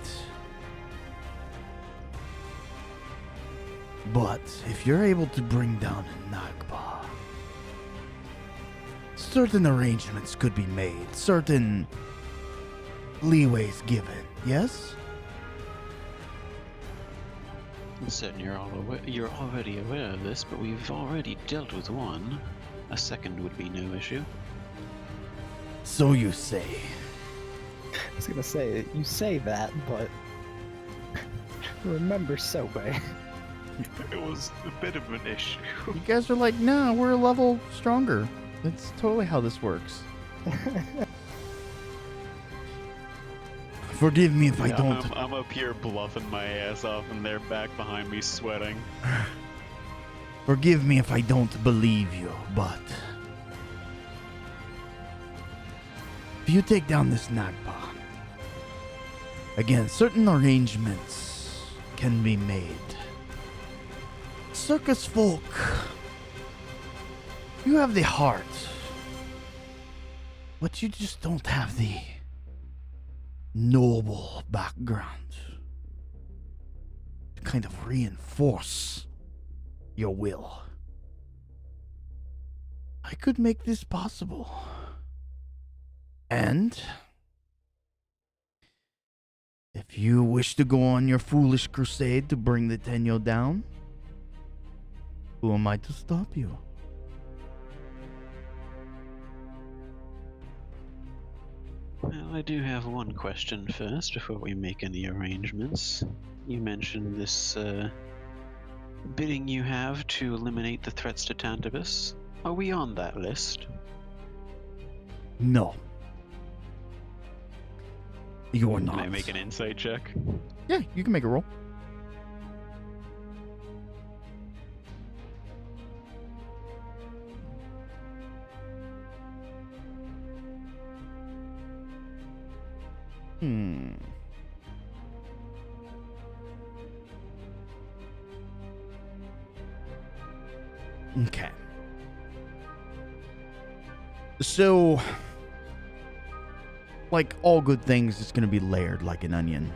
But if you're able to bring down a Nagba, certain arrangements could be made, certain leeways given, yes? I'm certain you're already aware of this, but we've already dealt with one. A second would be no issue. So you say. I was gonna say, you say that, but remember Sobe. It was a bit of an issue. You guys are like, nah, we're a level stronger. That's totally how this works. Forgive me if I don't. I'm up here bluffing my ass off, and they're back behind me sweating. Forgive me if I don't believe you, but if you take down this Nagba, again, certain arrangements can be made. Circus folk, you have the heart, but you just don't have the noble background to kind of reinforce your will. I could make this possible. And if you wish to go on your foolish crusade to bring the Tenyo down, who am I to stop you? Well, I do have one question first before we make any arrangements. You mentioned this bidding you have to eliminate the threats to Tantibus. Are we on that list? No. You are not. Can I make an insight check? Yeah, you can make a roll. Okay. So, like all good things, it's going to be layered like an onion.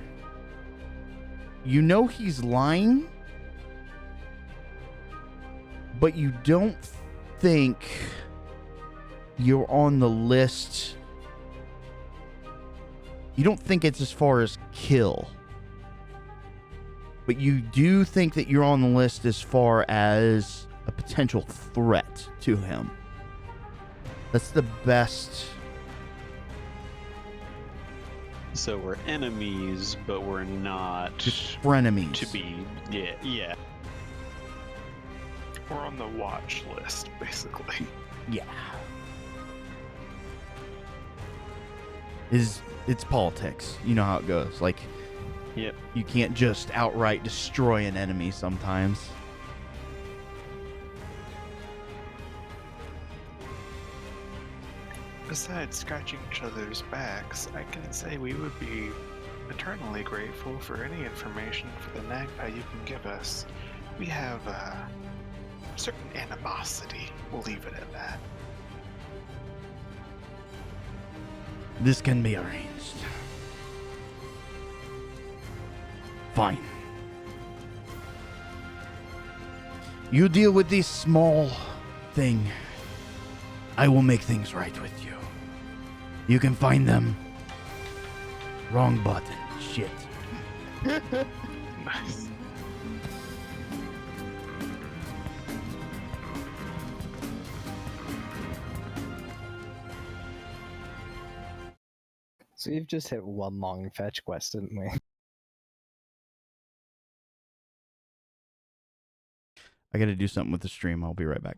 You know he's lying, but you don't think you're on the list. You don't think it's as far as kill. But you do think that you're on the list as far as a potential threat to him. That's the best. So we're enemies, but we're not Just frenemies. to be. Yeah. We're on the watch list, basically. Yeah. It's politics. You know how it goes. Like, Yep. you can't just outright destroy an enemy sometimes. Besides scratching each other's backs, I can say we would be eternally grateful for any information for the Nagpa you can give us. We have a certain animosity. We'll leave it at that. This can be arranged. Fine. You deal with this small thing. I will make things right with you. You can find them. Wrong button. Shit. Nice. So you've just hit one long fetch quest, didn't we? I got to do something with the stream. I'll be right back.